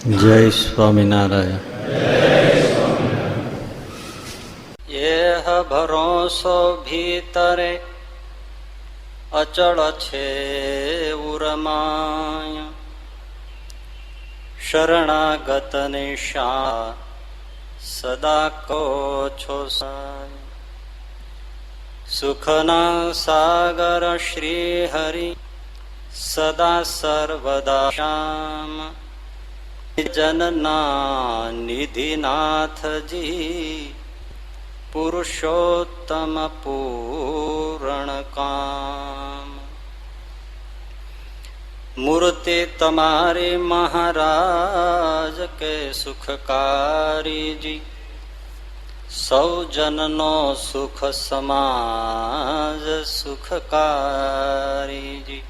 જય સ્વામિનારાયણ. એહ ભરોસો ભીતરે અચળ છે ઉરમાય, શરણાગત નિશા સદા કો છો સાય. સુખના સાગર શ્રી હરિ સદા સર્વદા શ્યામ, જનના નિધિનાથજી પુરુષોત્તમ પૂર્ણ કામ. મૂર્તિ તમારી મહારાજ કે સુખકારીજી, સૌ જનનો સુખ સમાજ સુખકારીજી.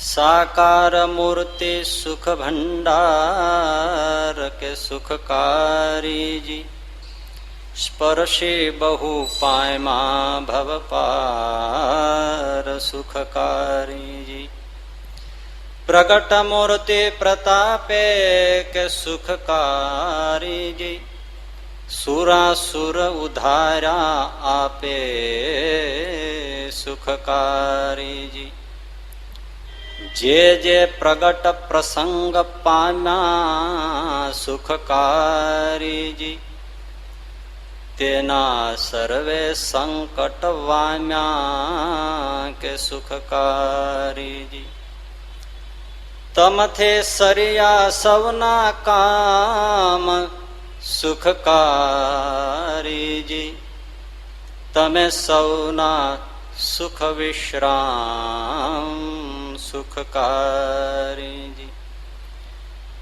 સાકાર મૂર્તિ સુખ ભંડાર કે સુખકારીજી, સ્પર્શી બહુ પાયમાં ભવ પાર સુખકારીજી. પ્રગટ મૂર્તિ પ્રતાપે કે સુખકારીજી, સુરાસુર ઉધાર્યા આપે સુખકારીજી. જે જે પ્રગટ પ્રસંગ પામ્યા સુખકારીજી, તેના સર્વે સંકટ વામ્યા કે સુખકારીજી. તમથે સરિયા સૌના કામ સુખકારીજી, તમે સૌના સુખ વિશ્રામ સુખકારીજી.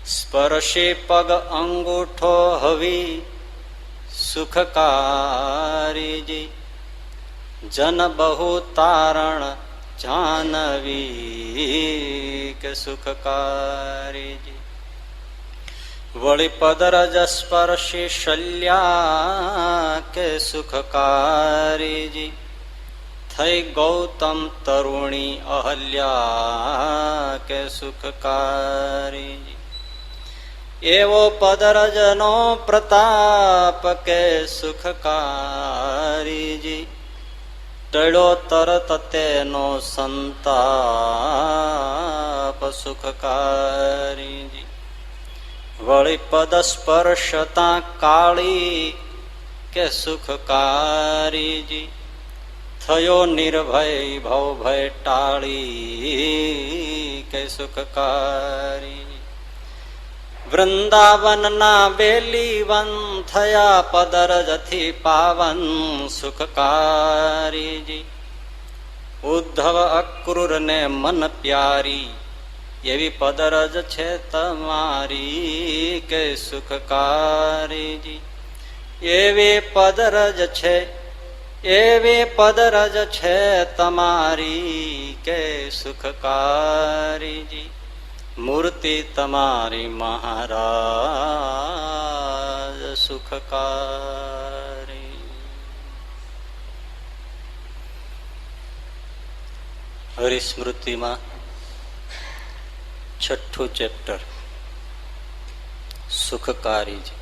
સ્પર્શી પગ અંગૂઠો હવી સુખકારીજી, જન બહુ તારણ જાનવી કે સુખકારીજી. વળી પદરજ સ્પર્શી શલ્યા કે સુખકારીજી, થઈ ગૌતમ તરુણી અહલ્યા કે સુખકારીજી. એવો પદરજનો પ્રતાપ કે સુખકારીજી, ટળ્યો તરત તેનો સંતાપ સુખકારીજી. વળી પદ સ્પર્શતા કાળી કે સુખકારીજી, થયો નિર્ભય ભવ ભય ટાળી કે સુખકારી. વૃંદાવનના બેલી વન થયા પદરજથી પાવન સુખકારીજી. ઉદ્ધવ અક્રૂર ને મન પ્યારી, એવી પદરજ છે તમારી કે સુખકારીજી. એવી પદરજ છે, એવી પદરજ છે તમારી કે સુખકારીજી. મૂર્તિ તમારી મહારાજ સુખકારી. હરિસ્મૃતિમાં 6થું ચેપ્ટર સુખકારીજી.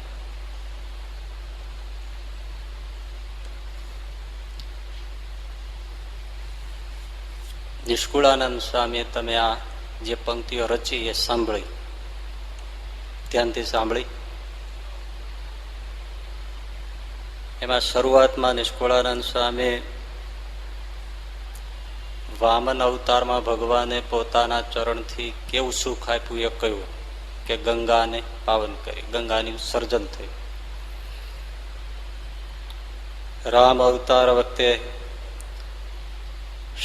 નિષ્કુળાનંદ સ્વામીએ તમે આ જે પંક્તિઓ રચી એ સાંભળી, ધ્યાનથી સાંભળી. એમાં શરૂઆતમાં નિષ્કુળાનંદ સ્વામી વામન અવતારમાં ભગવાને પોતાના ચરણથી કેવું સુખ આપ્યું એ કહ્યું કે ગંગાને પાવન કરી, ગંગાનું સર્જન થયું. રામ અવતાર વખતે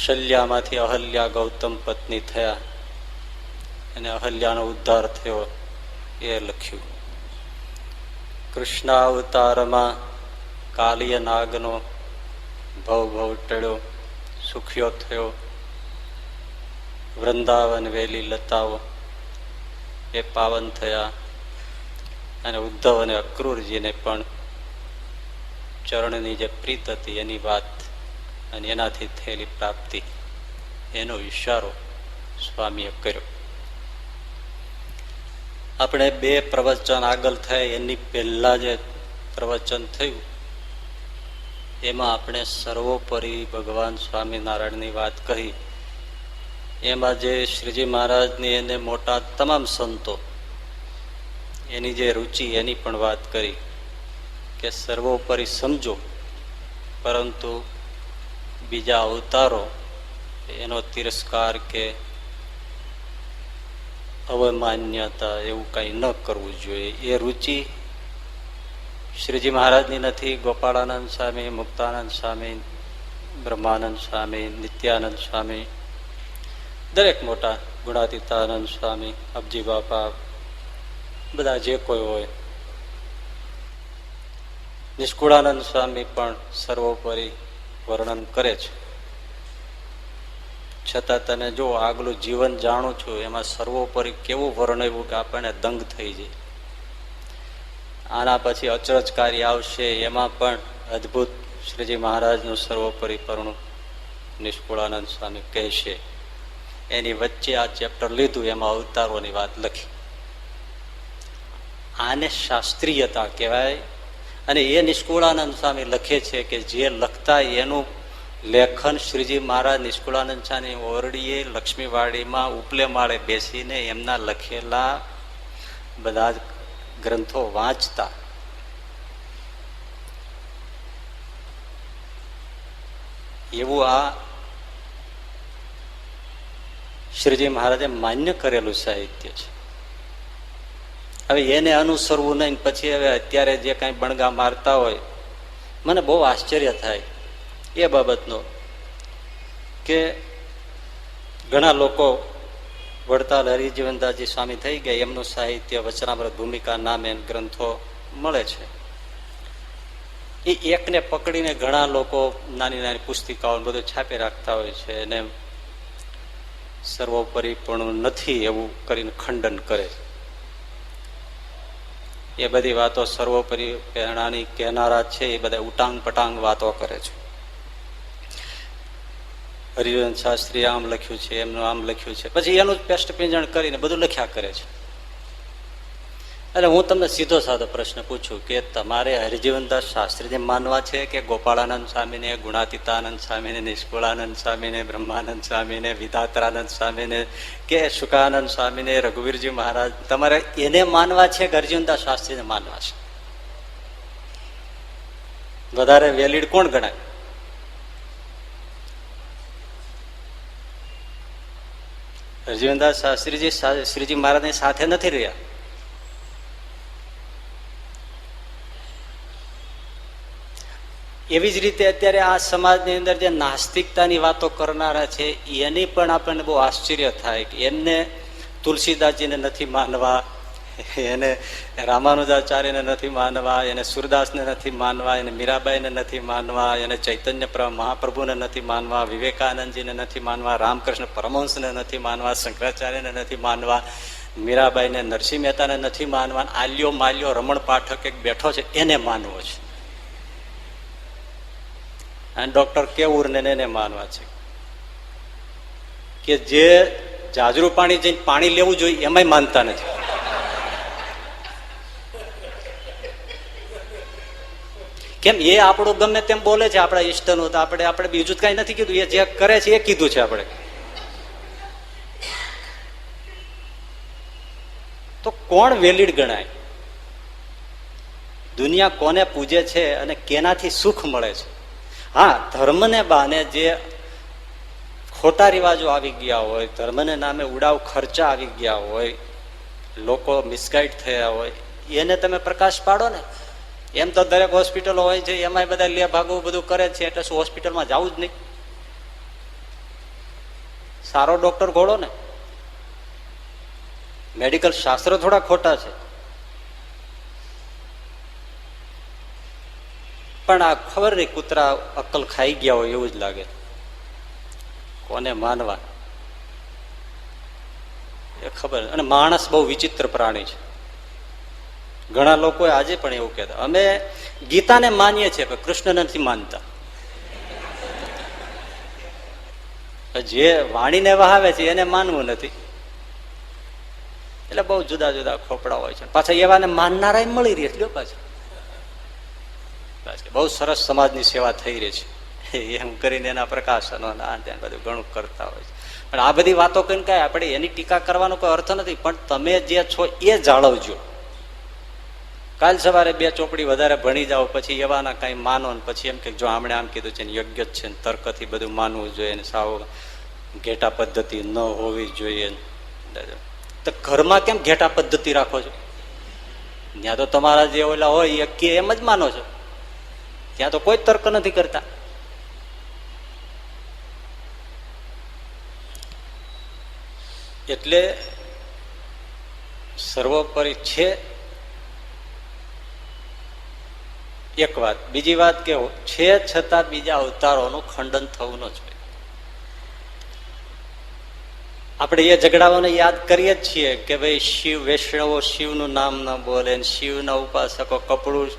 શલ્યામાંથી અહલ્યા ગૌતમ પત્ની થયા અને અહલ્યાનો ઉદ્ધાર થયો એ લખ્યું. કૃષ્ણ અવતારમાં કાલિય નાગનો ભવ ટળ્યો, સુખ્યો થયો. વૃંદાવન વેલી લતાઓ એ પાવન થયા અને ઉદ્ધવ અને અક્રૂરજીને પણ ચરણની જે પ્રીત હતી એની વાત અને એનાથી થયેલી પ્રાપ્તિ એનો ઇશારો સ્વામીએ કર્યો. આપણે બે પ્રવચન આગળ થાય એની પહેલા જે પ્રવચન થયું એમાં આપણે સર્વોપરી ભગવાન સ્વામિનારાયણની વાત કહી. એમાં જે શ્રીજી મહારાજની એને મોટા તમામ સંતો એની જે રુચિ એની પણ વાત કરી કે સર્વોપરી સમજો, પરંતુ બીજા અવતારો એનો તિરસ્કાર કે અવમાન્યતા એવું કંઈ ન કરવું જોઈએ. એ રુચિ શ્રીજી મહારાજની નથી. ગોપાળાનંદ સ્વામી, મુક્તાનંદ સ્વામી, બ્રહ્માનંદ સ્વામી, નિત્યાનંદ સ્વામી, દરેક મોટા ગુણાતીતાનંદ સ્વામી, અબજી બાપા, બધા જે કોઈ હોય, નિષ્કુળાનંદ સ્વામી પણ સર્વોપરી વર્ણન કરે છે. છતાં તને જો આગલું જીવન જાણું છું એમાં સર્વોપરી કેવું વર્ણવ્યું કે આપણને દંગ થઈ જાય. આના પછી અચરજકારી આવશે એમાં પણ અદભુત શ્રીજી મહારાજનું સર્વોપરી પરનું નિષ્કુળાનંદ સ્વામી કહેશે. એની વચ્ચે આ ચેપ્ટર લીધું, એમાં અવતારોની વાત લખી. આને શાસ્ત્રીયતા કહેવાય. અને એ નિષ્કુળાનંદ સ્વામી લખે છે કે જે લખતા એનું લેખન શ્રીજી મહારાજ નિષ્કુળાનંદ સ્વામી ઓરડીએ લક્ષ્મીવાડીમાં ઉપલે માળે બેસીને એમના લખેલા બધા જ ગ્રંથો વાંચતા. એવું આ શ્રીજી મહારાજે માન્ય કરેલું સાહિત્ય છે. હવે એને અનુસરવું નહીં. પછી હવે અત્યારે જે કાંઈ બણગા મારતા હોય, મને બહુ આશ્ચર્ય થાય એ બાબતનો કે ઘણા લોકો વડતાલ હરિજીવનદાસજી સ્વામી થઈ ગયા, એમનું સાહિત્ય વચનામૃત ભૂમિકા નામે ગ્રંથો મળે છે. એ એકને પકડીને ઘણા લોકો નાની નાની પુસ્તિકાઓ બધું છાપી રાખતા હોય છે અને સર્વોપરી પણ નથી એવું કરીને ખંડન કરે છે. એ બધી વાતો સર્વોપરી પહેરણાની કહેનારા છે એ બધા ઉટાંગ પટાંગ વાતો કરે છે. હરિવંશ શાસ્ત્રી આમ લખ્યું છે, એમનું આમ લખ્યું છે, પછી એનું જ પેસ્ટ પિંજણ કરીને બધું લખ્યા કરે છે. એટલે હું તમને સીધો સાધો પ્રશ્ન પૂછું કે તમારે હરિજીવનદાસ શાસ્ત્રીને માનવા છે કે ગોપાળાનંદ સ્વામીને, ગુણાતીતાનંદ સ્વામીને, નિષ્કુળાનંદ સ્વામીને, બ્રહ્માનંદ સ્વામીને, વિધાત્રાનંદ સ્વામીને કે શુકાનંદ સ્વામીને, રઘુવીરજી મહારાજ, તમારે એને માનવા છે કે હરિજીવનદાસ શાસ્ત્રીને માનવા છે? વધારે વેલિડ કોણ ગણાય? હરિજીવનદાસ શાસ્ત્રીજી શ્રીજી મહારાજની સાથે નથી રહ્યા. એવી જ રીતે અત્યારે આ સમાજની અંદર જે નાસ્તિકતાની વાતો કરનારા છે એની પણ આપણને બહુ આશ્ચર્ય થાય કે એમને તુલસીદાસજીને નથી માનવા, એને રામાનુજાચાર્યને નથી માનવા, એને સુરદાસને નથી માનવા, એને મીરાબાઈને નથી માનવા, એને ચૈતન્ય મહાપ્રભુને નથી માનવા, વિવેકાનંદજીને નથી માનવા, રામકૃષ્ણ પરમહંસને નથી માનવા, શંકરાચાર્યને નથી માનવા, મીરાબાઈને, નરસિંહ મહેતાને નથી માનવા, આલ્યો માલ્યો રમણ પાઠક એક બેઠો છે એને માનવો છે, અને ડોક્ટર કેવુરને એને માનવા છે કે જે જાજરૂ પાણી જઈને પાણી લેવું જોઈએ એમાંય માનતા નથી. કેમ? એ આપણું ગમે તેમ બોલે છે આપણા ઈષ્ટનું, તો આપણે બીજું કઈ નથી કીધું, એ જે કરે છે એ કીધું છે આપણે. તો કોણ વેલિડ ગણાય? દુનિયા કોને પૂજે છે અને કેનાથી સુખ મળે છે? હા, ધર્મને બાને જે ખોટા રિવાજો આવી ગયા હોય, ધર્મને નામે ઉડાવ ખર્ચા આવી ગયા હોય, લોકો મિસગાઈડ થયા હોય, એને તમે પ્રકાશ પાડો ને. એમ તો દરેક હોસ્પિટલો હોય છે, એમાંય બધા લે ભાગવું બધું કરે છે, એટલે શું હોસ્પિટલમાં જવું જ નહીં? સારો ડોક્ટર ઘોડો ને. મેડિકલ શાસ્ત્રો થોડા ખોટા છે, પણ આ ખબર નહીં કૂતરા અક્કલ ખાઈ ગયા હોય એવું જ લાગે. કોને માનવા એ ખબર. અને માણસ બહુ વિચિત્ર પ્રાણી છે. ઘણા લોકો આજે પણ એવું કહેતા અમે ગીતાને માનીએ છીએ પણ કૃષ્ણને નથી માનતા. જે વાણીને વહાવે છે એને માનવું નથી. એટલે બહુ જુદા જુદા ખોપડા હોય છે. પાછા એવાને માનનારા મળી રહે છે પાછા. બહુ સરસ સમાજની સેવા થઈ રહી છે એમ કરીને એના પ્રકાશનો બધું ઘણું કરતા હોય છે. પણ આ બધી વાતો કહીને કાંઈ આપણે એની ટીકા કરવાનો કોઈ અર્થ નથી, પણ તમે જે છો એ જાળવજો. કાલ સવારે 2 ચોપડી વધારે ભણી જાઓ પછી એવાના કઈ માનો ને પછી એમ કે જો આમણે આમ કીધું છે ને યોગ્ય જ છે ને તર્કથી બધું માનવું જોઈએ ને સાવ ઘેટા પદ્ધતિ ન હોવી જોઈએ. તો ઘરમાં કેમ ઘેટા પદ્ધતિ રાખો છો? ત્યાં તો તમારા જે ઓલા હોય એ કે એમ જ માનો છો. ત્યાં તો કોઈ તર્ક નથી કરતા. એટલે સર્વોપરી છે એક વાત. બીજી વાત કે છે છતાં બીજા અવતારોનું ખંડન થવું ન જોઈએ. આપણે એ ઝઘડાઓને યાદ કરીએ જ છીએ કે ભાઈ શિવ વૈષ્ણવો શિવનું નામ ન બોલે, શિવના ઉપાસકો કપડું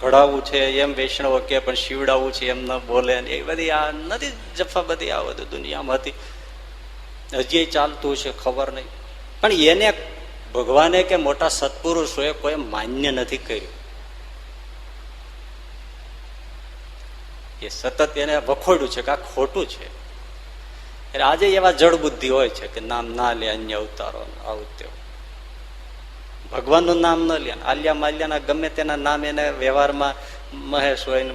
ઘડાવવું છે એમ વૈષ્ણવો કે પણ શિવડાવવું છે એમ ન બોલે. એ બધી આ નથી જફા બધી આ બધું દુનિયામાં હતી, હજી ચાલતું છે ખબર નહીં. પણ એને ભગવાને કે મોટા સત્પુરુષોએ કોઈ માન્ય નથી કર્યું. એ સતત એને વખોડ્યું છે કે આ ખોટું છે. એટલે આજે એવા જળ બુદ્ધિ હોય છે કે નામ ના લે અન્ય અવતારો આવું તેવું, ભગવાનનું નામ ન લે. આલ્યા માલ્યાના ગમે તેના નામ એને વ્યવહારમાં મહેશ હોય ને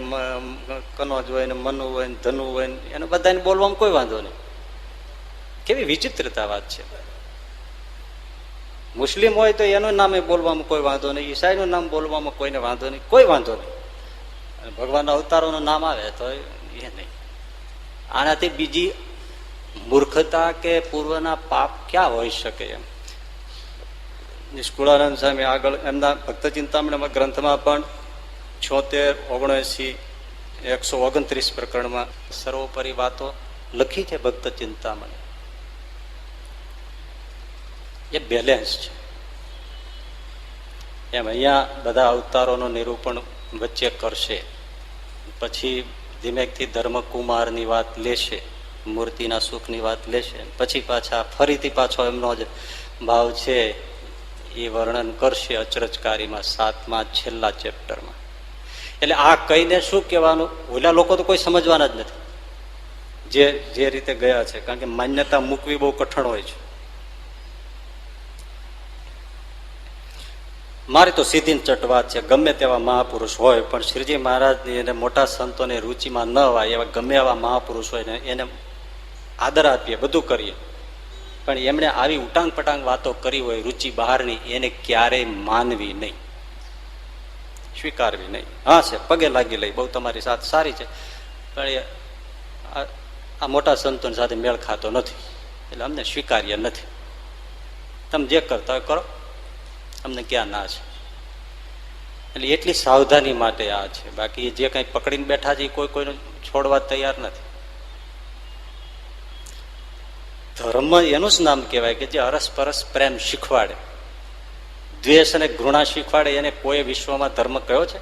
કનોજ હોય ને મનુ હોય ને ધનુ હોય ને એને બધાને બોલવામાં કોઈ વાંધો નહીં. કેવી વિચિત્રતા વાત છે. મુસ્લિમ હોય તો એનું નામે બોલવામાં કોઈ વાંધો નહીં, ઈસાઈનું નામ બોલવામાં કોઈને વાંધો નહીં, કોઈ વાંધો નહીં. ભગવાનના અવતારોનું નામ આવે તો એ નહીં. આનાથી બીજી મૂર્ખતા કે પૂર્વના પાપ ક્યાં હોઈ શકે એમ. નિષ્કુળાનંદ સ્વામી આગળ એમના ભક્ત ચિંતામણીમાં ગ્રંથમાં પણ 76, 79, 129 પ્રકરણમાં સર્વોપરી વાતો લખી છે. ભક્ત ચિંતામણી એ બેલેન્સ છે. એમ અહીંયા બધા અવતારોનું નિરૂપણ વચ્ચે કરશે, પછી ધીમેકથી ધર્મકુમારની વાત લેશે, મૂર્તિના સુખની વાત લેશે, પછી પાછા ફરીથી પાછો એમનો જ ભાવ છે એ વર્ણન કરશે અચરજકારીમાં 7મા છેલ્લા ચેપ્ટરમાં. એટલે આ કહીને શું કહેવાનું, ઓલા લોકો તો કોઈ સમજવાના જ નથી જે રીતે ગયા છે, કારણ કે માન્યતા મૂકવી બહુ કઠણ હોય છે. મારી તો સીધી ચટ વાત છે, ગમે તેવા મહાપુરુષ હોય પણ શ્રીજી મહારાજની એને મોટા સંતોને રુચિમાં ન હોય એવા ગમે એવા મહાપુરુષ હોય ને એને આદર આપીએ, બધું કરીએ, પણ એમણે આવી ઉટાંગ પટાંગ વાતો કરી હોય રુચિ બહારની, એને ક્યારેય માનવી નહીં, સ્વીકારવી નહીં. હા છે પગે લાગી લઈ, બહુ તમારી સાથે સારી છે, પણ આ મોટા સંતોની સાથે મેળ ખાતો નથી, એટલે અમને સ્વીકાર્ય નથી. તમે જે કરતા હોય કરો, અમને ક્યાં ના છે. એટલે એટલી સાવધાની માટે આ છે. બાકી જે કઈ પકડીને બેઠા છે કોઈ કોઈને છોડવા તૈયાર નથી. ધર્મ એનું જ નામ કહેવાય કે જે અરસપરસ પ્રેમ શીખવાડે. દ્વેષ અને ઘૃણા શીખવાડે એને કોઈ વિશ્વમાં ધર્મ કયો છે?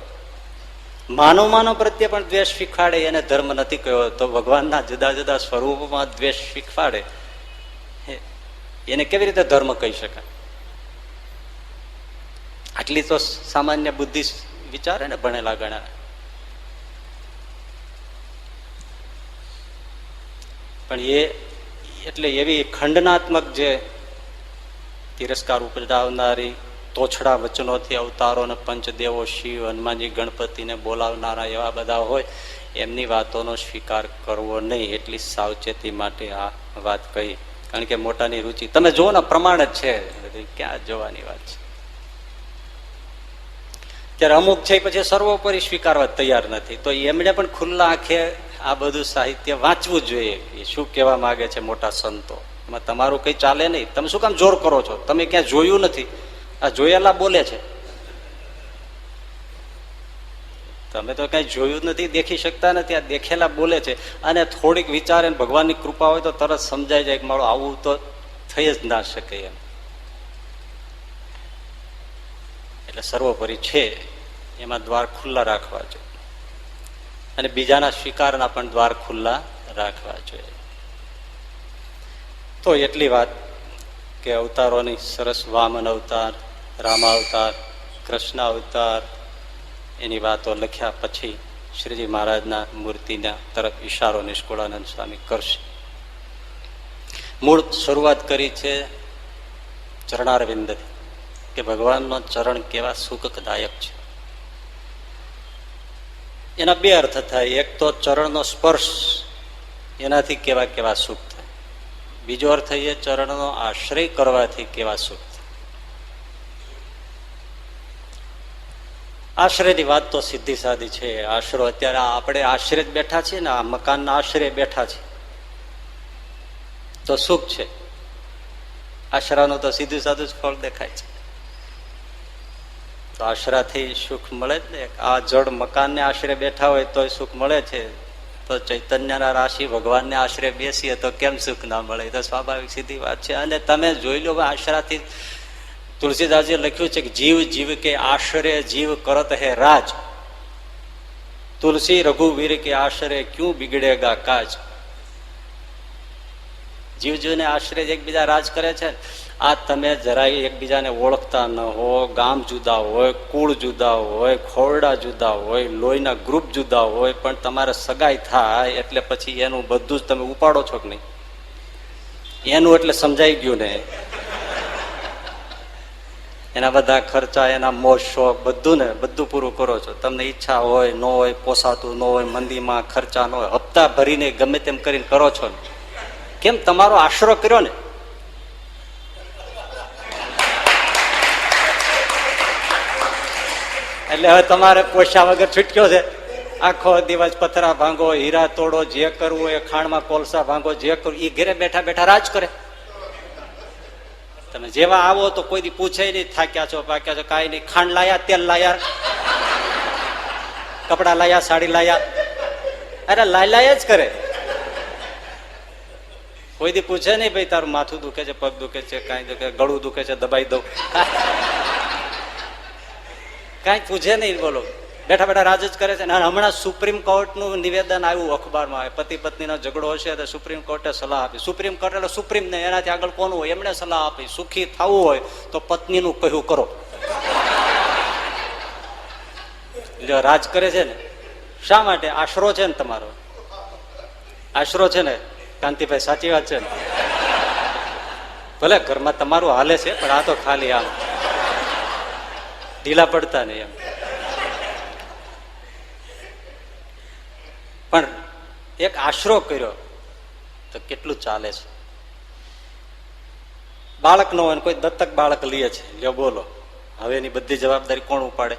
માનવ પ્રત્યે પણ દ્વેષ શીખવાડે એને ધર્મ નથી કયો. તો ભગવાનના જુદા જુદા સ્વરૂપમાં દ્વેષ શીખવાડે એને કેવી રીતે ધર્મ કહી શકાય? આટલી તો સામાન્ય બુદ્ધિ વિચારે ને ભણેલા ગણેલા. પણ એ એટલે એવી ખંડનાત્મક જે તિરસ્કાર ઉપજાવનારી તોછડા વચનોથી અવતારો ને પંચદેવો શિવ હનુમાનજી ગણપતિને બોલાવનારા એવા બધા હોય એમની વાતોનો સ્વીકાર કરવો નહીં. એટલી સાવચેતી માટે આ વાત કહી. કારણ કે મોટાની રુચિ તમે જુઓ ને પ્રમાણ જ છે, ક્યાં જોવાની વાત છે. ત્યારે અમુક છે પછી સર્વોપરી સ્વીકારવા તૈયાર નથી, તો એમણે પણ ખુલ્લા આંખે આ બધું સાહિત્ય વાંચવું જોઈએ. એ શું કહેવા માંગે છે મોટા સંતો, એમાં તમારું કઈ ચાલે નહીં. તમે શું કામ જોર કરો છો? તમે ક્યાં જોયું નથી, આ જોયેલા બોલે છે. તમે તો કઈ જોયું નથી, દેખી શકતા નથી, આ દેખેલા બોલે છે. અને થોડીક વિચારે ભગવાનની કૃપા હોય તો તરત સમજાઈ જાય કે મારું આવું તો થઈ જ ના શકે એમ. એટલે સર્વોપરી છે એમાં દ્વાર ખુલ્લા રાખવા જોઈએ, અને બીજાના સ્વીકારના પણ દ્વાર ખુલ્લા રાખવા જોઈએ. તો એટલી વાત કે અવતારોની સરસ વામન અવતાર, રામા અવતાર, કૃષ્ણ અવતાર એની વાતો લખ્યા પછી શ્રીજી મહારાજના મૂર્તિના તરફ ઈશારો નિષ્કુળાનંદ સ્વામી કરશે. મૂળ શરૂઆત કરી છે ચરણારવિંદથી કે ભગવાનનો ચરણ કેવા સુખદાયક છે. એના બે અર્થ થાય. એક તો ચરણનો સ્પર્શ એનાથી કેવા કેવા સુખ થાય. બીજો અર્થ એ ચરણનો આશ્રય કરવાથી કેવા સુખ થાય. આશ્રયની વાત તો સીધી સાદી છે. આશરો અત્યારે આપણે આશ્રય જ બેઠા છીએ ને, આ મકાનના આશ્રય બેઠા છે તો સુખ છે. આશરાનું તો સીધું સાદું જ ફળ દેખાય છે. તો આશરાથી સુખ મળે જ ને. આ જડ મકાનને આશરે બેઠા હોય તો સુખ મળે છે, તો ચૈતન્યના રાશિ ભગવાનને આશરે બેસીએ તો કેમ સુખ ના મળે? તો સ્વાભાવિક સીધી વાત છે. અને તમે જોઈ લો આશરાથી તુલસીદાસજીએ લખ્યું છે કે જીવ જીવ કે આશરે જીવ કરત હે રાજ, તુલસી રઘુવીર કે આશરે ક્યું બિગડેગા કાજ. જીવ જીવને આશરે એકબીજા રાજ કરે છે. આ તમે જરાય એકબીજાને ઓળખતા ન હો, ગામ જુદા હોય, કુળ જુદા હોય, ખોરડા જુદા હોય, લોહીના ગ્રુપ જુદા હોય, પણ તમારે સગાઈ થાય એટલે પછી એનું બધું જ તમે ઉપાડો છો કે નહીં? એનું એટલે સમજાઈ ગયું ને, એના બધા ખર્ચા, એના મોજ શોખ બધું ને બધું પૂરું કરો છો. તમને ઈચ્છા હોય ન હોય, પોસાતું ન હોય, મંદીમાં ખર્ચા ન હોય, હપ્તા ભરીને ગમે તેમ કરીને કરો છો ને. કેમ? તમારો આશરો કર્યો ને. એટલે હવે તમારે પોષા વગર છૂટક્યો છે. આખો દિવસ પથરા ભાંગો, હીરા તોડો, જે કરવું એ ખાણમાં કોલસા ભાંગો, જે કરવું એ ઘેરે બેઠા બેઠા રાજ કરે. તમે જેવા આવો તો કોઈ દી પૂછે નહીં, થાક્યા છો, પાક્યા છો, કાંઈ નહીં. ખાંડ લાયા, તેલ લાયા, કપડા લાયા, સાડી લાયા, અરે લાયા જ કરે. કોઈ દી પૂછે નહીં ભાઈ તારું માથું દુખે છે, પગ દુખે છે, કાંઈ દુખે, ગળું દુખે છે, દબાઈ દઉં, કાંઈ પૂછે નહીં. બોલો, બેઠા બેઠા રાજ જ કરે છે. હમણાં સુપ્રીમ કોર્ટનું નિવેદન આવ્યું અખબારમાં, પતિ પત્નીનો ઝઘડો હશે તો સુપ્રીમ કોર્ટે સલાહ આપી. સુપ્રીમ કોર્ટ એટલે સુપ્રીમ ને, એનાથી આગળ કોનું હોય એમણે સલાહ આપી. સુખી થવું હોય તો પત્નીનું કહ્યું કરો. રાજ કરે છે ને શા માટે? આશરો છે ને તમારો, આશરો છે ને કાંતિભાઈ, સાચી વાત છે ને? ભલે ઘરમાં તમારું હાલે છે, પણ આ તો ખાલી આમ ઢીલા પડતા નહીં એમ. પણ એક આશરો કર્યો તો કેટલું ચાલે છે. બાળક ન હોય, કોઈ દત્તક બાળક લે છે, લ્યો બોલો, હવે એની બધી જવાબદારી કોણ ઉપાડે?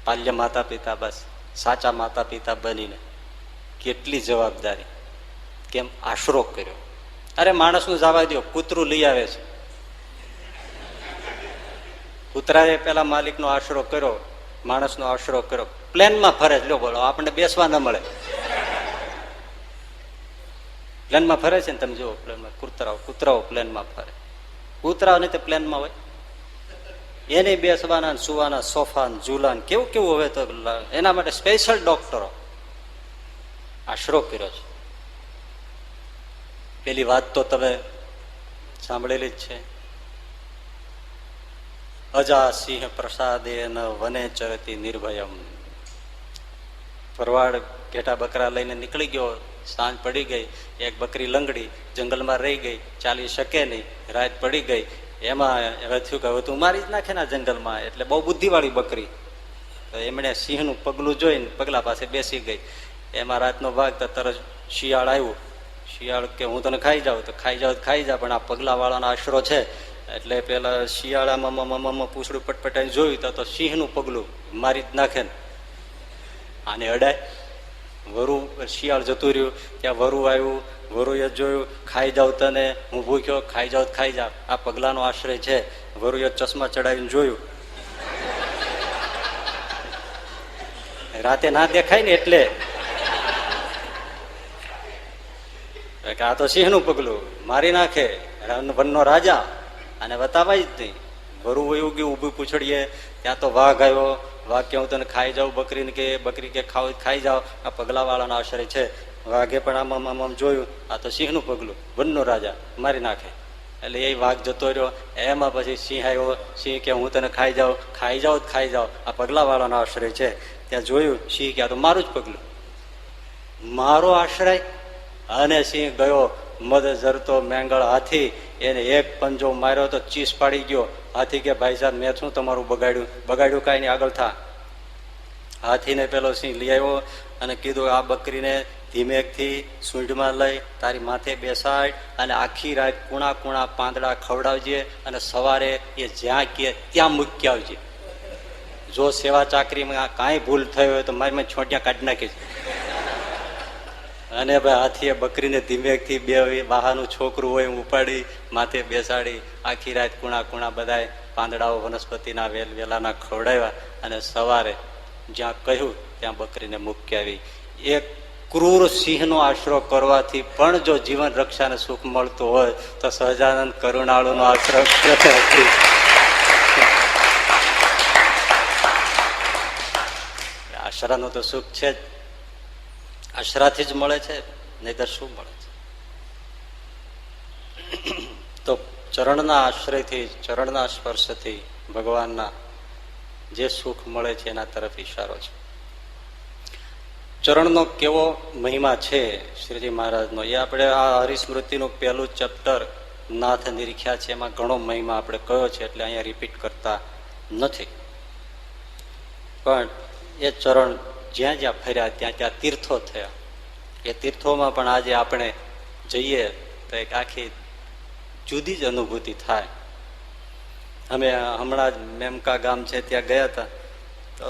પાલ્ય માતા પિતા, બસ સાચા માતા પિતા બનીને કેટલી જવાબદારી. કેમ? આશરો કર્યો. અરે માણસનું જવા દો, કૂતરું લઈ આવે છે, કૂતરાએ પેલા માલિકનો આશરો કર્યો, માણસનો આશરો કર્યો, પ્લેનમાં ફરે છે, લ્યો બોલો, આપણને બેસવા ન મળે. પ્લેનમાં ફરે છે ને, તમે જુઓ પ્લેનમાં કૂતરાઓ પ્લેનમાં ફરે. કૂતરાઓ નહીં તો પ્લેનમાં હોય, એને બેસવાના, સુવાના સોફા, ઝૂલા, કેવું કેવું હવે તો એના માટે સ્પેશિયલ ડોક્ટરો. આશરો કર્યો છે. પેલી વાત તો તમે સાંભળેલી જ છે, અજા સિંહ પ્રસાદે ન વને ચરતી નિર્ભયમ. ફરવાડ ઘેટા બકરા લઈને નીકળી ગયો, સાંજ પડી ગઈ, એક બકરી લંગડી જંગલમાં રહી ગઈ, ચાલી શકે નહીં, રાત પડી ગઈ. એમાં હવે થયું કે હવે તું મારી જ નાખે ને જંગલમાં. એટલે બહુ બુદ્ધિવાળી બકરી, તો એમણે સિંહનું પગલું જોઈને પગલા પાસે બેસી ગઈ. એમાં રાતનો ભાગ તો તરત શિયાળ આવ્યું. શિયાળ કે હું તને ખાઈ જાઉં, તો ખાઈ જાઉં ખાઈ જા, પણ આ પગલા વાળાનો આશરો છે. એટલે પેલા શિયાળામાં પૂછડું પટપટાઈને જોયું તો સિંહનું પગલું મારી જ નાખે ને. આને અડાય. વરુ શિયાળ જતું રહ્યું, ત્યાં વરુ આવ્યું, વરુએ જોયું, ખાઈ જાવ તને, હું ભૂખ્યો, ખાઈ જાવ ખાઈ જા, આ પગલાનો આશ્રય છે. વરુએ ચશ્મા ચડાવીને જોયું, રાતે ના દેખાય ને એટલે આ તો સિંહનું પગલું મારી નાખે, વનનો રાજા, અને બતાવાય જ નહીં. વરુ એવું ગયું ઊભું પૂછડીએ, ત્યાં તો વાઘ આવ્યો. વાઘ કે હું તને ખાઈ જાઉં, બકરીને કે બકરી કે ખાઈ જાઓ, આ પગલા વાળાનો આશ્રય છે. વાઘે પણ આમ જોયું, આ તો સિંહનું પગલું, વનનો રાજા મારી નાખે. એટલે એ વાઘ જતો રહ્યો. એમાં પછી સિંહ આવ્યો. સિંહ કે હું તને ખાઈ જાઉં. ખાઈ જાઓ, આ પગલા વાળાનો આશ્રય છે. ત્યાં જોયું, સિંહ કે આ તો મારું જ પગલું, મારો આશ્રય. અને સિંહ ગયો, મદ ઝરતો મેંગળ હાથી, એને એક પંજો માર્યો તો ચીસ પાડી ગયો. હાથી કે ભાઈ સાહેબ મેં શું તમારું બગાડ્યું કાંઈ નહીં, આગળ થા. હાથીને પેલો સિંહ લઈ આવ્યો અને કીધું આ બકરીને ધીમેકથી સૂંઢમાં લઈ તારી માથે બેસાડ અને આખી રાત કુણા કુણા પાંદડા ખવડાવજે અને સવારે એ જ્યાં કે ત્યાં મૂકી આવજે. જો સેવા ચાકરીમાં કાંઈ ભૂલ થઈ હોય તો મારી છોટિયા કાઢી નાખીશ. અને ભાઈ હાથીએ બકરીને ધીમેકથી બે વાહાનું છોકરું હોય ઉપાડી માથે બેસાડી આખી રાત કુણા કુણા બધાય પાંદડાઓ વનસ્પતિના વેલાના ખવડાવ્યા અને સવારે જ્યાં કહ્યું ત્યાં બકરીને મૂકી આવી. એક ક્રૂર સિંહનો આશરો કરવાથી પણ જો જીવન રક્ષાને સુખ મળતું હોય તો સહજાનંદ કરુણાળુનો આશરો આશરાનું તો સુખ છે જ, આશરાથી જ મળે છે, નહીતર શું મળે છે? તો ચરણના આશ્રયથી, ચરણના સ્પર્શથી ભગવાનના જે સુખ મળે છે એના તરફ ઈશારો છે. ચરણનો કેવો મહિમા છે શ્રીજી મહારાજનો, એ આપણે આ હરિસ્મૃતિનું પહેલું ચેપ્ટર નાથ નિરીખ્યા છે, એમાં ઘણો મહિમા આપણે કયો છે એટલે અહીંયા રિપીટ કરતા નથી. પણ એ ચરણ જ્યાં જ્યાં ફર્યા ત્યાં ત્યાં તીર્થો થયા. એ તીર્થોમાં પણ આજે આપણે જઈએ તો એક આખી જુદી જ અનુભૂતિ થાય. અમે હમણાં જ મેમકા ગામ છે ત્યાં ગયા હતા, તો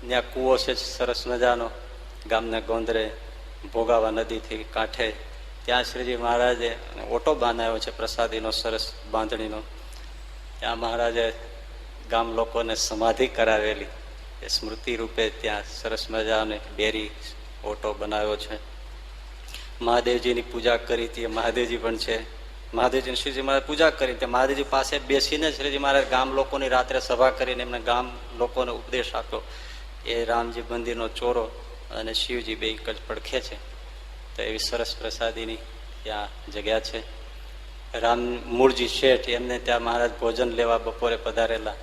ત્યાં કૂવો છે સરસ મજાનો, ગામને ગોંદરે ભોગાવા નદીથી કાંઠે. ત્યાં શ્રીજી મહારાજે ઓટો બાંધાયો છે પ્રસાદીનો, સરસ બાંધણીનો. ત્યાં મહારાજે ગામ લોકોને સમાધિ કરાવેલી, એ સ્મૃતિ રૂપે ત્યાં સરસ મજાને બેરી ઓટો બનાવ્યો છે. મહાદેવજીની પૂજા કરી હતી, મહાદેવજી પણ છે. મહાદેવજીની શ્રીજી મહારાજ પૂજા કરી, ત્યાં મહાદેવજી પાસે બેસીને શ્રીજી મહારાજ ગામ લોકોની રાત્રે સભા કરીને એમને ગામ લોકોને ઉપદેશ આપ્યો. એ રામજી મંદિરનો ચોરો અને શિવજી બે એક જ પડખે છે. તો એવી સરસ પ્રસાદીની ત્યાં જગ્યા છે. રામ મૂળજી શેઠ, એમને ત્યાં મહારાજ ભોજન લેવા બપોરે પધારેલા.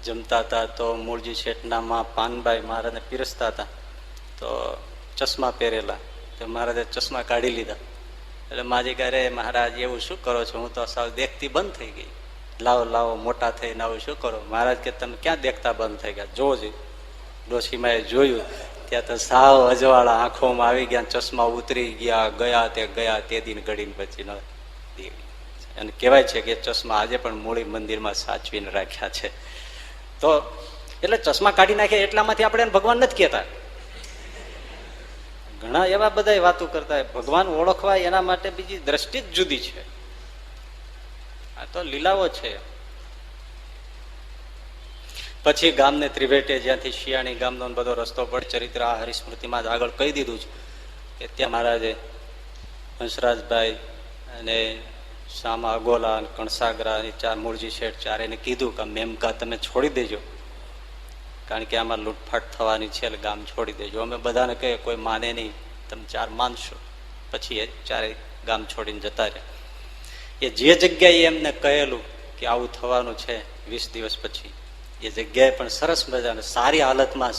જમતા હતા તો મૂળજી શેઠના માં પાનબાઈ મહારાજને પીરસતા હતા, તો ચશ્મા પહેરેલા, તો મહારાજે ચશ્મા કાઢી લીધા. એટલે માજી કહે મહારાજ એવું શું કરો છો, હું તો સાવ દેખતી બંધ થઈ ગઈ, લાવો લાવો મોટા થઈને આવું શું કરો? મહારાજ કે તમે ક્યાં દેખતા બંધ થઈ ગયા, જોજો. ડોશીમાએ જોયું ત્યાં તો સાવ અજવાળા આંખોમાં આવી ગયા, ચશ્મા ઉતરી ગયા તે દિન ઘડીને પછી ન. અને કહેવાય છે કે ચશ્મા આજે પણ મૂળી મંદિરમાં સાચવીને રાખ્યા છે. તો એટલે ચશ્મા કાઢી નાખે એટલામાંથી આપણે ભગવાન નથી કહેતા. ઘણા એવા બધા વાતો કરતા હોય, ભગવાન ઓળખવા એના માટે બીજી દ્રષ્ટિ જ જુદી છે. આ તો લીલાઓ છે. પછી ગામને ત્રિભેટે જ્યાંથી શિયાળી ગામનો બધો રસ્તો પડે, ચરિત્ર આ હરિસ્મૃતિમાં જ આગળ કહી દીધું છે કે ત્યાં મહારાજે હંસરાજભાઈ અને શામા અગોલા અને કણસાગરા ચાર મૂળજી શેઠ ચારેને કીધું કે મેમકા તમે છોડી દેજો, કારણ કે આમાં લૂંટફાટ થવાની છે, એટલે ગામ છોડી દેજો. અમે બધાને કહીએ કોઈ માને નહીં, તમે ચાર માનશો. પછી એ ચારે ગામ છોડીને જતા રહ્યા. એ જે જગ્યાએ એમને કહેલું કે આવું થવાનું છે 20 દિવસ પછી, એ જગ્યાએ પણ સરસ મજાને સારી હાલતમાં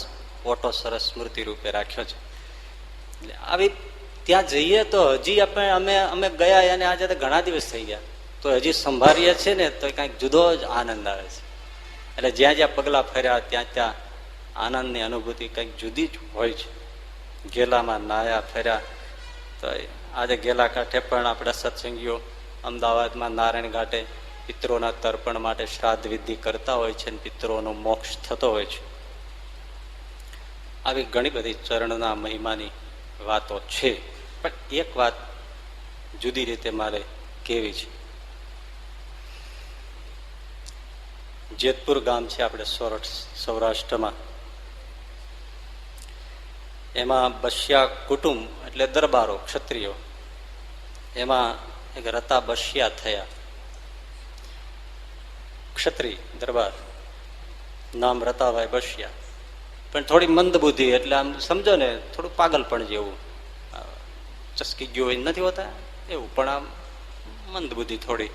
ઓટો સરસ સ્મૃતિ રૂપે રાખ્યો છે. એટલે આવી ત્યાં જઈએ તો હજી અમે ગયા અને આજે તો ઘણા દિવસ થઈ ગયા, તો હજી સંભાળીએ છીએ ને તો કંઈક જુદો જ આનંદ આવે છે. એટલે જ્યાં જ્યાં પગલા ફર્યા ત્યાં ત્યાં આનંદની અનુભૂતિ કંઈક જુદી જ હોય છે. ગેલામાં નાયા ફર્યા તો આજે ગેલા કાંઠે પણ આપણા સત્સંગીઓ અમદાવાદમાં નારાયણ ઘાટે પિતરોના તર્પણ માટે શ્રાદ્ધ વિધિ કરતા હોય છે અને પિતરોનો મોક્ષ થતો હોય છે. આવી ઘણી બધી ચરણના મહિમાની વાતો છે, પણ એક વાત જુદી રીતે મારે કહેવી છે. જેતપુર ગામ છે આપણે સૌરાષ્ટ્રમાં, એમાં બસ્યા કુટુંબ એટલે દરબારો ક્ષત્રિયો, એમાં એક રતા બસ્યા થયા, ક્ષત્રિય દરબાર, નામ રતાભાઈ બસ્યા. પણ થોડી મંદ બુદ્ધિ, એટલે આમ સમજો ને થોડું પાગલપણ જેવું. ચસકી ગયો હોય નથી હોતા એવું, પણ આમ મંદ બુદ્ધિ થોડી.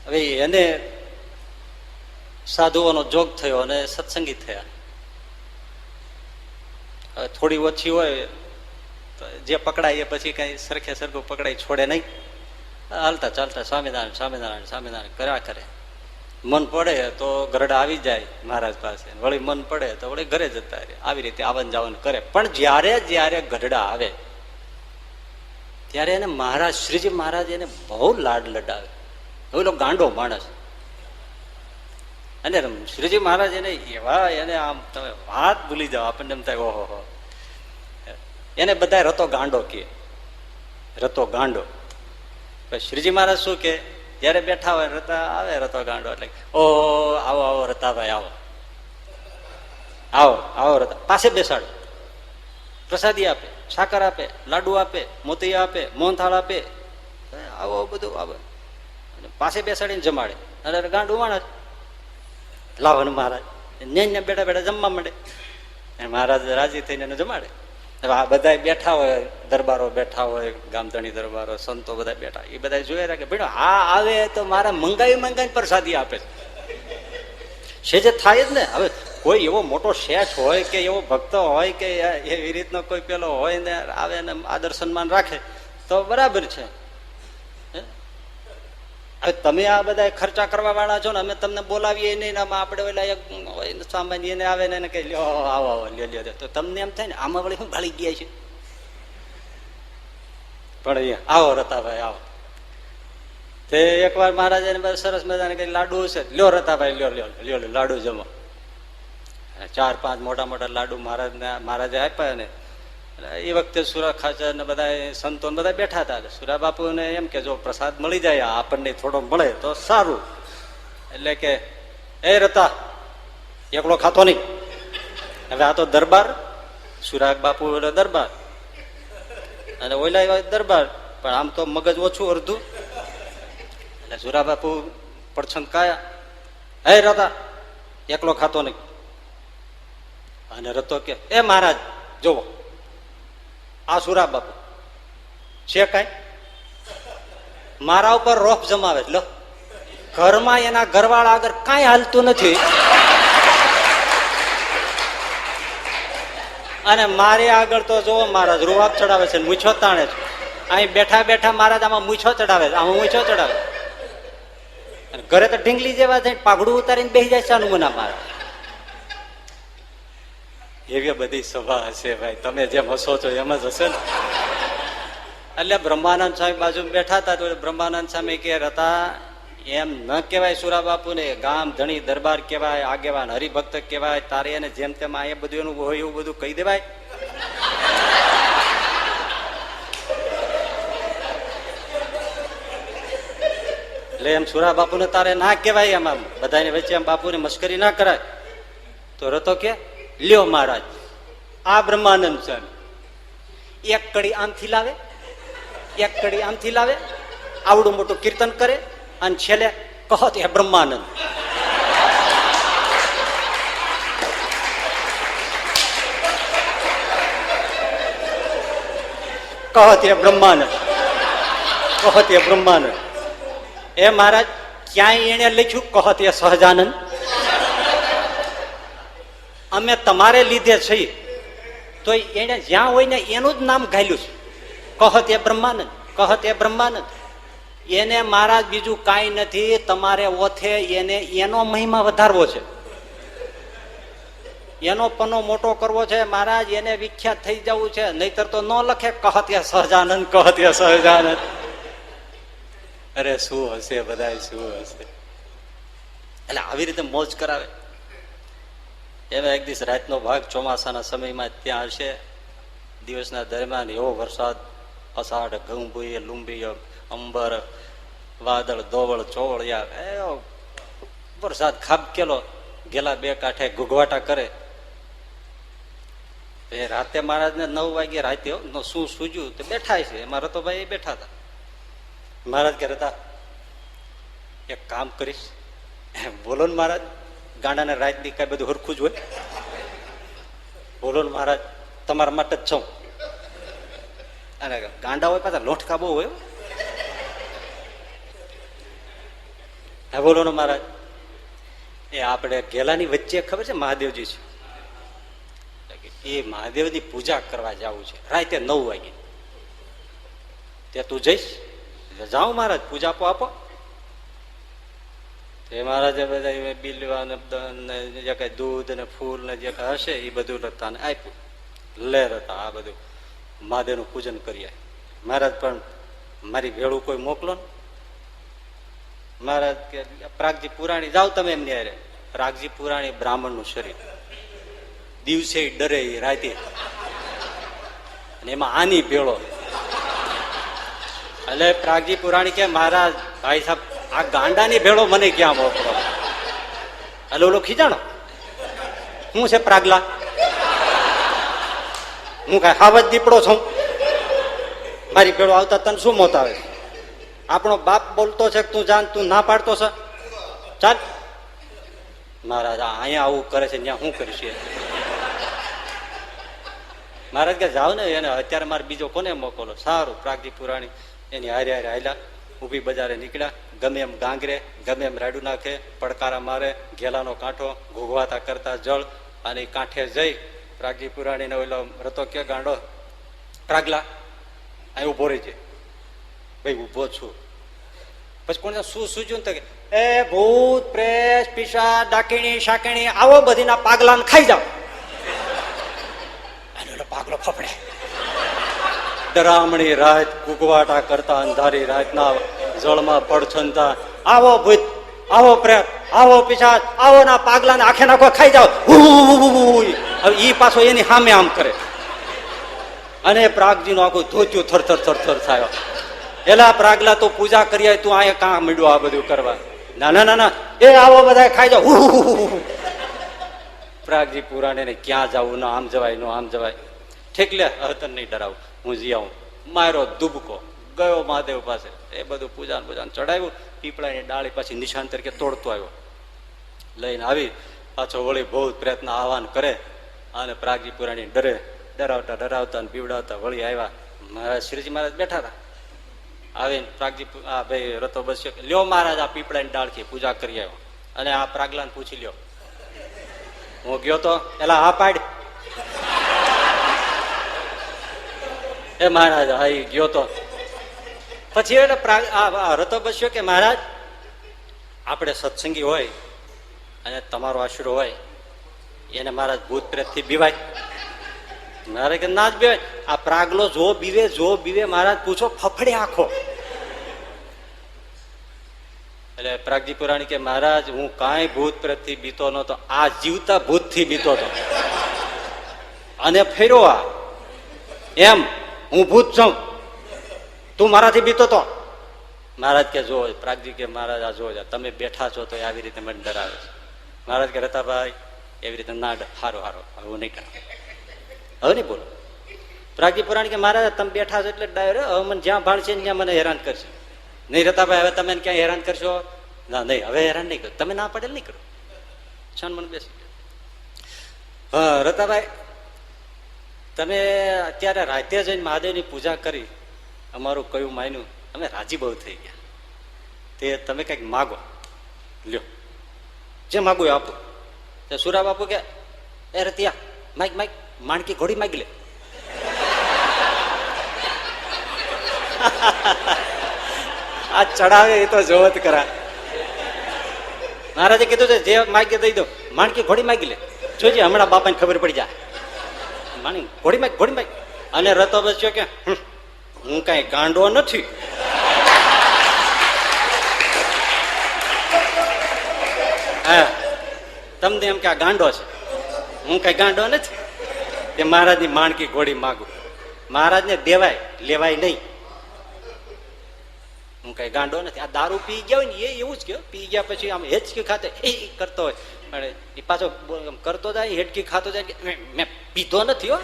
હવે એને સાધુઓનો જોગ થયો અને સત્સંગી થયા. હવે થોડી ઓછી હોય તો જે પકડાય એ પછી કઈ સરખે સરખું પકડાય છોડે નહીં, હાલતા ચાલતા સ્વામિનારાયણ સ્વામિનારાયણ સ્વામિનારાયણ કર્યા કરે. મન પડે તો ગરડા આવી જાય મહારાજ પાસે, વળી મન પડે તો વળી ઘરે જતા રહે. આવી રીતે આવન જાવન કરે. પણ જ્યારે જ્યારે ગઢડા આવે ત્યારે એને મહારાજ શ્રીજી મહારાજ એને બહુ લાડ લડાવે. ઓલો ગાંડો માણસ, અને શ્રીજી મહારાજ એને એવા એને આમ તમે વાત ભૂલી જાઓ, આપણને એમ થાય ઓહો. એને બધા રતો ગાંડો કે, રતો ગાંડો. શ્રીજી મહારાજ શું કે, જયારે બેઠા હોય રતા આવે રતો ગાંડો એટલે ઓ આવો આવો રતાભાઈ આવો આવો આવો રતા, પાસે બેસાડો, પ્રસાદી આપે, સાકર આપે, લાડુ આપે, મોતિયા આપે, મોહનથાળ આપે, આવો બધું આવે, પાસે બેસાડીને જમાડે. અને ગાંડું માણસ લાવણ મહારાજ ને બેઠા બેઠા જમવા માંડે. મહારાજ રાજી થઈને એને જમાડે. હવે આ બધા બેઠા હોય, દરબારો બેઠા હોય, ગામધણી દરબારો, સંતો બધા બેઠા, એ બધા જોયા રાખે બેટો આ આવે તો મારા મંગાવી પ્રસાદી આપે છે જે થાય જ ને. હવે કોઈ એવો મોટો શેઠ હોય કે એવો ભક્ત હોય કે એવી રીતનો કોઈ પેલો હોય ને આવે ને આદર સન્માન રાખે તો બરાબર છે. હવે તમે આ બધા ખર્ચા કરવા વાળા છો ને, અમે તમને બોલાવીએ નહીં ને આપણે ઓલા સામાન્ય એને આવે ને કઈ લ્યો આવો આવો લ્યો લ્યો, તો તમને એમ થાય ને આમાં વળી શું ભાળી ગયા છે. પણ અહીંયા આવો રતાભાઈ આવો. તે એકવાર મહારાજાને સરસ મજાને કઈ લાડુ હશે, લ્યો રતાભાઈ લ્યો લ્યો લ્યો લાડુ જમો. 4-5 મોટા મોટા લાડુ મહારાજે આપ્યા ને એ વખતે સુરા ખાચર ને બધા સંતો બધા બેઠા હતા. સુરા બાપુ ને એમ કે જો પ્રસાદ મળી જાય આપણને થોડો મળે તો સારું, એટલે કે એ રતા એકલો ખાતો નહીં. હવે આ તો દરબાર, સુરા બાપુ દરબાર અને ઓલા દરબાર, પણ આમ તો મગજ ઓછું અડધું. એટલે સુરા બાપુ પડછંદ કાયા, હે રતા એકલો ખાતો નહીં. અને રતો કે એ મહારાજ જોવો આ સુરા બાપુ છે કઈ મારા ઉપર રોફ જમાવે. લો ઘરમાં એના ઘરવાળા આગળ કઈ હાલતું નથી, અને મારે આગળ તો જોવો મહારાજ રૂવાબ ચડાવે છે, મૂછો તાણે છે. અહીં બેઠા બેઠા મહારાજ આમાં મૂછો ચડાવે છે, આમાં મૂછો ચડાવે. ઘરે તો ઢીંગલી જેવા થઈને પાઘડું ઉતારીને બેસી જાય છે હનુમાના મહારાજ. એવી બધી સભા હશે ભાઈ, તમે જેમ હસો છો એમ જ હશે ને. એટલે બ્રહ્માનંદ સ્વામી બાજુ બેઠા હતા તો બ્રહ્માનંદ સ્વામી કે હતા એમ ન કહેવાય સુરા બાપુ ને, ગામ ધણી દરબાર કહેવાય, આગેવાન હરિભક્ત કહેવાય, તારે એને જેમ તેમ આ બધું એનું હોય એવું બધું કહી દેવાય. એટલે એમ સુરા બાપુને તારે ના કહેવાય, એમ આમ બધાની વચ્ચે એમ બાપુને મશ્કરી ના કરાય. તો રતો કે લ્યો મહારાજ આ બ્રહ્માનંદ સ્વામી એક કડી આમથી લાવે, એક કડી આમથી લાવે, આવડું મોટું કીર્તન કરે અને છેલ્લે કહત એ બ્રહ્માનંદ. કહત એ બ્રહ્માનંદ, કહત એ બ્રહ્માનંદ. એ મહારાજ ક્યાંય એને લખ્યું કહત એ સહજાનંદ? અમે તમારે લીધે છીએ તો એને જ્યાં હોય ને એનું જ નામ ઘાલ્યું છે, કહત એ બ્રહ્માનંદ, કહત એ બ્રહ્માનંદ. એને મહારાજ બીજું કાંઈ નથી, તમારે ઓથે એને એનો મહિમા વધારવો છે, એનો પનો મોટો કરવો છે મહારાજ, એને વિખ્યાત થઈ જવું છે. નહીતર તો ન લખે કહત એ સહજાનંદ, કહત એ સહજાનંદ. અરે શું હશે બધા, શું હશે. એટલે આવી રીતે મોજ કરાવે. એમાં એક દિવસ રાતનો ભાગ ચોમાસાના સમયમાં ત્યાં હશે, દિવસના દરમિયાન એવો વરસાદ, અષાઢ ઘઉંભૂય લુંબીય અંબર વાદળ ધોવળ ચોવળિયા, એવો વરસાદ ખાબકેલો, ગેલા બે કાંઠે ઘૂઘવાટા કરે. એ રાતે મહારાજને 9 વાગે રાતે શું સૂજ્યું તે બેઠા છે, એમાં રતોભાઈ બેઠા હતા. મહારાજ કે હતા એક કામ કરીશ, બોલો ને મહારાજ, ગાંડાને રાત દી કઈ બધું હરખું જ હોય, બોલો ને મહારાજ તમારા માટે જ છું. અને ગાંડા હોય પાછા લોટકા બહુ હોય. હા બોલો ને મહારાજ. એ આપણે ઘેલાની વચ્ચે ખબર છે મહાદેવજી છે, એ મહાદેવની પૂજા કરવા જવું છે રાતે 9 વાગે. ત્યાં તું જઈશ? જાઉં મહારાજ, પૂજા આપો. એ મહારાજે બધા બીલવા ને જે કઈ દૂધ ને ફૂલ ને જે કઈ હશે એ બધું લતા આપ્યું. લહેર હતા આ બધું મહાદેવનું પૂજન કરીએ. મહારાજ પણ મારી ભેળું કોઈ મોકલો ને. મહારાજ કે પ્રાગજી પુરાણી જાઓ તમે એમની હારે. પ્રાગજી પુરાણી બ્રાહ્મણનું શરીર, દિવસે ડરે રાતે, અને એમાં આની ભેળો. એટલે પ્રાગજી પુરાણી કે મહારાજ ભાઈ સાહેબ આ ગાંડાની ભેળો મને ક્યાં મોકલો. એટલે ઓલો ખીજાણો, હું છે પ્રાગલા, હું કઈ હાવજ દીપડો છું, મારી ભેળો આવતા તને શું મોત આવે? આપણો બાપ બોલતો છે તું જાન, તું ના પાડતો છે, ચાલ. મહારાજ અહીંયા આવું કરે છે ત્યાં હું કરીશ? મહારાજ કે જાઓ ને એને, અત્યારે મારે બીજો કોને મોકલો? સારું. પ્રાગજી પુરાણી એની હારે હારે હાલ્યા, ઊભી બજારે નીકળ્યા. ગમે એમ ગાંગરે, ગમે એમ રાડું નાખે, પડકારા મારે, ઘેલાનો કાંઠો ઘૂઘવાતા કરતા જળ, અને કાંઠે જઈ પ્રાગજી પુરાણીને ઓલો રતો કે ગાંડો પ્રાગલા અહીં ઉભો રહી જાય. ભાઈ ઉભો છું. પછી કોને શું સૂચ્યું ને, એ ભૂત પ્રેત પિશાચ ડાકીણી શાકીણી આવો બધીના પાગલાને ખાઈ જાવ. પાગલો ફફડે. ડરામણી રાત કુકવાટા કરતા, અંધારી રાતના જળમાં પડછનતા, આવો ભૂત, આવો પ્રેત, આવો પિશાચ, આવો ના પાગલાને આખે નાખો ખાઈ જાવ. હવે ઈ પાછો એની સામે આમ કરે, અને પ્રાગજી નું આખું ધોત્યું થરથર થરથર થાય. એલા પ્રાગલા તું પૂજા કરી, તું અહીંયા કાં મીડ્યો આ બધું કરવા? ના ના ના ના, એ આવો બધા ખાઈ જાવ. પ્રાગજી પુરાણીને ક્યાં જવું? ન આમ જવાય, ન આમ જવાય. ઠીક લે, હતન નહીં ડરાવું, હું જી આવું. મારો દુબકો ગયો મહાદેવ પાસે, એ બધું પૂજાન ચડાવ્યું. પીપળાની ડાળી પાછી નિશાન તરીકે તોડતો આવ્યો. લઈને આવી પાછો વળી ભૂત પ્રયત્ન આહવાન કરે, અને પ્રાગજી પુરાણી ડરે, ડરાવતા ડરાવતા પીવડાવતા વળી આવ્યા. મહારાજ શ્રીજી મહારાજ બેઠા હતા. આવીને પ્રાગજી આ ભાઈ રતો બસ્યો, લ્યો મહારાજ આ પીપળાની ડાળથી પૂજા કરી આવ્યો, અને આ પ્રાગલાને પૂછી લ્યો. હું ગયો તો એલા હા પાડ. એ મહારાજ હા ગયો તો. પછી રતો બસ્યો કે મહારાજ આપણે સત્સંગી હોય અને તમારો આશરો હોય, એને મહારાજ ભૂત પ્રેત થી બીવાય? મહારાજ કે ના જ બીવાય. આ પ્રાગલો જો બીવે મહારાજ પૂછો ફફડે આખો. એટલે પ્રાગજી પુરાણી કે મહારાજ હું કાંઈ ભૂત પ્રેત થી બીતો નતો, આ જીવતા ભૂત થી બીતો હતો, અને ફેરો આ એમ હું ભૂત છું, તું મારાથી બીતો તો. મહારાજ કે જો પ્રાગજી કે મહારાજ આ જો તમે બેઠા છો તો આવી રીતે મને ડરાવે છે. મહારાજ કે રતાભાઈ એવી રીતે ના હારો હવે નહીં કરા, હવે નહીં બોલો. પ્રાગજી પુરાણી કે મહારાજ તમે બેઠા છો એટલે ડાયો, હવે મને જ્યાં ભાણશે ત્યાં મને હેરાન કરશે. નહીં રતાભાઈ હવે તમે ક્યાંય હેરાન કરશો? ના નહીં હવે હેરાન નહીં કરો, તમે ના પડેલ નહીં કરો. છાન મને બેસી ગયો. હા રતાભાઈ તમે અત્યારે રાતે જઈને મહાદેવની પૂજા કરી, અમારું કયું માન્યું, અમે રાજી બહુ થઈ ગયા. તે તમે કંઈક માગો, લ્યો જે માગું એ આપો. તે સુરા બાપુ કે એ રતિયા માઈક માણકી ઘોડી માગી લે. આ ચડાવે એ તો જોવત કરા. મહારાજે કીધું છે જે માગી દઈ દો, માણકી ઘોડી માગી લે, જોજે હમણાં બાપાને ખબર પડી જાય. માણી ઘોડી માગ. અને રતો બસ્યો કે હું કઈ ગાંડો નથી. હા તમને એમ કે આ ગાંડો છે, હું કઈ ગાંડો નથી. તે મહારાજની માણકી ઘોડી માગું. મહારાજને દેવાય લેવાય નહીં. હું કઈ ગાંડો નથી. આ દારૂ પી ગયા હોય ને એ એવું જ કે પી ગયા પછી આમ હેચકી ખાતે એ કરતો હોય, અને એ પાછો કરતો જાય હેડકી ખાતો જાય, મેં પીધો નથી હો.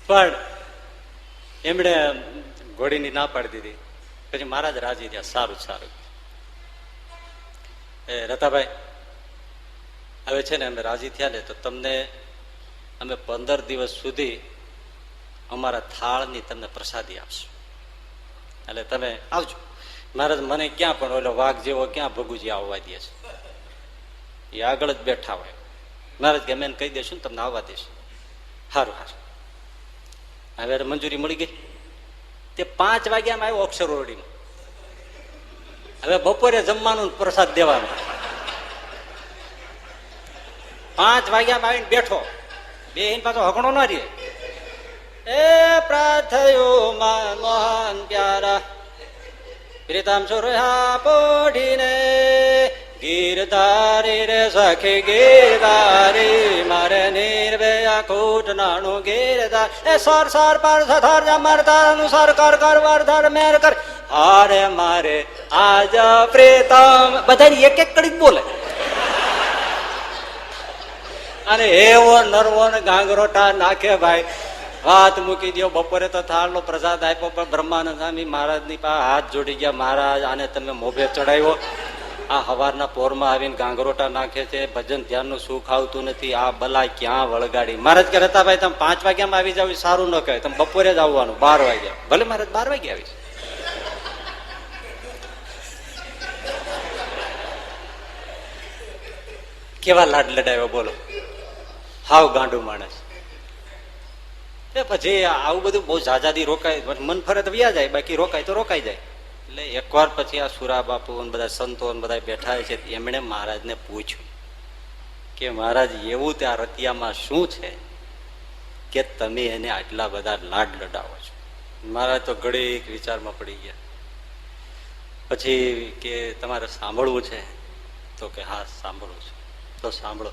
પણ એમણે ઘોડીની ના પાડી દીધી. પછી મહારાજ રાજી થયા, સારું. એ રતાભાઈ હવે છે ને અમે રાજી થયા ને તો તમને અમે 15 દિવસ સુધી અમારા થાળની તમને પ્રસાદી આપશું, એટલે તમે આવજો. મહારાજ મને ક્યાં પણ ઓલો વાઘ જેવો ક્યાં ભગુજી આવવા દે છે, એ આગળ જ બેઠા હોય. મહારાજ કે અમે એને કહી દેશું ને તમને આવવા દેશું. સારું સારું. હવે મંજૂરી મળી ગઈ. તે 5 વાગ્યામાં આવ્યો અક્ષરોડીમાં. હવે બપોરે જમવાનું પ્રસાદ દેવાનું. 5 વાગ્યામાં આવીને બેઠો, બેહીને પાછો હગણો ના રહે. એ પ્રાર્થયો મોહન પ્યારા પ્રીતમ સુરહા પોઢીને ગીરધારી રે સખી ગીરધારી મારે નિર્ભયા કૂટ નાનું ગીરધાર એ સર સર પર સથર મરતા અનુસાર કર કર વરધર મેર કર હારે મારે આજ પ્રીતમ બધાની એક એક કડી બોલે. અને એવો નરવો ને ગાંગરોટા નાખે ભાઈ. વાત મૂકી દો. બપોરે તો થાળનો પ્રસાદ આપ્યો પણ બ્રહ્માનંદ સ્વામી મહારાજની પાસે હાથ જોડી ગયા. મહારાજ આને તમે મોભે ચડાવ્યો, આ હવારના પોરમાં આવીને ગાંગરોટા નાખે છે, ભજન ધ્યાનનું સુખ આવતું નથી, આ બલાય ક્યાં વળગાડી. મહારાજ કે રતાભાઈ તમે 5 વાગ્યામાં આવી જાવ સારું ન કહે, તમે બપોરે જ આવવાનું 12 વાગ્યા. ભલે મહારાજ 12 વાગે આવીશ. કેવા લાડ લડાવ્યો બોલો. હાવ ગાંડું માણસ. પછી આવું બધું બહુ ઝાઝાદી રોકાય, મન ફરે તો વ્યા જાય, બાકી રોકાય તો રોકાઈ જાય. એટલે એકવાર પછી આ સુરા બાપુ બધા સંતો બધા બેઠા છે, એમણે મહારાજને પૂછ્યું કે મહારાજ એવું ત્યાં રતિયામાં શું છે કે તમે એને આટલા બધા લાડ લડાવો છો? મહારાજ તો ઘડીક વિચારમાં પડી ગયા. પછી કે તમારે સાંભળવું છે? તો કે હા સાંભળવું છે. તો સાંભળો.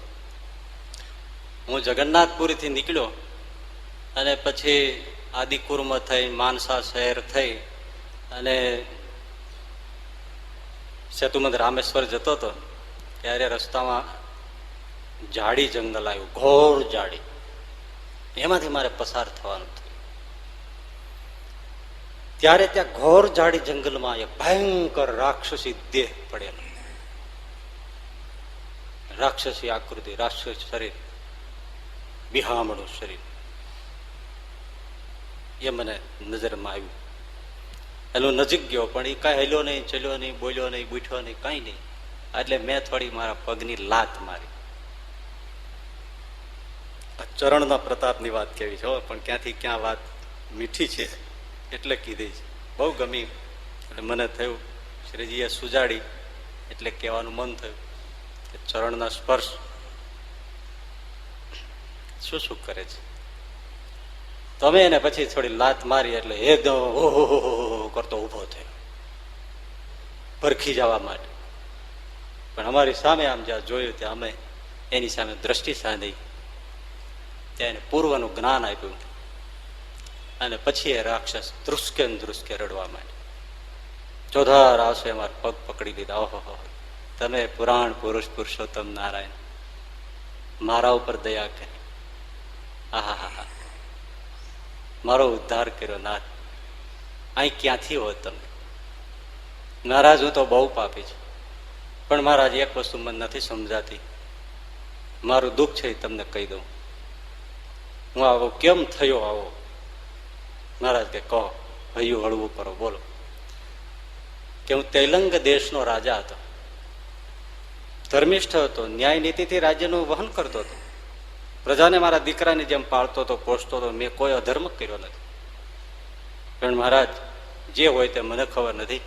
હું જગન્નાથપુરીથી નીકળ્યો અને પછી આદિકુર્મ થઈ માનસા શહેર થઈ અને સેતુમંદ રામેશ્વર જતો હતો ત્યારે રસ્તામાં જાડી જંગલ આવ્યું, ઘોર જાડી. એમાંથી મારે પસાર થવાનું થયું. ત્યારે ત્યાં ઘોર જાડી જંગલમાં એક ભયંકર રાક્ષસી દેહ પડેલો, રાક્ષસી આકૃતિ, રાક્ષસ શરીર, બિહામણું શરીર. એ મને નજરમાં આવ્યું. એનો નજીક ગયો પણ એ કાંઈ હેલ્યો નહીં, ચલ્યો નહીં, બોલ્યો નહીં, બૂઠ્યો નહીં, કાંઈ નહીં. એટલે મેં થોડી મારા પગની લાત મારી. ચરણના પ્રતાપની વાત કેવી છે, પણ ક્યાંથી ક્યાં વાત મીઠી છે એટલે કીધી છે. બહુ ગમી. એટલે મને થયું શ્રીજીએ સુજાડી એટલે કહેવાનું મન થયું કે ચરણના સ્પર્શ શું શું કરે છે. તમે એને પછી થોડી લાત મારી એટલે એકદમ ઓહો કરતો ઉભો થયો પરખી જવા માટે. પણ અમારી સામે આમ જ્યાં જોયું ત્યાં અમે એની સામે દ્રષ્ટિ સાધી, ત્યાં એને પૂર્વનું જ્ઞાન આપ્યું અને પછી એ રાક્ષસ ધ્રુસકે ધ્રુસકે રડવા માંડ્યો. ચોધાર આવશે અમારા પગ પકડી લીધા. ઓહો, તમે પુરાણ પુરુષ પુરુષોત્તમ નારાયણ મારા ઉપર દયા કરી, આહા હા હા, મારો ઉદ્ધાર કર્યો નાથ. અહીં ક્યાંથી હોત તમે? મહારાજ હું તો બહુ પાપી છું, પણ મહારાજ એક વસ્તુ મને નથી સમજાતી, મારું દુઃખ છે એ તમને કહી દઉં. હું આવો કેમ થયો આવો? મહારાજ કે કહો, હૈયું હળવું કરો, બોલો. કે હું તેલંગ દેશનો રાજા હતો, ધર્મિષ્ઠ હતો, ન્યાય નીતિથી રાજ્યનું વહન કરતો હતો, પ્રજાને મારા દીકરાની જેમ પાળતો હતો, પોષતો હતો, મેં કોઈ અધર્મ કર્યો નથી. પણ મહારાજ જે હોય તે મને ખબર નથી,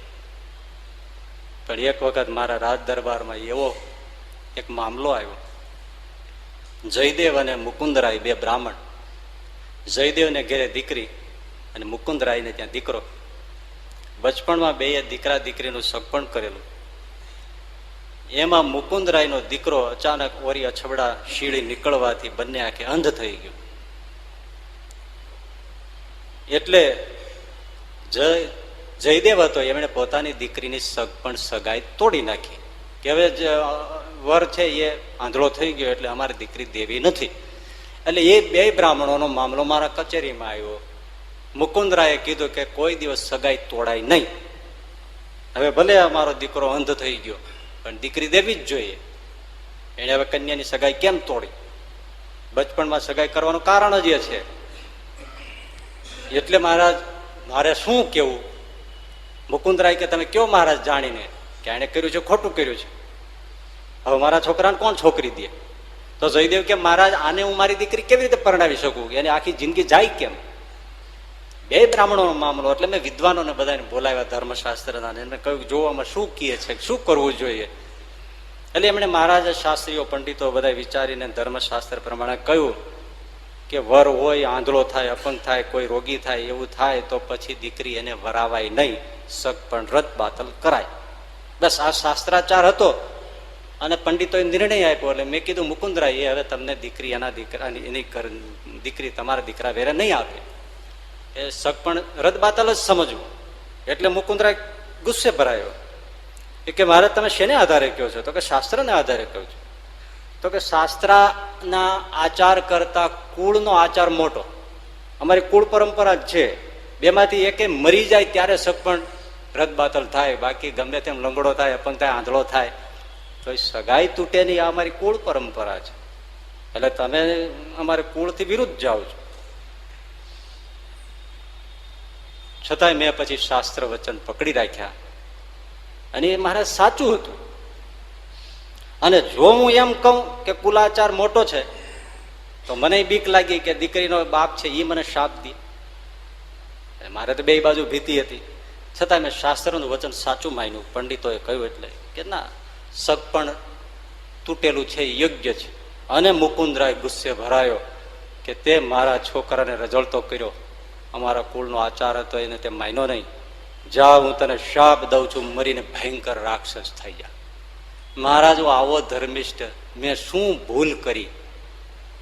પણ એક વખત મારા રાજ દરબારમાં એવો એક મામલો આવ્યો. જયદેવ અને મુકુંદરાય બે બ્રાહ્મણ, જયદેવને ઘેરે દીકરી અને મુકુંદરાયને ત્યાં દીકરો. બચપણમાં બે દીકરા દીકરીનું સગપણ કરેલું. એમાં મુકુંદરાયનો દીકરો અચાનક ઓરી અછબડા શીળી નીકળવાથી બંને આંખે અંધ થઈ ગયો. એટલે જયદેવ હતો એમણે પોતાની દીકરીની સગપણ સગાઈ તોડી નાખી કે હવે વર છે એ આંધળો થઈ ગયો એટલે અમારી દીકરી દેવી નથી. એટલે એ બે બ્રાહ્મણોનો મામલો મારા કચેરીમાં આવ્યો. મુકુંદરાયે કીધું કે કોઈ દિવસ સગાઈ તોડાય નહીં. હવે ભલે અમારો દીકરો અંધ થઈ ગયો પણ દીકરી દેવી જ જોઈએ. એને હવે કન્યાની સગાઈ કેમ તોડી? બચપણમાં સગાઈ કરવાનું કારણ જ એ છે. એટલે મહારાજ મારે શું કેવું? મુકુંદરાય કે તમે કયો મહારાજ જાણીને કે એને કર્યું છે ખોટું કર્યું છે, હવે મારા છોકરાને કોણ છોકરી દે? તો જયદેવ કે મહારાજ આને હું મારી દીકરી કેવી રીતે પરણાવી શકું? એને આખી જિંદગી જાય કેમ? બે બ્રાહ્મણોનો મામલો. એટલે મેં વિદ્વાનોને બધાને બોલાવ્યા ધર્મશાસ્ત્રના, એને કહ્યું જોવામાં શું કહે છે, શું કરવું જોઈએ. એટલે એમણે મહારાજ શાસ્ત્રીઓ પંડિતો બધા વિચારીને ધર્મશાસ્ત્ર પ્રમાણે કહ્યું કે વર હોય આંધળો થાય, અપંગ થાય, કોઈ રોગી થાય, એવું થાય તો પછી દીકરી એને વરાવાય નહીં, સગ પણ રદ બાતલ કરાય. બસ આ શાસ્ત્રાચાર હતો અને પંડિતોએ નિર્ણય આપ્યો. એટલે મેં કીધું મુકુંદરાય એ હવે તમને દીકરી એના દીકરાની એની દીકરી તમારા દીકરા વેરે નહીં આપે, એ સગ પણ રદ બાતલ જ સમજવું. એટલે મુકુંદરાય ગુસ્સે ભરાયો કે મારે તમે શેને આધારે કહો છો? તો કે શાસ્ત્રને આધારે કહું છું. તો કે શાસ્ત્રના આચાર કરતા કુળનો આચાર મોટો. અમારી કુળ પરંપરા જ છે, બેમાંથી એકે મરી જાય ત્યારે સગપણ રદ બાતલ થાય, બાકી ગમે તેમ લંગડો થાય, અપંગ થાય, આંધળો થાય તો સગાઈ તૂટે નહીં. આ અમારી કુળ પરંપરા છે. એટલે તમે અમારે કુળથી વિરુદ્ધ જાઓ છો. છતાંય મેં પછી શાસ્ત્ર વચન પકડી રાખ્યા અને એ મારે સાચું હતું. અને જો હું એમ કહું કે કુલાચાર મોટો છે તો મને બીક લાગી કે દીકરીનો બાપ છે એ મને શાપ દે. મારે તો બે બાજુ ભીતિ હતી. છતાં મેં શાસ્ત્રનું વચન સાચું માન્યું. પંડિતોએ કહ્યું એટલે કે ના, સગ પણ તૂટેલું છે એ યોગ્ય છે. અને મુકુંદરાય ગુસ્સે ભરાયો કે તે મારા છોકરાને રજળતો કર્યો, અમારા કુળનો આચાર હતો એને તે માન્યો નહીં. જા, હું તને શાપ દઉં છું, મરીને ભયંકર રાક્ષસ થઈ જા. મહારાજ આવો ધર્મિષ્ઠ મેં શું ભૂલ કરી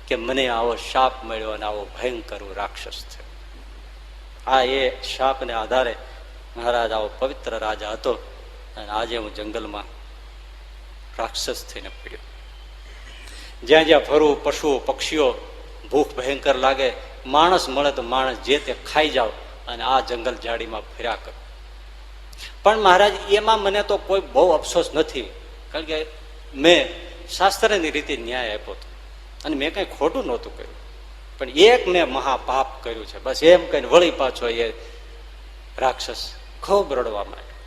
કે મને આવો શાપ મળ્યો અને આવો ભયંકર રાક્ષસ થયો? આ એ શાપને આધારે મહારાજ આવો પવિત્ર રાજા હતો અને આજે હું જંગલમાં રાક્ષસ થઈને પડ્યો. જ્યાં જ્યાં ફરું પશુઓ પક્ષીઓ ભૂખ ભયંકર લાગે, માણસ મળે તો માણસ જે તે ખાઈ જાવ અને આ જંગલ ઝાડીમાં ફર્યા કર. પણ મહારાજ એમાં મને તો કોઈ બહુ અફસોસ નથી, કારણ કે મેં શાસ્ત્રની રીતે ન્યાય આપ્યો હતો અને મેં કઈ ખોટું નહોતું કર્યું. પણ એક મેં મહાપાપ કર્યું છે, બસ એમ કહીને વળી પાછો એ રાક્ષસ ખૂબ રડવા માંડ્યો.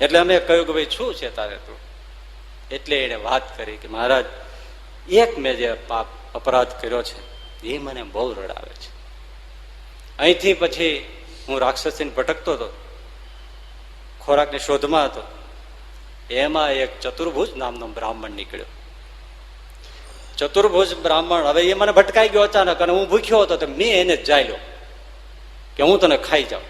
એટલે અમે કહ્યું કે ભાઈ શું છે તારે તું? એટલે એને વાત કરી કે મહારાજ એક મેં જે પાપ અપરાધ કર્યો છે એ મને બહુ રડાવે છે. અહીંથી પછી હું રાક્ષસીને ભટકતો હતો, ખોરાકની શોધમાં હતો. એમાં એક ચતુર્ભુજ નામનો બ્રાહ્મણ નીકળ્યો. ચતુર્ભુજ બ્રાહ્મણ, હવે એ મને ભટકાઈ ગયો અચાનક અને હું ભૂખ્યો હતો તો મેં એને જ જાયલો કે હું તને ખાઈ જાઉં.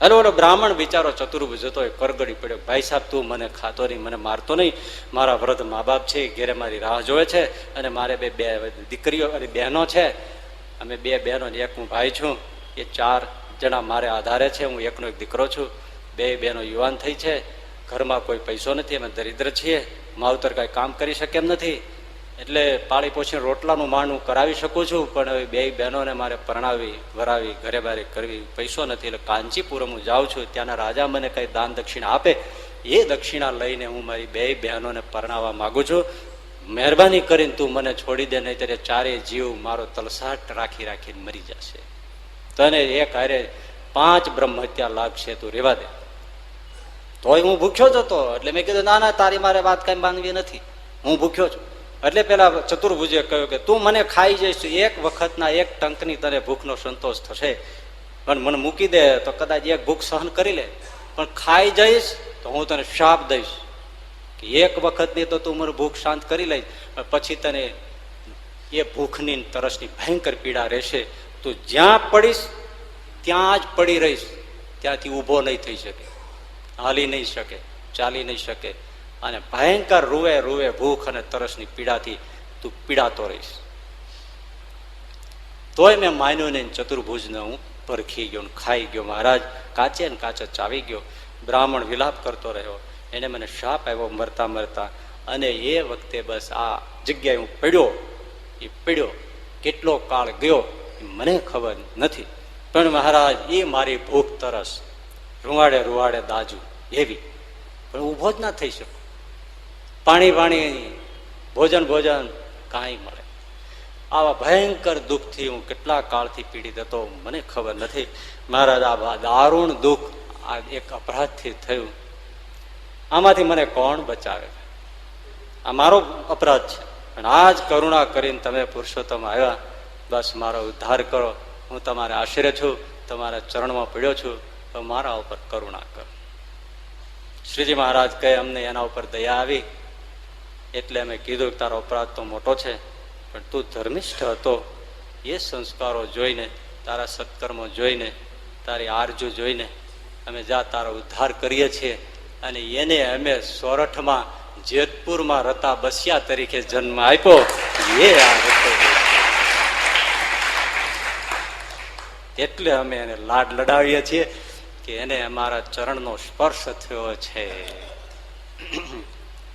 એટલે ઓલો બ્રાહ્મણ બિચારો ચતુર્ભુજ હતો એ કરગડી પડ્યો, ભાઈ સાહેબ તું મને ખાતો નહીં, મને મારતો નહીં, મારા વૃદ્ધ મા બાપ છે ઘેરે મારી રાહ જોવે છે અને મારે બે દીકરીઓ અને બહેનો છે, અમે બે બહેનો એક હું ભાઈ છું, એ 4 જણા મારે આધારે છે, હું એકનો એક દીકરો છું, 2 બહેનો યુવાન થઈ છે, ઘરમાં કોઈ પૈસો નથી, અમે દરિદ્ર છીએ, માવતર કાંઈ કામ કરી શકે એમ નથી, એટલે પાળી પોછીને રોટલાનું માંડવું કરાવી શકું છું, પણ હવે 2 બહેનોને મારે પરણાવી વરાવી ઘરે બારે કરવી પૈસો નથી. એટલે કાંચીપુરમ હું જાઉં છું, ત્યાંના રાજા મને કંઈ દાન દક્ષિણા આપે, એ દક્ષિણા લઈને હું મારી 2 બહેનોને પરણાવવા માગું છું. મહેરબાની કરીને તું મને છોડી દે, નહીં ત્યારે 4 જીવ મારો તલસાટ રાખી રાખીને મરી જશે. તને એક હારે 5 બ્રહ્મ હત્યા લાગશે, તું રેવા દે. તોય હું ભૂખ્યો જ હતો. એટલે મેં કીધું ના ના, તારી મારે વાત કઈ માનવી નથી, હું ભૂખ્યો છું. એટલે પેલા ચતુર્ભુજે કહ્યું કે તું મને ખાઈ જઈશ, એક વખતના એક ટંકની તને ભૂખનો સંતોષ થશે, પણ મને મૂકી દે તો કદાચ એક ભૂખ સહન કરી લે, પણ ખાઈ જઈશ તો હું તને શાપ દઈશ કે એક વખતની તો તું મારું ભૂખ શાંત કરી લઈશ, પછી તને એ ભૂખની તરસની ભયંકર પીડા રહેશે. તું જ્યાં પડીશ ત્યાં જ પડી રહીશ, ત્યાંથી ઊભો નહીં થઈ શકે, હાલી નહીં શકે, ચાલી નહીં શકે, અને ભયંકર રૂવે રૂવે ભૂખ અને તરસની પીડાથી તું પીડાતો રહીશ. તોય મેં માન્યું નહીં, ચતુર્ભુજને હું પરખી ગયો, ખાઈ ગયો. મહારાજ કાચે ને કાચે ચાવી ગયો. બ્રાહ્મણ વિલાપ કરતો રહ્યો, એને મને શાપ આવ્યો મરતા મરતા. અને એ વખતે બસ આ જગ્યાએ હું પડ્યો, એ પડ્યો કેટલો કાળ ગયો મને ખબર નથી, પણ મહારાજ એ મારી ભૂખ તરસ રૂવાડે રૂવાડે દાજુ એવી, પણ ઊભો જ ના થઈ શકું. પાણી ભોજન કાંઈ મળે. આવા ભયંકર દુઃખથી હું કેટલા કાળથી પીડિત હતો, મને ખબર નથી. મહારાજ, આ દારૂણ દુઃખ આ એક અપરાધથી થયું. આમાંથી મને કોણ બચાવે? આ મારો અપરાધ છે. પણ આજ કરુણા કરીને તમે પુરુષોત્તમ આવ્યા, બસ મારો ઉદ્ધાર કરો. હું તમારા આશરે છું, તમારા ચરણમાં પડ્યો છું, તો મારા ઉપર કરુણા કરો. શ્રીજી મહારાજ કહે, અમને એના ઉપર દયા આવી એટલે અમે કીધું કે તારો અપરાધ તો મોટો છે, પણ તું ધર્મિષ્ઠ હતો. એ સંસ્કારો જોઈને, તારા સત્કર્મો જોઈને, તારી આરજુ જોઈને અમે તારો ઉદ્ધાર કરીએ છીએ. અને એને અમે સોરઠમાં જેતપુરમાં રતા બસિયા તરીકે જન્મ આપ્યો. એ આ રતો એટલે અમે એને લાડ લડાવીએ છીએ કે એને અમારા ચરણનો સ્પર્શ થયો છે.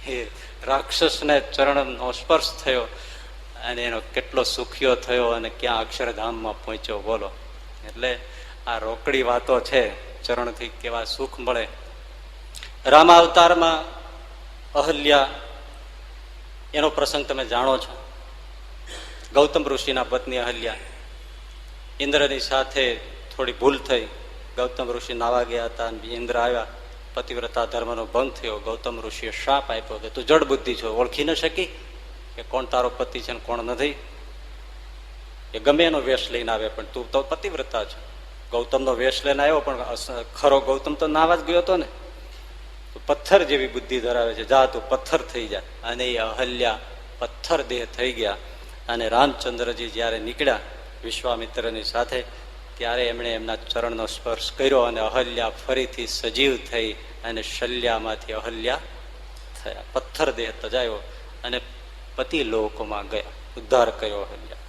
એ રાક્ષસને ચરણનો સ્પર્શ થયો અને એનો કેટલો સુખીઓ થયો અને ક્યાં અક્ષરધામમાં પહોંચ્યો, બોલો. એટલે આ રોકડી વાતો છે, ચરણથી કેવા સુખ મળે. રામાવતારમાં અહલ્યા એનો પ્રસંગ તમે જાણો છો. ગૌતમ ઋષિના પત્ની અહલ્યા, ઇન્દ્રની સાથે થોડી ભૂલ થઈ. ગૌતમ ઋષિ નાવા ગયા હતા અને ઇન્દ્ર આવ્યા, પતિવ્રતા ધર્મનો ભંગ થયો. ગૌતમ ઋષિએ શાપ આપ્યો કે તું જડ બુદ્ધિ છો, ઓળખી ન શકી કે કોણ તારો પતિ છે ને કોણ નથી. એ ગમે એનો વેશ લઈને આવે, પણ તું તો પતિવ્રતા છો. ગૌતમનો વેશ લઈને આવ્યો, પણ ખરો ગૌતમ તો નાવા જ ગયો હતો ને. પથ્થર જેવી બુદ્ધિ ધરાવે છે, જા તું પથ્થર થઈ જા. અને એ અહલ્યા પથ્થર દેહ થઈ ગયા. અને રામચંદ્રજી જયારે નીકળ્યા વિશ્વામિત્રની સાથે, ત્યારે એમણે એમના ચરણનો સ્પર્શ કર્યો અને અહલ્યા ફરીથી સજીવ થઈ અને શલ્યામાંથી અહલ્યા થયા. પથ્થર દેહ તજાયો અને પતિ લોકમાં ગયા, ઉદ્ધાર કર્યો અહલ્યા.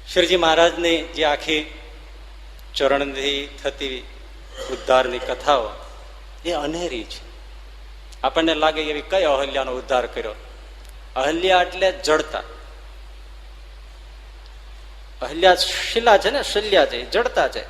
શ્રીજી મહારાજની જે આખી ચરણથી થતી ઉદ્ધારની કથાઓ એ અનેરી છે. આપણને લાગે એવી કઈ અહલ્યાનો ઉદ્ધાર કર્યો? અહલ્યા એટલે જડતા. અહલ્યા શિલા છે ને, શલ્યા છે, જડતા છે.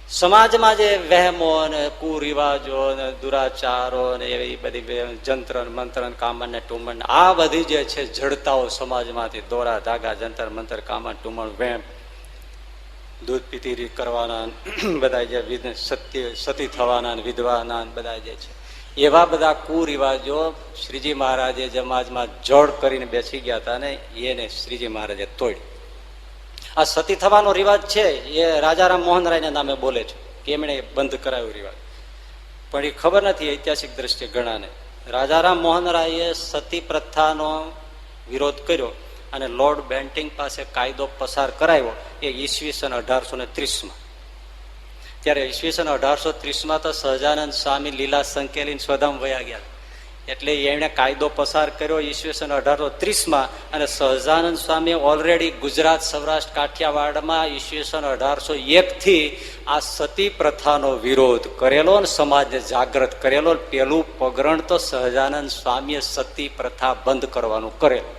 સમાજમાં જે વહેમો ને કુરિવાજો ને દુરાચારો ને એવી બધી જંત્ર મંત્ર કામન ને ટુમન, આ બધી જે છે જડતાઓ સમાજમાંથી, દોરા ધાગા જંતર મંતર કામન ટુમણ વહેમ, દૂધ પીતી કરવાના બધા જે સતી થવાના વિધવાના બધા જે છે, એવા બધા કુરિવાજો શ્રીજી મહારાજે સમાજમાં જડ કરીને બેસી ગયા હતા ને એને શ્રીજી મહારાજે તોડ્યું. આ સતી થવાનો રિવાજ છે એ રાજારામ મોહન રાયના નામે બોલે છે કે એમણે બંધ કરાયો રિવાજ, પણ એ ખબર નથી ઐતિહાસિક દ્રષ્ટિએ ઘણાને. રાજારામ મોહન રાયે સતી પ્રથાનો વિરોધ કર્યો અને લોર્ડ બેન્ટિંગ પાસે કાયદો પસાર કરાયો એ ઈસવીસન 1830માં. ત્યારે ઈસવીસન 1830માં તો સહજાનંદ સ્વામી લીલા સંકેલી સ્વધામ વયા ગયા, એટલે એમણે કાયદો પસાર કર્યો ઈસવીસન 1830માં. અને સહજાનંદ સ્વામી ઓલરેડી ગુજરાત, સૌરાષ્ટ્ર, કાઠિયાવાડમાં ઈસવીસન 1801 આ સતી પ્રથાનો વિરોધ કરેલો અને સમાજને જાગૃત કરેલો. પેલું પગરણ તો સહજાનંદ સ્વામીએ સતી પ્રથા બંધ કરવાનું કરેલું.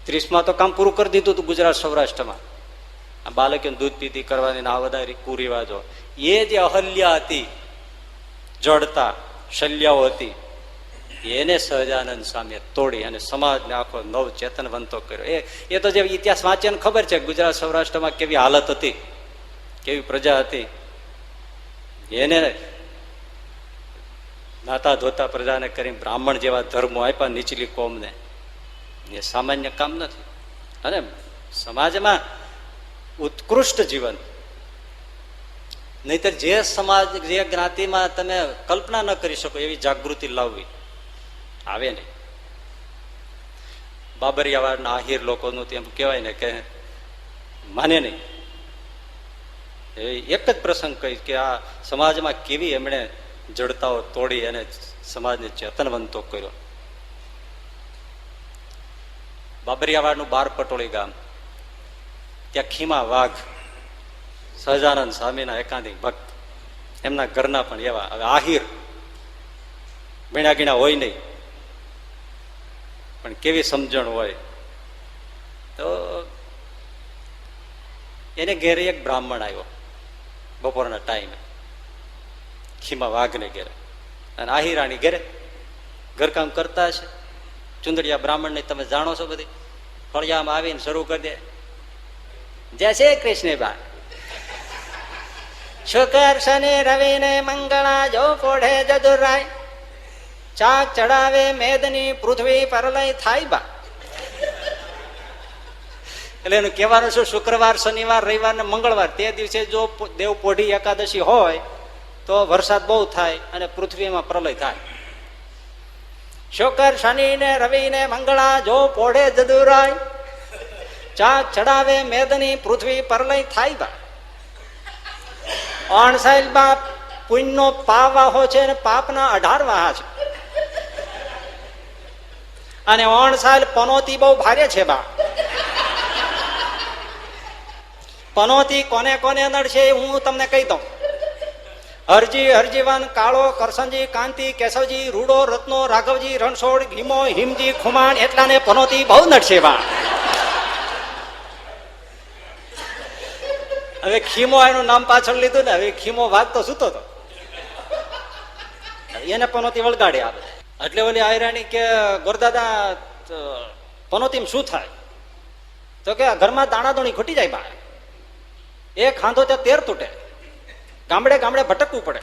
30માં તો કામ પૂરું કરી દીધું હતું ગુજરાત, સૌરાષ્ટ્રમાં. આ બાળકીઓને દૂધ પીતી કરવાની આ બધા કુરિવાજો, એ જે અહલ્યા હતી, જડતા શલ્યાઓ હતી, એને સહજાનંદ સ્વામીએ તોડી અને સમાજને આખો નવ ચેતનવંતો કર્યો. એ તો જે ઇતિહાસ વાંચ્યાને ખબર છે ગુજરાત, સૌરાષ્ટ્રમાં કેવી હાલત હતી, કેવી પ્રજા હતી. એને નાતા ધોતા પ્રજાને કરી બ્રાહ્મણ જેવા ધર્મો આપ્યા નીચલી કોમને, એ સામાન્ય કામ નથી. અને સમાજમાં ઉત્કૃષ્ટ જીવન, નહીતર જે સમાજ, જે જ્ઞાતિમાં તમે કલ્પના ન કરી શકો એવી જાગૃતિ લાવવી આવે નહીં. બાબરિયાવાડના આહિર લોકોનું તેમ કહેવાય ને કે માને નહીં. એક જ પ્રસંગ કહી કે આ સમાજમાં કેવી એમણે જડતાઓ તોડી અને સમાજને ચેતનવંતો કર્યો. બાબરિયાવાડનું 12 પટોળી ગામ, ત્યાં ખીમા વાઘ સહજાનંદ સ્વામીના એકાંતિક ભક્ત, એમના ઘરના પણ એવા. હવે આહિર ગીણા ગીણા હોય નહીં, પણ કેવી સમજણ હોય. તો એને ઘેરે એક બ્રાહ્મણ આવ્યો બપોરના ટાઈમે, ખીમા વાઘને ઘેરે, અને આહિરાણી ઘેરે. ઘરકામ કરતા હશે. ચુંદડિયા બ્રાહ્મણ ને તમે જાણો છો બધી. ફળિયામાં આવીને શરૂ કરી દે, જય શ્રી કૃષ્ણ બા. શુકર શનિ રવિ ને મંગળા જો પોઢે જદુરાય, ચાક ચડાવે મેદની પૃથ્વી પરલય થાય બા. એટલે એનું કહેવાનું શું, શુક્રવાર શનિવાર રવિવાર ને મંગળવાર તે દિવસે જો દેવ પોઢી એકાદશી હોય તો વરસાદ બહુ થાય અને પૃથ્વીમાં પ્રલય થાય. શુકર શનિ ને રવિ ને મંગળા જો પોઢે જદુરાય, ચાક ચડાવે મેદની પૃથ્વી પરલય થાય બા. અણસાઈલ બાપ પુણ્યનો પાવાહો છે અને પાપના 18 વાહા છે. અને અણસાઈલ પનોતી બહુ ભારે છે બા. પનોતી કોને કોને નડશે હું તમને કહી દઉં. હરજી, હરજીવન, કાળો, કરસનજી, કાંતિ, કેશવજી, રૂડો, રત્નો, રાઘવજી, રણછોડ, હિમો, હિમજી, ખુમાણ એટલાને પનોતી બહુ નડશે બા. હવે ખીમો એનું નામ પાછળ લીધું ને, હવે ખીમો વાગતો સૂતો હતો, એને પનોતી વળગાડી આવે. એટલે ઓલી આયરાણી કે ગોરદાદા પનોતીમાં શું થાય? તો કે ઘરમાં દાણાદોણી ઘટી જાય બા. એક ખાંધો ત્યાં 13 તૂટે. ગામડે ગામડે ભટકવું પડે,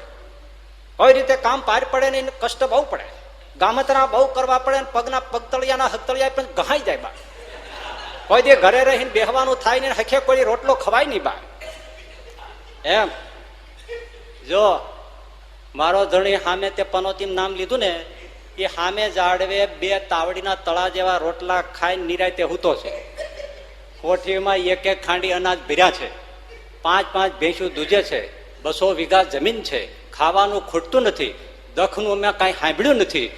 કોઈ રીતે કામ પાર પડે ને કષ્ટ બહુ પડે, ગામતરા બહુ કરવા પડે, પગના પગતળિયાના હકતળિયા પણ ગહાઈ જાય બા. કોઈ દે ઘરે રહીને બેહવાનું થાય ને હખે કોઈ રોટલો ખવાય નહીં બા. એમ જો મારો ધણી સામે તે પનોતી નામ લીધું ને, એ સામે ઝાડવે 2 તાવડીના તળા જેવા રોટલા ખાઈને નિરાયતે હૂતો છે. કોઠીમાં 1-1 ખાંડી અનાજ ભર્યા છે, 5-5 ભેંસું દૂજે છે, 200 વીઘા જમીન છે, ખાવાનું ખૂટતું નથી, દખનું મેં કાંઈ સાંભળ્યું નથી.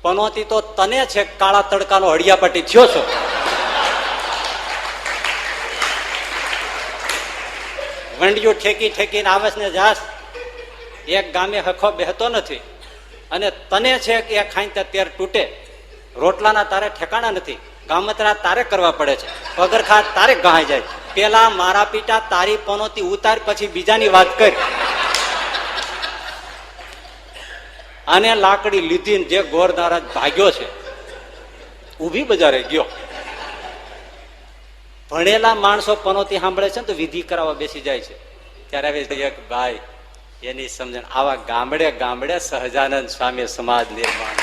પનોતી તો તને છે કાળા તડકાનો હળિયાપટ્ટી થયો છો. વંડિયું ઠેકી ઠેકીને આવે ને જાસ, એક ગામે હખો બેહતો નથી. અને તને છે કે એ ખાઈને 13 તૂટે, રોટલાના તારે ઠેકાણા નથી, ગામતરા તારે કરવા પડે છે, પગરખા તારે ગહાઈ જાય. પેલા મારા પીટા તારી પનોતી ઉતાર, પછી બીજાની વાત કરી. આને લાકડી લીધી જે ગોરદારા ભાગ્યો છે, ઊભી બજારે ગયો. ભણેલા માણસો પનોતી સાંભળે છે ને તો વિધિ કરાવવા બેસી જાય છે. ત્યારે હવે એક ભાઈ એની સમજણ, આવા ગામડે ગામડે સહજાનંદ સ્વામી સમાજ નિર્માણ,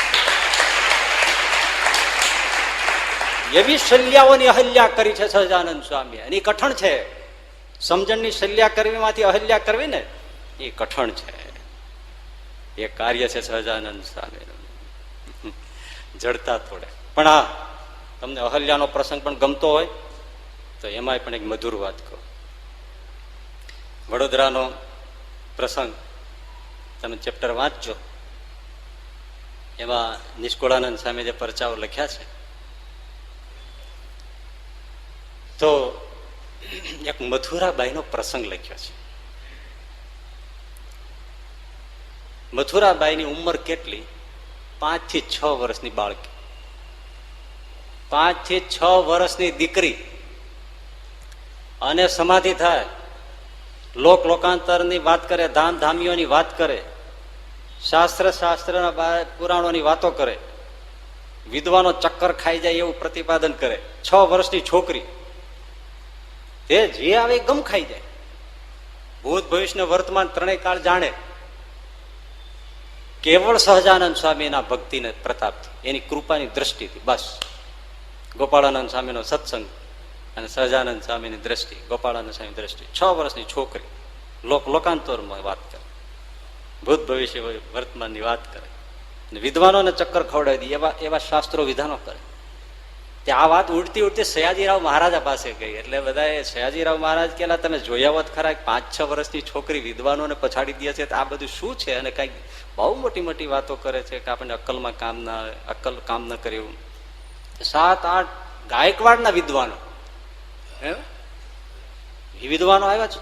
એવી શલ્યાઓની અહલ્યા કરી છે સહજાનંદ સ્વામી. એની કઠણ છે. સમજણની શલ્યા કરવીમાંથી અહલ્યા કરવી ને એ કઠણ છે. એ કાર્ય છે સહજાનંદ સ્વામી, જડતા થોડે. પણ હા, તમને અહલ્યાનો પ્રસંગ પણ ગમતો હોય તો એમાંય પણ એક મધુર વાત કહું. વડોદરાનો પ્રસંગ તમે ચેપ્ટર વાંચજો, એમાં નિષ્કુળાનંદ સામે જે પરચાઓ લખ્યા છે, તો એક મથુરાબાઈનો પ્રસંગ લખ્યો છે. મથુરાબાઈની ઉંમર કેટલી? 5 થી 6 વર્ષની બાળકી, 5 થી 6 વર્ષની દીકરી. અને સમાધિ થાય, લોકાંતરની વાત કરે, ધામ ધામીઓની વાત કરે, શાસ્ત્રના પુરાણોની વાતો કરે, વિદ્વાનો ચક્કર ખાઈ જાય એવું પ્રતિપાદન કરે. 6 વર્ષની છોકરી, તે જે આવે ગમ ખાઈ જાય. ભૂત ભવિષ્ય વર્તમાન ત્રણેય કાળ જાણે. કેવળ સહજાનંદ સ્વામીના ભક્તિને પ્રતાપથી, એની કૃપાની દ્રષ્ટિથી, બસ. ગોપાળાનંદ સ્વામીનો સત્સંગ અને સહજાનંદ સ્વામીની દ્રષ્ટિ, ગોપાળાનંદ સ્વામી દ્રષ્ટિ. 6 વર્ષની છોકરી લોકાંતરમાં વાત કરે, ભૂત ભવિષ્ય વર્તમાનની વાત કરે, વિદ્વાનોને ચક્કર ખવડાવી દે એવા શાસ્ત્રો વિધાનો કરે. તે આ વાત ઉડતી ઉડતી સયાજીરાવ મહારાજા પાસે ગઈ. એટલે બધા સયાજીરાવ મહારાજ કેલા, તમે જોયા હોત ખરા, 5-6 વર્ષની છોકરી વિદ્વાનોને પછાડી દે છે, આ બધું શું છે? અને કઈક બહુ મોટી મોટી વાતો કરે છે કે આપણને અક્કલમાં અક્કલ કામ ન કરે એવું. 7-8 ગાયકવાડના વિદ્વાનો, વિદ્વાનો આવ્યા છે.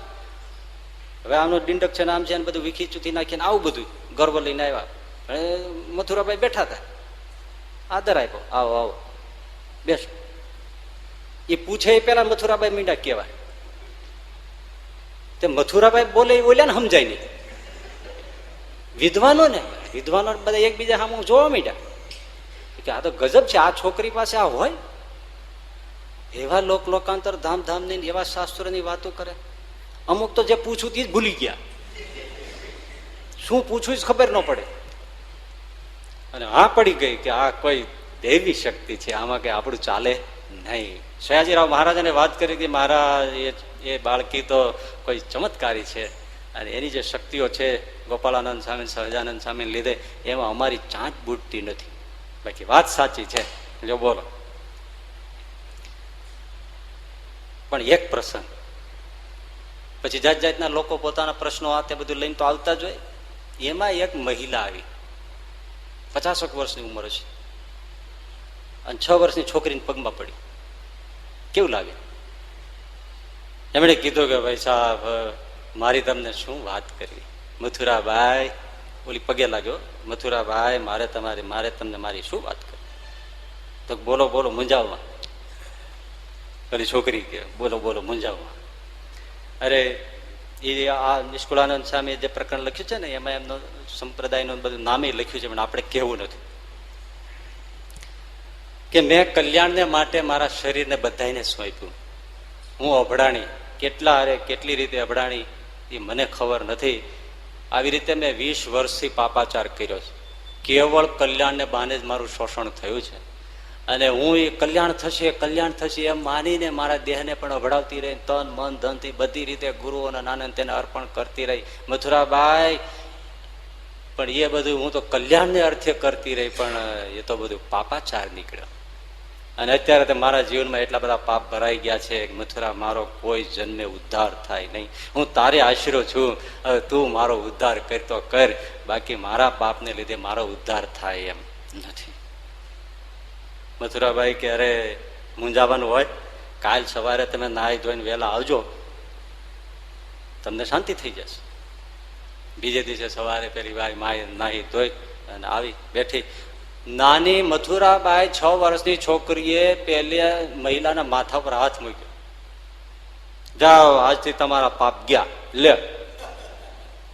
હવે આમનો ડિંડક છે, નામ છે, બધું વિખી ચૂથી નાખીને આવું બધું ગર્વ લઈને આવ્યા. મથુરાભાઈ બેઠા હતા, આદર આપ્યો, આવો આવો બેસો. એ પૂછે એ પેલા મથુરાભાઈ મીંડા કહેવાય. તે મથુરાભાઈ બોલે એ બોલ્યા ને સમજાય નહીં. વિદ્વાનો બધા એકબીજા સામે જોવા માંડ્યા. કે આ તો ગજબ છે, આ છોકરી પાસે આ હોય? એવા લોકાંતર ધામની એવા શાસ્ત્રોની વાતો કરે. અમુક તો જે પૂછું તે જ ભૂલી ગયા, શું પૂછવું જ ખબર ન પડે. અને આ પડી ગઈ કે આ કોઈ દેવી શક્તિ છે, આમાં કે આપણું ચાલે નહીં. સયાજીરાવ મહારાજાને વાત કરી કે મહારાજ એ બાળકી તો કોઈ ચમત્કારી છે, અને એની જે શક્તિઓ છે ગોપાળાનંદ સ્વામી સહજાનંદ સ્વામી લીધે એમાં અમારી ચાંચ બૂટતી નથી. બાકી વાત સાચી છે. જો બોલો. પણ એક પ્રસંગ પછી જાત જાતના લોકો પોતાના પ્રશ્નો આ તે બધું લઈને તો આવતા જ હોય. એમાં એક મહિલા આવી, 50 વર્ષની ઉંમર છે, અને 6 વર્ષની છોકરીને પગમાં પડી. કેવું લાગે? એમણે કીધું કે ભાઈ સાહેબ, મારી તમને શું વાત કરવી. મથુરાભાઈ, ઓલી પગે લાગ્યો, મથુરાભાઈ મારે તમને મારી શું વાત કરવી? તો બોલો બોલો મૂંઝાવમાં. પેલી છોકરી કે બોલો બોલો મૂંઝાવમાં. અરે એ આ નિષ્કુળાનંદ સ્વામી જે પ્રકરણ લખ્યું છે ને, એમાં એમનો સંપ્રદાયનું બધું નામે લખ્યું છે, પણ આપણે કહેવું નથી. કે મેં કલ્યાણને માટે મારા શરીરને બધાને સોંપ્યું. હું અભડાણી, કેટલી રીતે અભડાણી એ મને ખબર નથી. આવી રીતે મેં 20 વર્ષથી પાપાચાર કર્યો છે. કેવળ કલ્યાણને બહાને જ મારું શોષણ થયું છે. અને હું એ કલ્યાણ થશે એમ માનીને મારા દેહને પણ અભડાવતી રહી, તન મન ધનથી બધી રીતે ગુરુઓના નાને તેને અર્પણ કરતી રહી. મથુરાબાઈ, પણ એ બધું હું તો કલ્યાણને અર્થે કરતી રહી, પણ એ તો બધું પાપાચાર નીકળ્યો. અને અત્યારે તો મારા જીવનમાં એટલા બધા પાપ ભરાઈ ગયા છે, મથુરા મારો કોઈ જન્મે ઉદ્ધાર થાય નહીં. હું તારે આશરો છું, હવે તું મારો ઉદ્ધાર કરતો કર, બાકી મારા પાપને લીધે મારો ઉદ્ધાર થાય એમ નથી. મથુરાભાઈ કે અરે મૂંઝાવાનું હોય, કાલ સવારે તમે નાહી ધોઈને વહેલા આવજો, તમને શાંતિ થઈ જશે. બીજે દિવસે સવારે પેલી વાર નાહી ધોઈ અને આવી બેઠી. નાની મથુરાબાઈ 6 વર્ષની છોકરીએ પેલી મહિલાના માથા પર હાથ મૂક્યો. જાઓ, આજથી તમારા પાપ ગયા, લે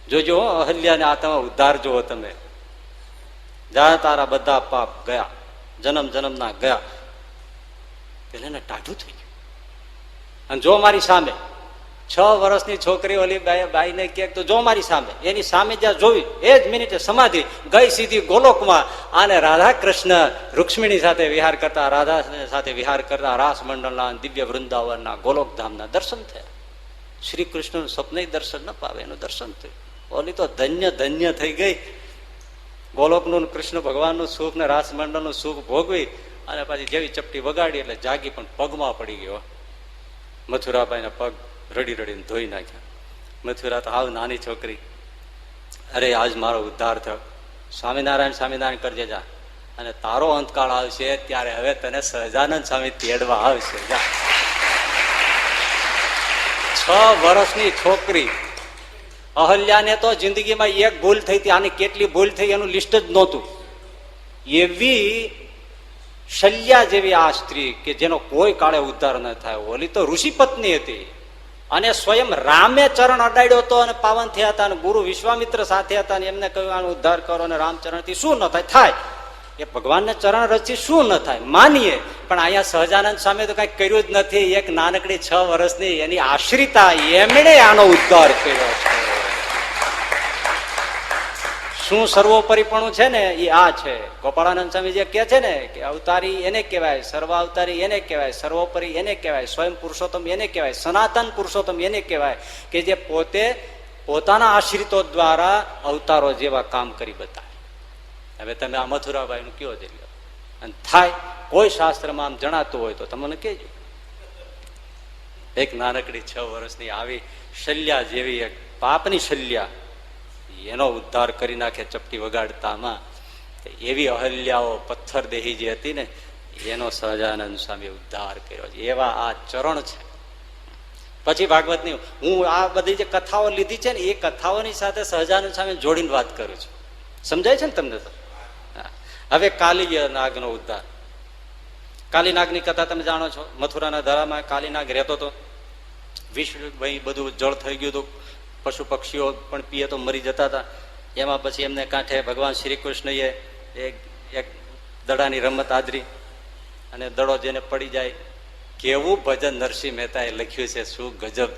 જોજો અહલ્યાને આ તમે ઉદ્ધાર જુઓ, તમે જા, તારા બધા પાપ ગયા, જન્મના ગયા. પેલા ટાઢું થઈ ગયું. અને જો મારી સામે 6 વર્ષની છોકરી ઓલી બાઈને કે તો જો મારી સામે, એની સામે જ્યાં જોઈ એ જ મિનિટે સમાધિ ગઈ સીધી ગોલોકમાં. અને રાધા કૃષ્ણ રૂક્ષ્મિણી સાથે વિહાર કરતા, રાધા સાથે વિહાર કરતા રાસ મંડળના દિવ્ય વૃંદાવનના ગોલોકધામના દર્શન થયા. શ્રી કૃષ્ણનું સ્વપ્ન દર્શન ન પાવે, એનું દર્શન થયું. ઓલી તો ધન્ય થઈ ગઈ. ગોલોકનું કૃષ્ણ ભગવાનનું સુખ ને રાસ મંડળનું સુખ ભોગવી અને પછી જેવી ચપટી વગાડી એટલે જાગી, પણ પગમાં પડી ગયો. મથુરાબાઈના પગ રડીને ધોઈ નાખ્યા. મથુરા તો આવ નાની છોકરી, અરે આજ મારો ઉદ્ધાર થયો, સ્વામિનારાયણ કરજે જા, અને તારો અંતકાળ આવશે ત્યારે હવે તને સહજાનંદ સ્વામી તેડવા આવશે, જા. 6 વર્ષની છોકરી અહલ્યાને તો જિંદગીમાં એક ભૂલ થઈ હતી, આની કેટલી ભૂલ થઈ એનું લિસ્ટ જ નહોતું. એવી શલ્યા જેવી આ સ્ત્રી કે જેનો કોઈ કાળે ઉદ્ધાર ન થાય. ઓલી તો ઋષિ પત્ની હતી, અને સ્વયં રામે ચરણ અડાડ્યો હતો અને પાવન થયા હતા, અને ગુરુ વિશ્વામિત્ર સાથે હતા, અને એમને કહ્યું આનો ઉદ્ધાર કરો, અને રામચરણથી શું ન થાય. એ ભગવાનના ચરણ રચી શું ન થાય માનીએ, પણ અહીંયા સહજાનંદ સ્વામી તો કઈ કર્યું જ નથી. એક નાનકડી 6 વર્ષની એની આશ્રિતા, એમણે આનો ઉદ્ધાર કર્યો છે. શું સર્વોપરીપણું છે ને એ આ છે. ગોપાળાનંદ સ્વામી જે કે છે ને કે અવતારી એને કહેવાય, સર્વ અવતારી એને કહેવાય, સર્વોપરી એને કહેવાય, સ્વયં પુરુષોત્તમ એને કહેવાય, સનાતન પુરુષોત્તમ એને કહેવાય, કે જે પોતે પોતાના આશ્રિતો દ્વારા અવતારો જેવા કામ કરી બતાવે. હવે તમે આ મથુરાબાઈ નું કયો જઈ લો, અને થાય કોઈ શાસ્ત્રમાં આમ જણાતું હોય તો તમને કહેજો. એક નાનકડી 6 વર્ષની આવી શલ્યા જેવી એક પાપની શલ્યા, એનો ઉદ્ધાર કરી નાખે ચપટી વગાડતામાં. એવી અહલ્યાઓ પથ્થર દેહી જે હતી ને, એનો સહજાનંદ સ્વામી ઉદ્ધાર કર્યો છે. એવા આ ચરણ છે. પછી ભાગવતની હું આ બધી જે કથાઓ લીધી છે ને, એ કથાઓની સાથે સહજાનંદ સ્વામી જોડીને વાત કરું છું. સમજાય છે ને તમને? તો હવે કાલી નાગનો ઉદ્ધાર. કાલી નાગની કથા તમે જાણો છો. મથુરાના ધરામાં કાલી નાગ રહેતો હતો. વિશ્વ બધું જળ થઈ ગયું હતું, પશુ પક્ષીઓ પણ પીએ તો મરી જતા હતા. એમાં પછી એમને કાંઠે ભગવાન શ્રી કૃષ્ણએ એક દડાની રમત આદરી અને દડો જેને પડી જાય. કેવું ભજન નરસિંહ મહેતાએ લખ્યું છે, શું ગજબ!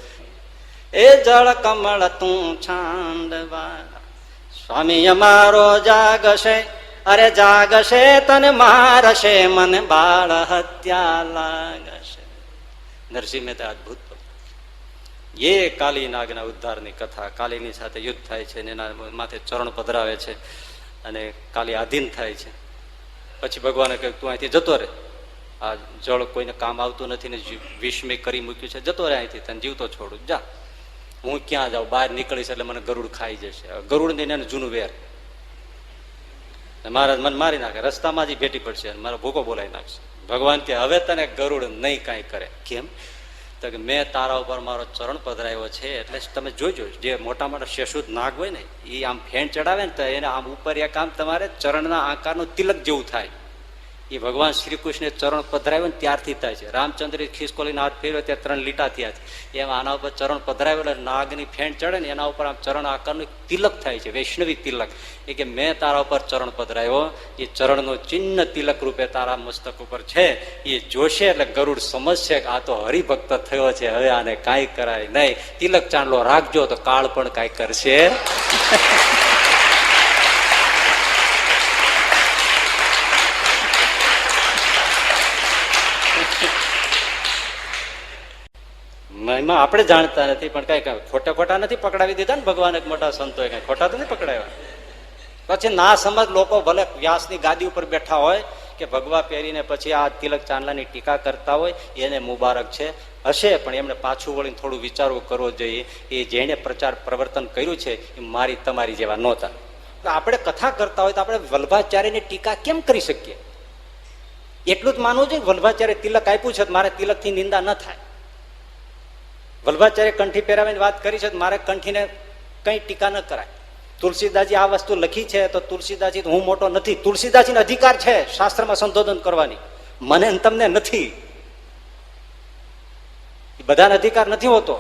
એ જળ કમળ તું છાંડવા સ્વામી અમારો જાગશે, અરે જાગશે તને મારશે, મને બાળ હત્યા લાગશે. નરસિંહ મહેતા અદભુત. એ કાલી નાગના ઉદ્ધારની કથા. કાલીની સાથે યુદ્ધ થાય છે, એના માથે ચરણ પધરાવે છે અને કાલી આધીન થાય છે. પછી ભગવાને કહ્યું તું અહીંથી જતો રહે, આ જળ કોઈને કામ આવતું નથી ને વિષમય કરી મૂક્યું છે, જતો રહે અહીંથી, તને જીવતો છોડું, જા. હું ક્યાં જાઉં, બહાર નીકળીશ એટલે મને ગરુડ ખાઈ જશે. ગરુડ ને એને જૂનું વેર, મહારાજ મને મારી નાખે, રસ્તામાં જ ભેટી પડશે અને મારો ભૂકો બોલાવી નાખશે. ભગવાન કે હવે તને ગરુડ નહીં કાંઈ કરે. કેમ? તો કે મેં તારા ઉપર મારો ચરણ પધરાવ્યો છે એટલે તમે જોજો, જે મોટા મોટા શેષુદ નાગ હોય ને એ આમ ફેણ ચડાવે ને તો એને આમ ઉપર એક આમ તમારે ચરણના આકારનું તિલક જેવું થાય. એ ભગવાન શ્રી કૃષ્ણે ચરણ પધરાવ્યો ને ત્યારથી થાય છે. રામચંદ્ર ખિસકોલીને હાથ ફેર્યો ત્યાં 3 લીટા થયા છે. એમ આના ઉપર ચરણ પધરાવ્યો એટલે નાગની ફેણ ચડે ને એના ઉપર આમ ચરણ આકારનું તિલક થાય છે, વૈષ્ણવી તિલક. એ કે મેં તારા ઉપર ચરણ પધરાવ્યો, એ ચરણનું ચિહ્ન તિલક રૂપે તારા મસ્તક ઉપર છે. એ જોશે એટલે ગરુડ સમજશે કે આ તો હરિભક્ત થયો છે, હવે આને કાંઈ કરાય નહીં, તિલક ચાંદલો રાખજો તો કાળ પણ કાંઈ કરશે. મહિમા આપણે જાણતા નથી, પણ કઈ ખોટા ખોટા નથી પકડાવી દીધા ને ભગવાન મોટા સંતોએ, કઈ ખોટા તો નહીં પકડાવ્યા. પછી ના સમજ લોકો ભલે વ્યાસની ગાદી ઉપર બેઠા હોય કે ભગવા પહેરીને પછી આ તિલક ચાંદલાની ટીકા કરતા હોય, એને મુબારક છે, હશે, પણ એમને પાછું વળીને થોડું વિચારવું કરવો જોઈએ. એ જેને પ્રચાર પ્રવર્તન કર્યું છે એ મારી તમારી જેવા નહોતા. આપણે કથા કરતા હોય તો આપણે વલ્ભાચાર્યની ટીકા કેમ કરી શકીએ? એટલું જ માનવું જોઈએ વલ્ભાચાર્ય તિલક આપ્યું છે, મારે તિલકથી નિંદા ન થાય. વલ્ભાચાર્ય કંઠી પહેરાવીને વાત કરી છે, મારે કંઠીને કઈ ટીકા ન કરાય. તુલસીદાસજી આ વસ્તુ લખી છે તો તુલસીદાસજી હું મોટો નથી, તુલસીદાસજીનો અધિકાર છે શાસ્ત્રમાં સંશોધન કરવાની, મને તમને નથી. બધાને અધિકાર નથી હોતો.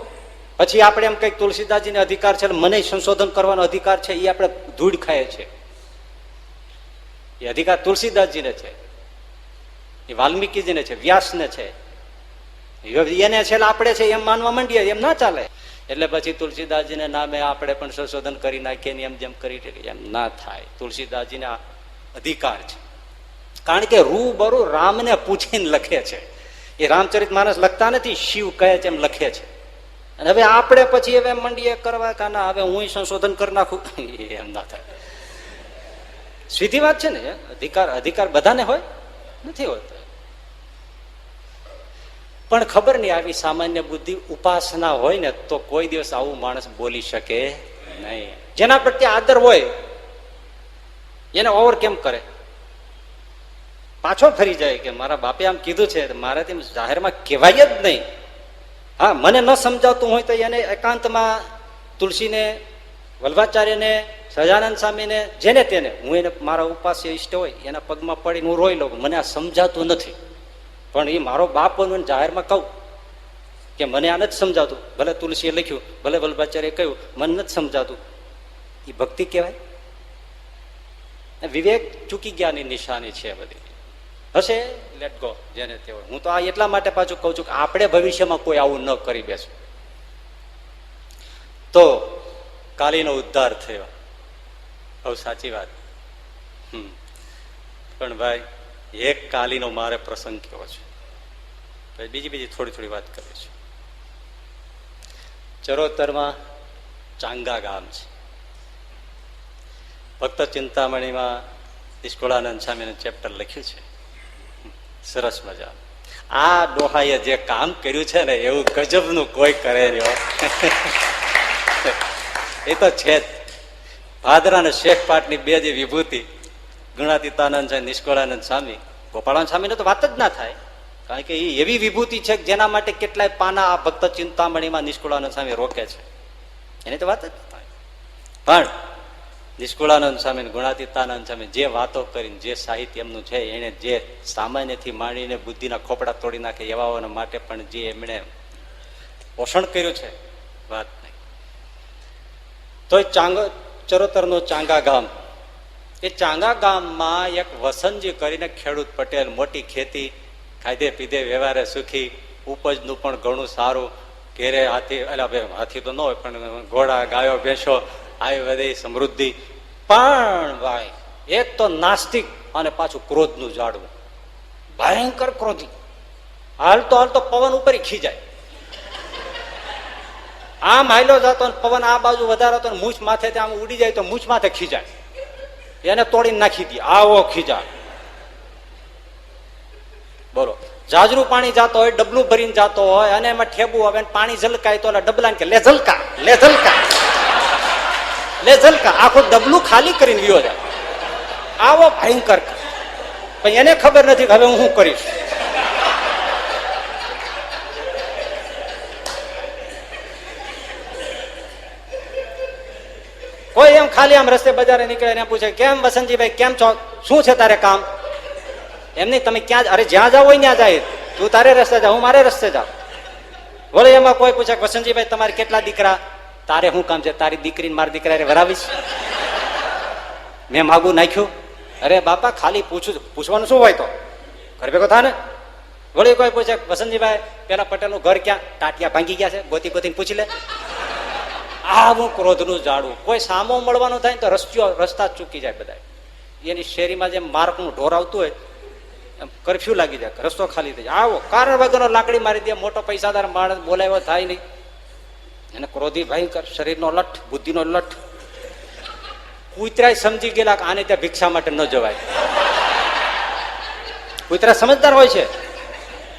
પછી આપણે એમ કઈક તુલસીદાસજીને અધિકાર છે, મને સંશોધન કરવાનો અધિકાર છે, એ આપણે ધૂળ ખાઈએ છીએ. એ અધિકાર તુલસીદાસજીને છે, એ વાલ્મીકીજીને છે, વ્યાસને છે. એને છે આપણે છે એમ માનવા માંડીએ, એમ ના ચાલે. એટલે પછી તુલસીદાસજીને નામે આપણે પણ સંશોધન કરી નાખીએ, એમ જેમ કરી એમ ના થાય. તુલસીદાસજીને અધિકાર છે, કારણ કે રૂબરૂ રામને પૂછીને લખે છે. એ રામચરિત માનસ લખતા નથી, શિવ કહે છે એમ લખે છે. અને હવે આપણે પછી હવે મંડીએ કરવા કે ના હવે હું સંશોધન કરી નાખું, એમ ના થાય. સીધી વાત છે ને. અધિકાર બધાને હોય નથી હોતો. પણ ખબર નહીં, આવી સામાન્ય બુદ્ધિ ઉપાસના હોય ને તો કોઈ દિવસ આવું માણસ બોલી શકે નહીં. જેના પ્રત્યે આદર હોય એને ઓવર કેમ કરે? પાછો ફરી જાય કે મારા બાપે આમ કીધું છે, મારાથી જાહેરમાં કહેવાય જ નહીં. હા, મને ન સમજાવતું હોય તો એને એકાંતમાં તુલસીને, વલ્ભાચાર્યને, સહજાનંદ સ્વામીને, જેને તેને હું એને મારા ઉપાસ્ય ઈષ્ટ હોય એના પગમાં પડીને હું રોઈ લઉં, મને આ સમજાતું નથી. પણ એ મારો બાપ બનવું જાહેરમાં કહું કે મને આ નથી સમજાતું, ભલે તુલસીએ લખ્યું, ભલે વલ્ભાચાર્યએ કહ્યું, મને નથી સમજાતું, એ ભક્તિ કહેવાય? વિવેક ચૂકી ગયાની નિશાની છે બધી. હશે, લેટ ગો, જેને તે હોય. હું તો આ એટલા માટે પાછું કહું છું કે આપણે ભવિષ્યમાં કોઈ આવું ન કરી બેસું. તો કાલીનો ઉદ્ધાર થયો, બહુ સાચી વાત. પણ ભાઈ એક કાલીનો મારે પ્રસંગ કેવો છે, બીજી થોડી વાત કરી છે. ચરોતરમાં ચાંગા ગામ છે. ભક્ત ચિંતામણીમાં નિષ્કુળાનંદ સ્વામીનું ચેપ્ટર લખ્યું છે, સરસ મજા. આ ડોહાએ જે કામ કર્યું છે ને એવું ગજબનું કોઈ કરે નહીં. એ તો છે જ. ભાદરા અને શેખપાટની બે જે વિભૂતિ, ગુણાતીતાનંદ છે, નિષ્કુળાનંદ સ્વામી, ગોપાળાનંદ સ્વામીને તો વાત જ ના થાય, કારણ કે એ એવી વિભૂતિ છે જેના માટે કેટલાય પાના આ ભક્ત ચિંતામણીમાં નિષ્કુળાનંદ સ્વામી રોકે છે, એની તો વાત જ ના થાય. પણ નિષ્કુળાનંદ સ્વામી, ગુણાતીતાનંદ સ્વામી જે વાતો કરીને, જે સાહિત્ય એમનું છે, એને જે સામાન્યથી માંડીને બુદ્ધિના ખોપડા તોડી નાખે એવાઓના માટે પણ જે એમણે પોષણ કર્યું છે, વાત નહીં. તો ચરોતરનો ચાંગા ગામ એ ચાંગા ગામમાં એક વસંતજી કરીને ખેડૂત પટેલ, મોટી ખેતી, ખાધે પીધે વ્યવહારે સુખી, ઉપજનું પણ ઘણું સારું, ઘેરે હાથી, હાથી તો ન હોય પણ ઘોડા, ગાયો, ભેંસો, આવી બધી સમૃદ્ધિ. પણ ભાઈ એક તો નાસ્તિક અને પાછું ક્રોધનું ઝાડવું, ભયંકર ક્રોધી. હાલતો હાલતો પવન ઉપર ખીજાય. આમ હાલ્યો જતો પવન આ બાજુ વધારો તો મૂછ માથે આમ ઉડી જાય તો મૂછ માથે ખીજાય, એને તોડીને નાખી દે, આવો ખીજા. બોલો, જાજરું પાણી જાતો હોય, ડબલું ભરીને જાતો હોય અને એમાં ઠેબુ આવે, પાણી ઝલકાય તો ડબલા કે લે ઝલકા, લે ઝલકા, લે ઝલકા, આખું ડબલું ખાલી કરીને ગયો જાય. આવો ભયંકર. પણ એને ખબર નથી કે હવે હું શું કરીશ. કોઈ એમ ખાલી આમ રસ્તે બજારે નીકળે ને પૂછે, કેમ વસંતજીભાઈ કેમ છો, શું છે તારે કામ? એમ નહીં, તમે ક્યાં, અરે જ્યાં જાવ હોય ત્યાં જાય, તું તારે રસ્તે જા, હું મારે રસ્તે જાઉં. વળે એમાં કોઈ પૂછે, વસંતજીભાઈ તમારે કેટલા દીકરા? તારે શું કામ છે, તારી દીકરીને મારી દીકરા વરાવીશ? મેં માગું નાખ્યું? અરે બાપા ખાલી પૂછવાનું શું હોય, તો ઘર ભેગો થા ને. વળી કોઈ પૂછે, વસંતજીભાઈ પેલા પટેલનું ઘર ક્યાં? ટાટિયા ભાંગી ગયા છે, ગોતી ગોતીને પૂછી લે. આવું ક્રોધનું ઝાડવું. કોઈ સામો મળવાનું થાય તો રસ્તા જ ચૂકી જાય બધા. એની શેરીમાં જેમ માર્કનું ઢોર આવતું હોય એમ કરફ્યુ લાગી જાય, રસ્તો ખાલી થઈ જાય. આવો કારણ વગરનો લાકડી મારી દે, મોટો પૈસાદાર માણસ બોલાવ્યો થાય નહીં. એને ક્રોધી ભયંકર, શરીરનો લઠ, બુદ્ધિનો લઠ. કૂતરાય સમજી ગયેલા કે આને ત્યાં ભિક્ષા માટે ન જવાય. કૂતરા સમજદાર હોય છે,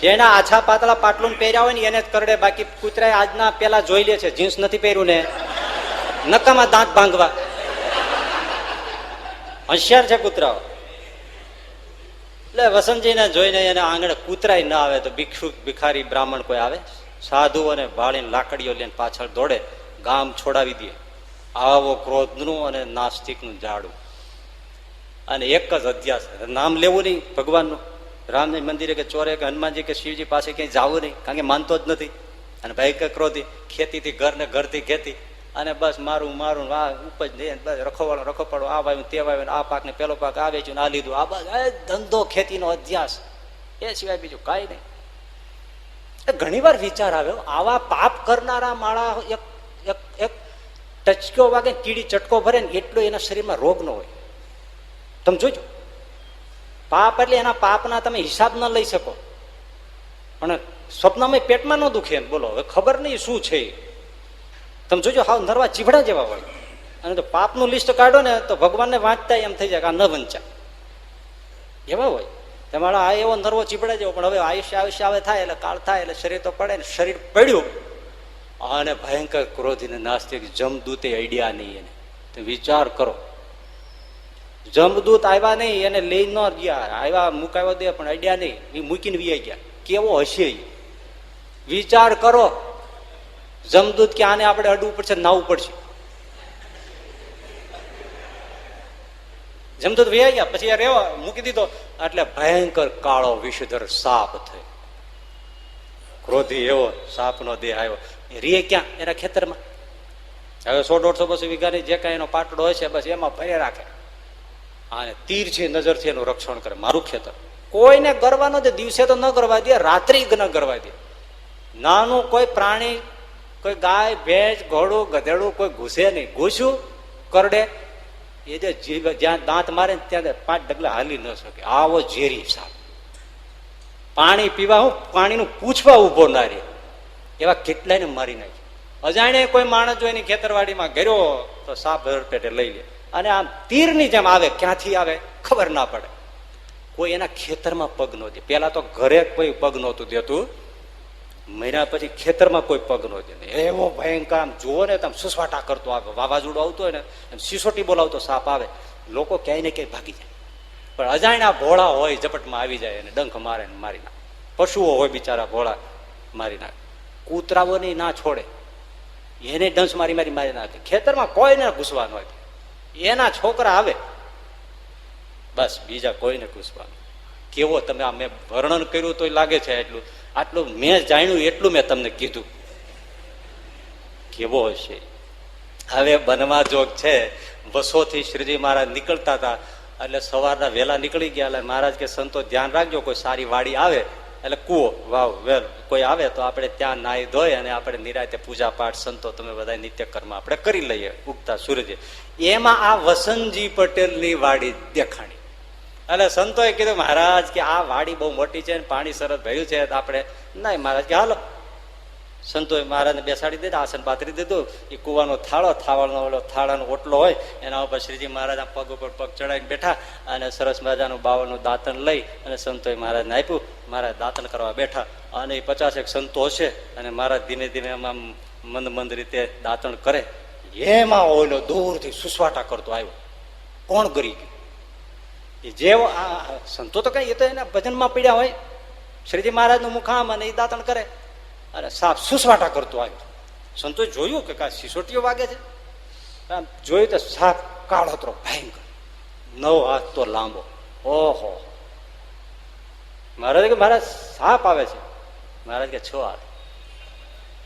જેના આછા પાતળા પાટલું પહેર્યા હોય ને એને જ કરડે. બાકી કૂતરાએ આજના પેલા જોઈ લે છે, જીન્સ નથી પહેર્યું ને નકામાં દાંત ભાંગવા. હોશિયાર છે કૂતરાઓ. એટલે વસંતજીને જોઈને એને આંગણે કૂતરાય ના આવે તો ભિક્ષુ, ભિખારી, બ્રાહ્મણ કોઈ આવે, સાધુ અને ભાળીને લાકડીઓ લઈને પાછળ દોડે, ગામ છોડાવી દે. આવો ક્રોધનું અને નાસ્તિકનું ઝાડું. અને એક જ અધ્યાસ, નામ લેવું નહીં ભગવાનનું. રામજી મંદિરે કે ચોરે કે હનુમાનજી કે શિવજી પાસે ક્યાંય જવું નહીં, કારણ કે માનતો જ નથી. અને ભયંકર ક્રોધી, ખેતીથી ઘર ને ઘરથી ખેતી, અને બસ મારું મારું આ ઉપજ નહીં, બસ રખોવાળો રખોપાડો, આ વાવ્યું તે વાવ્યું, આ પાક ને પેલો પાક આ વેચ્યું આ લીધું, આ બસ ધંધો ખેતીનો અધ્યાસ, એ સિવાય બીજું કાંઈ નહીં. ઘણી વાર વિચાર આવ્યો, આવા પાપ કરનારા માળા એક ટચકો વાગે, કીડી ચટકો ભરે ને એટલો એના શરીરમાં રોગ ન હોય. તમે જોજો, પાપ એટલે એના પાપના તમે હિસાબ ન લઈ શકો, પણ સ્વપ્નમાં પેટમાં ન દુખે. બોલો, હવે ખબર નહીં શું છે. તમે જોજો, હાવ નરવા ચીભડા જેવા હોય. અને તો પાપનું લિસ્ટ કાઢો ને તો ભગવાનને વાંચતા એમ થઈ જાય કે આ ન વંચા, એવા હોય. તમારા આ એવો નરવો ચીભડા જેવો. પણ હવે આયુષ્ય આવે થાય એટલે કાળ થાય એટલે શરીર તો પડે ને. શરીર પડ્યું અને ભયંકર ક્રોધીને નાસ્તિક જમદૂતે અડ્યા નહીં એને. તો વિચાર કરો, જમદૂત આવ્યા નહીં, એને લઈ ન ગયા, આવ્યા મુકાવ્યો દે પણ અડ્યા નહીં, એ મૂકીને વી ગયા. કેવો હશે વિચાર કરો. જમદૂત કે આને આપણે અડવું પડશે, નાવું પડશે. જમદૂત વી ગયા, પછી આ રેવા મૂકી દીધો. એટલે ભયંકર કાળો વિષધર સાપ થયો. ક્રોધી એવો સાપનો દેહ આવ્યો. રે ક્યાં? એના ખેતરમાં. હવે 100-150 વીઘાની જે કાંઈ એનો પાટડો હોય છે બસ એમાં ભરે રાખે. અને તીર છે નજરથી એનું રક્ષણ કરે. મારું ખેતર કોઈને ગરવા ન દે, દિવસે તો ન ગરવા દે, રાત્રિ ન ગરવા દે. નાનું કોઈ પ્રાણી, કોઈ ગાય, ભેંસ, ઘોડું, ગધેડું કોઈ ઘૂસે નહીં. ઘૂસ્યું કરડે, એ જે જીવ જ્યાં દાંત મારે ત્યાં 5 ડગલા હાલી ન શકે. આવો ઝેરી સાપ. પાણી પીવા હું પાણીનું પૂછવા ઉભો ના રહે, એવા કેટલાયને મારી નાખે. અજાણે કોઈ માણસ જો એની ખેતરવાડીમાં ગયો તો સાપ પેટે લઈ લે. અને આમ તીરની જેમ આવે, ક્યાંથી આવે ખબર ના પડે. કોઈ એના ખેતરમાં પગ ન દે. પેલા તો ઘરે કોઈ પગ નહોતું દેતું, મહિના પછી ખેતરમાં કોઈ પગ ન દે. એવો ભયંકર આમ જુઓ ને તમે સુસવાટા કરતો આવે. વાવાઝોડું આવતું હોય ને એમ સિસોટી બોલાવતો સાપ આવે, લોકો ક્યાંય ને ક્યાંય ભાગી જાય. પણ અજાણ્યા ભોળા હોય, ઝપટમાં આવી જાય અને ડંખ મારે ને મારી નાખે. પશુઓ હોય બિચારા ભોળા, મારી નાખે. કૂતરાઓને ના છોડે, એને ડંસ મારી મારી નાખે. ખેતરમાં કોઈને ઘૂસવા ન હોય. એના છોકરા આવે બસ, બીજા કોઈને ઘૂસવાનું. કેવો તમે આ મેં વર્ણન કર્યું તો લાગે છે એટલું, આટલું મેં જાણ્યું એટલું મેં તમને કીધું. કેવો હશે. હવે બનવા જોગ છે. બસોથી શ્રીજી મહારાજ નીકળતા હતા એટલે સવારના વહેલા નીકળી ગયા. એટલે મહારાજ કે સંતો ધ્યાન રાખજો, કોઈ સારી વાડી આવે એટલે કૂવો વાવ વેલ કોઈ આવે તો આપણે ત્યાં નાહી ધોઈ અને આપણે નિરાંતે પૂજા પાઠ સંતો તમે બધા નિત્યકર્મ આપણે કરી લઈએ ઉગતા સૂરજે. એમાં આ વસંતજી પટેલની વાડી દેખાણી. એટલે સંતોએ કીધું મહારાજ કે આ વાડી બહુ મોટી છે ને પાણી સરસ ભર્યું છે તો આપણે નહીં. મહારાજ કે હાલો. સંતોએ મહારાજને બેસાડી દીધા, આસન પાથરી દીધું. એ કુવાનો થાળો, થાળનો ઓલો થાળાનો ઓટલો હોય એના ઉપર શ્રીજી મહારાજ પગ ઉપર પગ ચડાવીને બેઠા અને સરસ મજાનું બાવળનું દાંતણ લઈ અને સંતોએ મહારાજને આપ્યું. મહારાજ દાંતણ કરવા બેઠા અને 50 સંતો હશે અને મહારાજ ધીમે ધીમે આમ મંદ મંદ રીતે દાંતણ કરે. એમાં ઓલો દૂરથી સુસવાટા કરતો આવ્યો. કોણ ગરી ગયું? એ જેવો આ સંતો તો કઈ, એ તો એના ભજનમાં પીડ્યા હોય. શ્રીજી મહારાજનું મુખ આમ અને એ દાંતણ કરે અને સાપ સુસવાટા કરતો આવ્યો. સંતોષ જોયું કે કા સિસોટીઓ વાગે છે. આમ જોયું તો સાપ કાળોતરો ભયંકર, 9 હાથ તો લાંબો. ઓહો! મહારાજ કે મહારાજ સાપ આવે છે. મહારાજ કે 6 હાથ.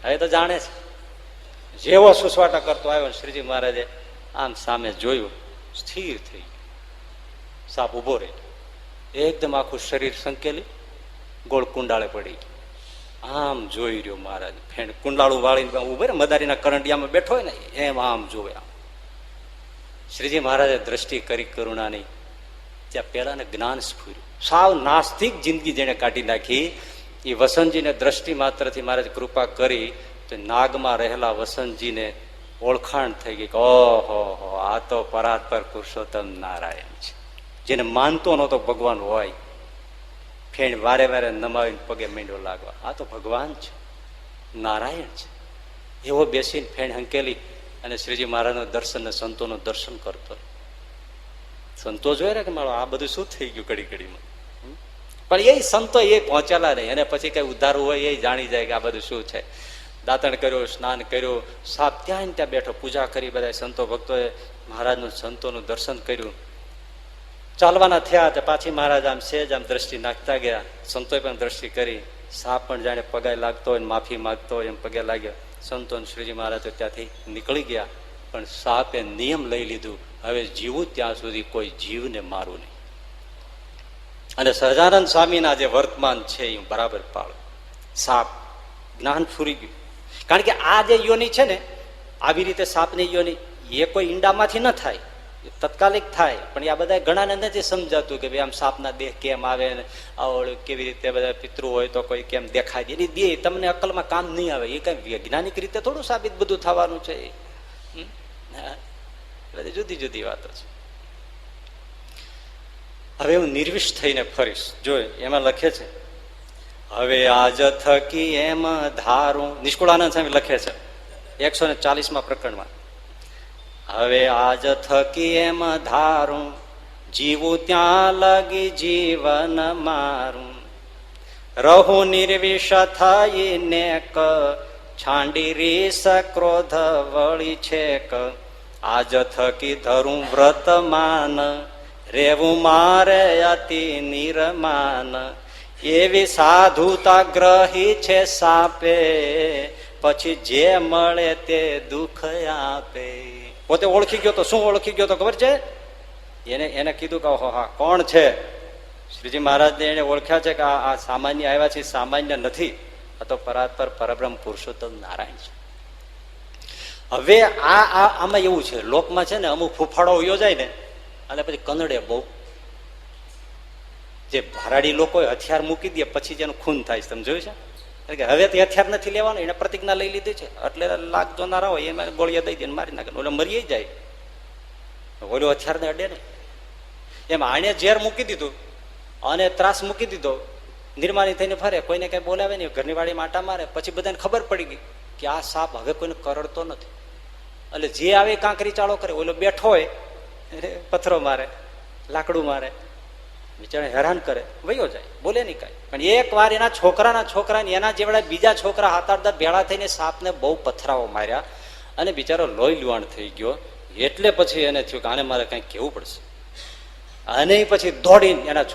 હવે તો જાણે છે. જેવો સુસવાટા કરતો આવ્યો શ્રીજી મહારાજે આમ સામે જોયું, સ્થિર થઈ ગયું. સાપ ઉભો રહી, એકદમ આખું શરીર સંકેલી ગોળ કુંડાળે પડી ગયું. આમ જોઈ રહ્યો મહારાજ. ફેણ કુંડાળું વાળીને ઉભો ને મદારીના કરંડિયામાં બેઠો હોય ને એમ આમ જોવે. આમ શ્રીજી મહારાજે દ્રષ્ટિ કરી કરુણાની. ત્યાં પેલાને જ્ઞાન સ્ફૂર્યું. સાવ નાસ્તિક જિંદગી જેને કાઢી નાખી એ વસંતજીને દ્રષ્ટિ માત્રથી મહારાજ કૃપા કરી તો નાગમાં રહેલા વસંતજીને ઓળખાણ થઈ ગઈ કે ઓહો આ તો પરાત્પર પુરુષોત્તમ નારાયણ છે. જેને માનતો નહોતો ભગવાન હોય, ફેણ વારે વારે નમાવીને પગે મીંડો લાગવા, આ તો ભગવાન છે, નારાયણ છે. એવો બેસીને ફેણ હંકેલી અને શ્રીજી મહારાજનું દર્શન ને સંતોનું દર્શન કરતો. સંતો જોઈ રહ્યા કે મારો આ બધું શું થઈ ગયું ઘડી ઘડીમાં. પણ એ સંતો એ પહોંચેલા નહીં. અને પછી કઈ ઉધારું હોય એ જાણી જાય કે આ બધું શું છે. દાંતણ કર્યું, સ્નાન કર્યું, સાપ ત્યાં ત્યાં બેઠો, પૂજા કરી. બધા સંતો ભક્તોએ મહારાજનું સંતોનું દર્શન કર્યું. ચાલવાના થયા તો પાછી મહારાજ આમ સેજ આમ દ્રષ્ટિ નાખતા ગયા. સંતોએ પણ દ્રષ્ટિ કરી. સાપ પણ જાણે પગે લાગતો હોય, માફી માંગતો હોય એમ પગે લાગ્યો. સંતો શ્રીજી મહારાજ ત્યાંથી નીકળી ગયા. પણ સાપે નિયમ લઈ લીધું, હવે જીવું ત્યાં સુધી કોઈ જીવને મારું નહીં. અને સહજાનંદ સ્વામીના જે વર્તમાન છે એ બરાબર પાળો. સાપ જ્ઞાન ફૂરી ગયું. કારણ કે આ જે યોની છે ને, આવી રીતે સાપની યોની એ કોઈ ઈંડામાંથી ન થાય, તત્કાલિક થાય. પણ આ બધા ઘણાને નથી સમજાતું કે ભાઈ આમ સાપના દેહ કેમ આવે ને આવડે કેવી રીતે બધા પિતૃ હોય તો કોઈ કેમ દેખાય. એની દેહ તમને અક્કલમાં કામ નહીં આવે. એ કઈ વૈજ્ઞાનિક રીતે થોડું સાબિત બધું થવાનું છે. બધી જુદી જુદી વાતો છે. હવે હું નિર્વિષ થઈને ફરીશ. જો એમાં લખે છે, હવે આજ થકી એમ ધારું, નિષ્કુળાનંદ સ્વામી લખે છે 140માં પ્રકરણમાં. હવે આજ થકી એમ ધારું, જીવું ત્યાં લગી જીવન મારું. રહું નિર્વિષ થઈને છાંડી રીસ ક્રોધ વળી છેક. આજ થકી ધરું વ્રતમાન, રેવું મારે અતિ નિર્માન. એવી સાધુતા ગ્રહી છે સાપે, પછી જે મળે તે દુઃખ આપે. પોતે ઓળખી ગયો તો શું ઓળખી ગયો તો ખબર છે? એને કીધું કે હા કોણ છે? શ્રીજી મહારાજને એને ઓળખ્યા છે કે આ સામાન્ય આવ્યા છે, સામાન્ય નથી, આ તો પરાત્પર પરબ્રહ્મ પુરુષોત્તમ નારાયણ છે. હવે આમાં એવું છે, લોકમાં છે ને અમુક ફૂફાડો યોજાય ને અને પછી કનડે બહુ. જે ભરાડી લોકો હથિયાર મૂકી દે પછી જેનું ખૂન થાય છે, તમે જોયું છે? કે હવે તે હથિયાર નથી લેવાનું, એને પ્રતિજ્ઞા લઈ લીધી છે. એટલે લાખ જોનારા હોય એમાં ગોળીએ દઈ દે મારી નાખે, ઓલો મરી જાય, ઓલો હથિયાર ને અડે ને. એમ આને ઝેર મૂકી દીધું અને ત્રાસ મૂકી દીધો, નિર્માની થઈને ફરે, કોઈને કઈ બોલાવે નહીં, ઘરની વાડીમાં આટા મારે. પછી બધાને ખબર પડી ગઈ કે આ સાપ હવે કોઈને કરડતો નથી. એટલે જે આવે કાંકરી ચાળો કરે. ઓલો બેઠો હોય પથ્થરો મારે, લાકડું મારે, બિચારા હેરાન કરે, વયો જાય, બોલે નહીં કાંઈ. પણ એક વાર એના છોકરાને એના જેવડા બીજા છોકરા 7-8 ભેળા થઈને સાપને બહુ પથરાઓ માર્યા અને બિચારો લોહી લુહાણ થઈ ગયો. એટલે પછી એને થયું કે આને મારે કંઈક કહેવું પડશે. અને પછી દોડીને એના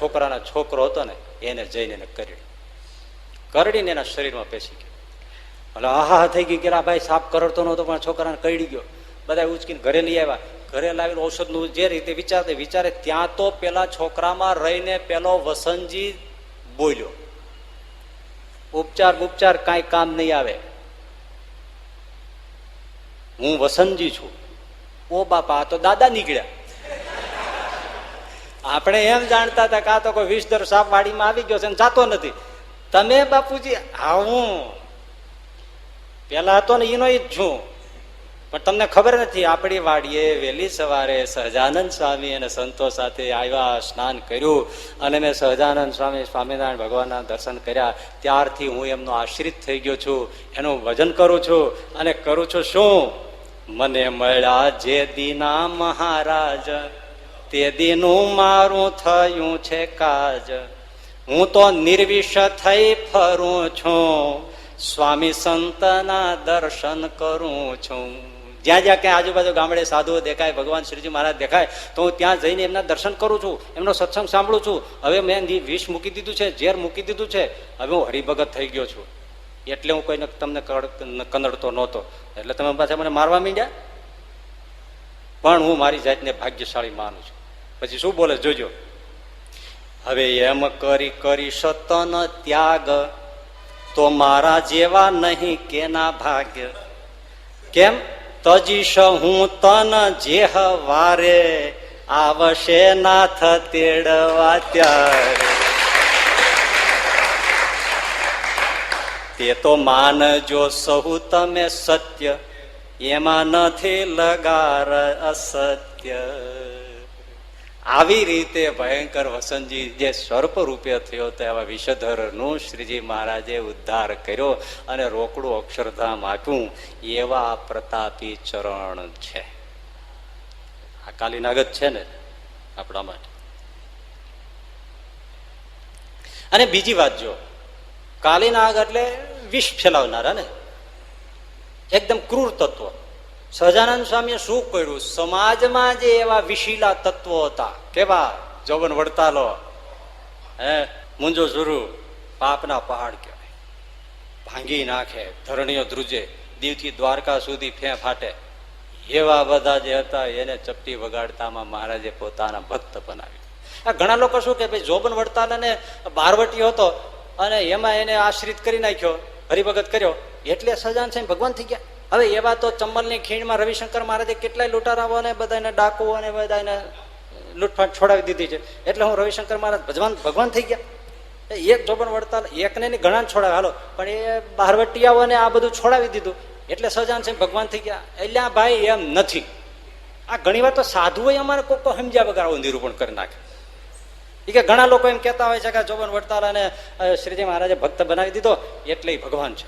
છોકરો હતો ને એને જઈને એને કરડીને એના શરીરમાં પેસી ગયો. એટલે આહા થઈ ગઈ કે ભાઈ સાપ કરડતો નહોતો પણ છોકરાને કરડી ગયો. બધા ઉચકીને ઘરે લઈ આવ્યા. ઘરે લાવીને ઔષધનું જે રીતે વિચારે ત્યાં તો પેલા છોકરામાં રહીને પેલો વસંતજી બોલ્યો, ઉપચાર કાંઈ કામ નહીં આવે, હું વસંતજી છું. ઓ બાપા, આ તો દાદા નીકળ્યા. આપણે એમ જાણતા હતા કે આ તો કોઈ વિષધર સાપ વાડીમાં આવી ગયો છે ને જાતો નથી. તમે બાપુજી હું પેલા હતો ને એનો જ છું, પણ તમને ખબર નથી આપણી વાડીએ વહેલી સવારે સહજાનંદ સ્વામી અને સંતો સાથે આવ્યા, સ્નાન કર્યું, અને મેં સહજાનંદ સ્વામી સ્વામિનારાયણ ભગવાનના દર્શન કર્યા. ત્યારથી હું એમનો આશ્રિત થઈ ગયો છું, એનું ભજન કરું છું. અને કરું છું શું? મને મળ્યા જે દીના મહારાજ, તે દીનું મારું થયું છે કાજ. હું તો નિર્વિષ થઈ ફરું છું, સ્વામી સંતના દર્શન કરું છું. જ્યાં જ્યાં ક્યાં આજુબાજુ ગામડે સાધુઓ દેખાય, ભગવાન શ્રીજી મહારાજ દેખાય, તો હું ત્યાં જઈને એમના દર્શન કરું છું, એમનો સત્સંગ સાંભળું છું. હવે મેં વિષ મૂકી દીધું છે, ઝેર મૂકી દીધું છે, હવે હું હરિભગત થઈ ગયો છું. એટલે હું કોઈને તમને કનડતો નહોતો, એટલે તમે પાછા મને મારવા માંડ્યા. પણ હું મારી જાતને ભાગ્યશાળી માનું છું. પછી શું બોલે જોજો. હવે એમ કરી સતન ત્યાગ, તો મારા જેવા નહીં કેના ભાગ્ય. કેમ? તજીશ હું તન જેહ વારે, આવશે નાથ તેડવા ત્યારે. તે તો માનજો સહુ તમે સત્ય, એમાં નથી લગાર અસત્ય. આવી રીતે ભયંકર વસંતજી જે સર્પ રૂપે થયો હતો, એવા વિષધરનું શ્રીજી મહારાજે ઉદ્ધાર કર્યો અને રોકડું અક્ષરધામ આપ્યું. એવા પ્રતાપી ચરણ છે આ કાલીનાગત છે ને આપણા માટે. અને બીજી વાત, જો કાલીનાગ એટલે વિષ ફેલાવનારા ને, એકદમ ક્રૂર તત્વ. સહજાનંદ સ્વામીએ શું કર્યું? સમાજમાં જે એવા વિશીલા તત્વો હતા, કેવા જોબન વડતાલો, મુંજો સુરુ, પાપના પહાડ કહેવાય, ભાંગી નાખે, ધરણીઓ ધ્રુજે, દીવથી દ્વારકા સુધી ફે ફાટે, એવા બધા જે હતા એને ચપટી વગાડતામાં મહારાજે પોતાના ભક્ત બનાવ્યું. આ ઘણા લોકો શું કે ભાઈ જોબન વડતાલને બારવટીયો હતો અને એમાં એને આશ્રિત કરી નાખ્યો, હરિભગત કર્યો, એટલે સહજાનંદ સ્વામી ભગવાન થઈ ગયા. હવે એવા તો ચંબલની ખીણમાં રવિશંકર મહારાજે કેટલાય લૂંટારાઓ અને બધાને ડાકુઓ અને બધાને લૂંટફાટ છોડાવી દીધી છે. એટલે હું રવિશંકર મહારાજ ભગવાન થઈ ગયા. એક જોબન વડતાલ એકને ઘણા છોડાવે, હાલો, પણ એ બહારવટીયાઓને આ બધું છોડાવી દીધું એટલે સહજાનંદ સ્વામી ભગવાન થઈ ગયા. એટલે આ ભાઈ એમ નથી. આ ઘણી વાર તો સાધુઓ અમારે કોઈ સમજ્યા વગર આવું નિરૂપણ કરી નાખે. કે ઘણા લોકો એમ કહેતા હોય છે કે જોબન વડતાલ અને શ્રીજી મહારાજે ભક્ત બનાવી દીધો એટલે ભગવાન છે.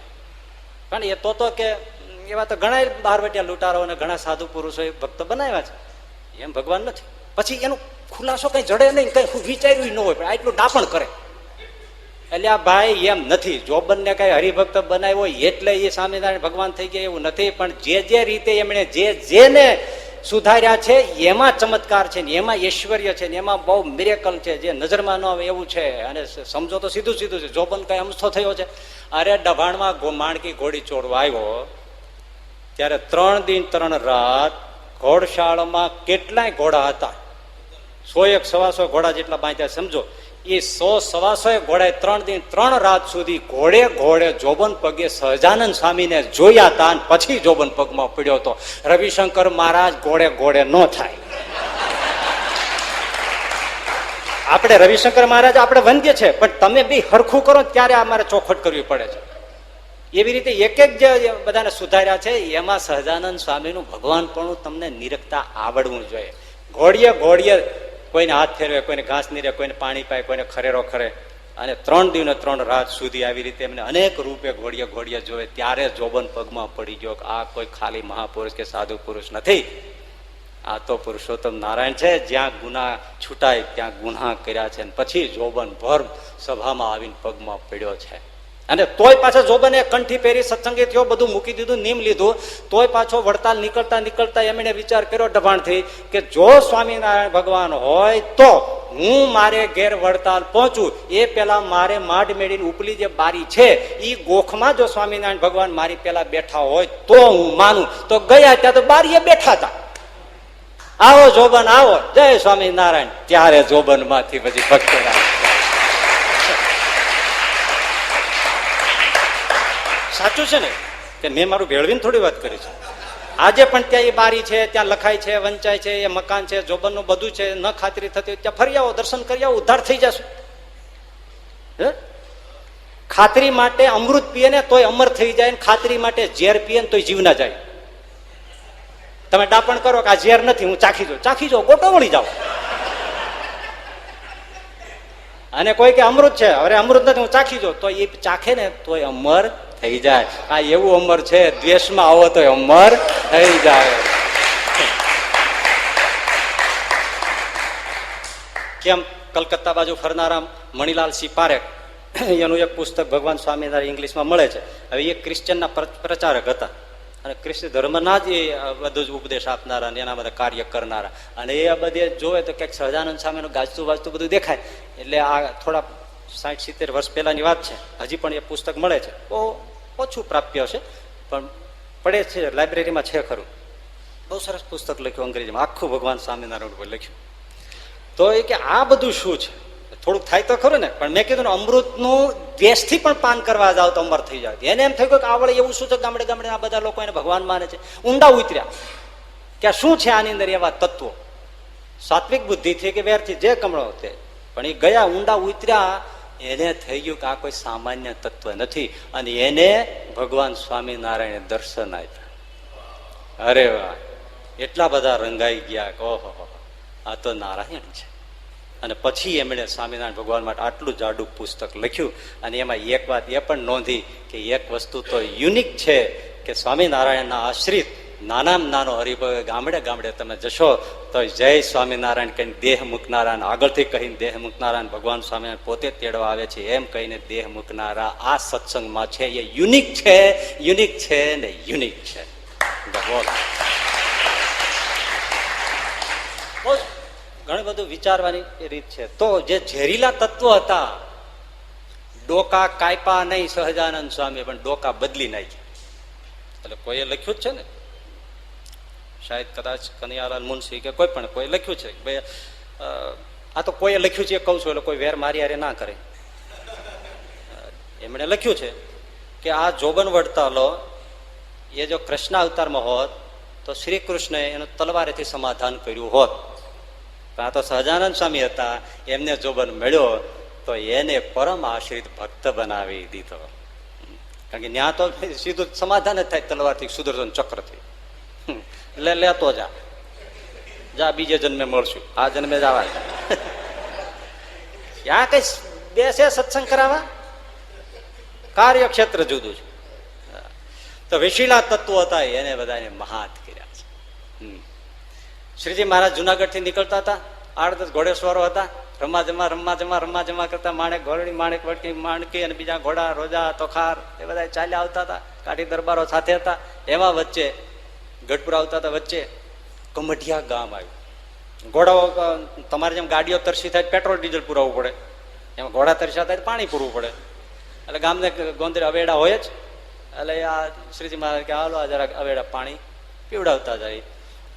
પણ એ તો કે એવા તો ઘણા બહારવટિયા લૂંટારો અને ઘણા સાધુ પુરુષોએ ભક્ત બનાવ્યા છે, એમ ભગવાન નથી. પછી એનો ખુલાસો કઈ જડે નહીં, કઈ વિચાર્યું ન હોય, પણ આટલું ડાપણ કરે. એટલે આ ભાઈ એમ નથી. જોબનને કઈ હરિભક્ત બનાવ્યો એટલે એ સ્વામિનારાયણ ભગવાન થઈ ગયા એવું નથી. પણ જે રીતે એમણે જેને સુધાર્યા છે એમાં ચમત્કાર છે, એમાં ઐશ્વર્ય છે, એમાં બહુ મિરેકલ છે, જે નજરમાં ન આવે એવું છે. અને સમજો તો સીધું છે. જોબન કઈ અમથો થયો છે? અરે ડભાણમાં માણકી ઘોડી ચોરવા આવ્યો ત્યારે 3 દિન 3 રાત ઘોડશાળામાં કેટલાય ઘોડા હતા, 100-125 ઘોડા જેટલા બાંધ્યા. સમજો, એ 100-125 ઘોડા 3 દિન 3 રાત સુધી ઘોડે જોબન પગે સહજાનંદ સ્વામીને જોયા હતા. પછી જોબન પગમાં પડ્યો હતો. રવિશંકર મહારાજ ઘોડે ન થાય. આપણે રવિશંકર મહારાજ આપણે વંદ્ય છે, પણ તમે બી હરખું કરો ત્યારે અમારે ચોખવટ કરવી પડે છે. એવી રીતે એક જે બધાને સુધાર્યા છે એમાં સહજાનંદ સ્વામીનું ભગવાનપણું તમને નિરખતા આવડવું જોઈએ. ઘોડીએ કોઈને હાથ ફેરવે, કોઈને ઘાસ નીરે, કોઈને પાણી પાય, કોઈને ખરેરો ખરે. અને 3 દિવસ 3 રાત સુધી આવી રીતે એમને અનેક રૂપે ઘોડીએ જોવે. ત્યારે જોબન પગમાં પડી ગયો કે આ કોઈ ખાલી મહાપુરુષ કે સાધુ પુરુષ નથી, આ તો પુરુષોત્તમ નારાયણ છે. જ્યાં ગુના છૂટાય ત્યાં ગુના કર્યા છે. પછી જોબન ભર સભામાં આવીને પગમાં પડ્યો છે. અને તોય પાછા જોબને કંઠી પહેરી સત્સંગી થયો, બધું મૂકી દીધું, નિયમ લીધું, તોય પાછો વડતાલ નીકળતા નીકળતા એમણે વિચાર કર્યો દબાણથી કે જો સ્વામિનારાયણ ભગવાન હોય તો હું મારે ઘેર વડતાલ પહોંચું એ પેલા મારે માડ મેળીને ઉપલી જે બારી છે એ ગોખમાં જો સ્વામિનારાયણ ભગવાન મારી પેલા બેઠા હોય તો હું માનું. તો ગયા ત્યાં તો બારીએ બેઠા હતા. આવો જોબન આવો, જય સ્વામિનારાયણ. ત્યારે જોબન માંથી પછી ભક્તો સાચું છે ને કે મેં મારું ભેળવીને થોડી વાત કરી છે. આજે પણ ત્યાં એ બારી છે, ત્યાં લખાય છે, વંચાય છે, એ મકાન છે, જોબનનું બધું છે. ન ખાતરી થતી ત્યાં ફરી આવો, દર્શન કરી આવો, ઉદ્ધાર થઈ જશો. ખાતરી માટે અમૃત પીએ ને તોય અમર થઈ જાય, ખાતરી માટે ઝેર પીએ ને તોય જીવ ના જાય. તમે ડાપણ કરો કે આ ઝેર નથી, હું ચાખી જાઉં, ગોટો વળી જાઓ. અને કોઈ કે અમૃત છે, અરે અમૃત નથી, હું ચાખી જાઉં, તો એ ચાખે ને તોય અમર થઈ જાય. આ એવું અમર છે, દ્વેષમાં આવો તો અમર થઈ જાય. કેમ કલકત્તા બાજુ ફરનારા મણિલાલ સિંહ પારેખ, એનું એક પુસ્તક ભગવાન સ્વામિનારાયણ ઇંગ્લિશમાં મળે છે. હવે એ ક્રિશ્ચનના પ્રચારક હતા અને ક્રિશ્ચન ધર્મના જ બધું જ ઉપદેશ આપનારા અને એના બધા કાર્ય કરનારા. અને એ બધે જોવે તો ક્યાંક સહજાનંદ સામેનું ગાજતું વાજતું બધું દેખાય. એટલે આ થોડા 60-70 વર્ષ પહેલાની વાત છે. હજી પણ એ પુસ્તક મળે છે, બહુ ઓછું પ્રાપ્ય છે પણ પડે છે, લાઇબ્રેરીમાં છે ખરું. બહુ સરસ પુસ્તક લખ્યું અંગ્રેજીમાં, આખું ભગવાન સ્વામિનારાયણ ઉપર લખ્યું. તો એ કે આ બધું શું છે, થોડુંક થાય તો ખરું ને. પણ મેં કીધું ને, અમૃતનું દેશથી પણ પાન કરવા જાવ તો અમર થઈ જાય. એને એમ થયું કે આવડે એવું શું છે, ગામડે ગામડે આ બધા લોકો એને ભગવાન માને છે. ઊંડા ઉતર્યા કે શું છે આની અંદર એવા તત્વો, સાત્વિક બુદ્ધિથી કે વેરથી જે કમળો તે. પણ એ ગયા ઊંડા ઉતર્યા, એને થઈ ગયું કે આ કોઈ સામાન્ય તત્વ નથી. અને એને ભગવાન સ્વામિનારાયણ દર્શન આપ્યા. અરે વાહ, એટલા બધા રંગાઈ ગયા કે ઓહો, આ તો નારાયણ છે. અને પછી એમણે સ્વામિનારાયણ ભગવાન માટે આટલું જાડું પુસ્તક લખ્યું. અને એમાં એક વાત એ પણ નોંધી કે એક વસ્તુ તો યુનિક છે કે સ્વામિનારાયણના આશ્રિત નાનામાં નાનો હરિભવ ગામડે ગામડે તમે જશો તો જય સ્વામિનારાયણ કહીને દેહ મૂકનારા, આગળથી કહીને દેહ મૂકનારા, ભગવાન સ્વામિનારાયણ પોતે તેડવા આવે છે એમ કહીને દેહ મૂકનારા આ સત્સંગમાં છે. એ યુનિક છે, યુનિક છે ને યુનિક છે. ઘણું બધું વિચારવાની રીત છે. તો જે ઝેરીલા તત્વો હતા, ડોકા કાયપા નહીં સહજાનંદ સ્વામી, પણ ડોકા બદલી નાખ્યા. એટલે કોઈએ લખ્યું જ છે ને, શાયદ કદાચ કનૈયાલાલ મુનશી કે કોઈ પણ કોઈ લખ્યું છે. ભાઈ આ તો કોઈએ લખ્યું છે કહું છું, એટલે કોઈ વેર મારી હારે ના કરે. એમણે લખ્યું છે કે આ જોબન વડતાલો એ જો કૃષ્ણ અવતારમાં હોત તો શ્રી કૃષ્ણએ એનું તલવારેથી સમાધાન કર્યું હોત. પણ આ તો સહજાનંદ સ્વામી હતા, એમને જોબન મળ્યો તો એને પરમ આશ્રિત ભક્ત બનાવી દીધો. કારણ કે ત્યાં તો સીધું સમાધાન જ થાય તલવારથી, સુદર્શન ચક્રથી. લેતો જા બીજે જન્મે મળશું, આ જન્મે જ આવા. ત્યાં કઈ બેસે સત્સંગ કરાવવા, કાર્યક્ષેત્ર જુદું છે. તો વિશીલા તત્વો હતા એને બધાને મહાત કર્યા છે. શ્રીજી મહારાજ જુનાગઢ થી નીકળતા હતા, 8-10 ઘોડેશ્વરો હતા, રમા જમા કરતા, માણેક ઘોરડી, માણેક વટકી, માણકી અને બીજા ઘોડા, રોજા, તોખાર એ બધા ચાલ્યા આવતા હતા. કાઠી દરબારો સાથે હતા. એમાં વચ્ચે ગઢપુર આવતા હતા, વચ્ચે કમઢિયા ગામ આવ્યું. ઘોડાઓ તમારે જેમ ગાડીઓ તરસી થાય પેટ્રોલ ડીઝલ પુરાવવું પડે, એમાં ઘોડા તરસ્યા થાય પાણી પૂરવું પડે. એટલે ગામને ગોંદરે અવેડા હોય જ. એટલે આ શ્રીજી મહારાજ કે હાલો આ જરાક અવેડા પાણી પીવડાવતા જાય,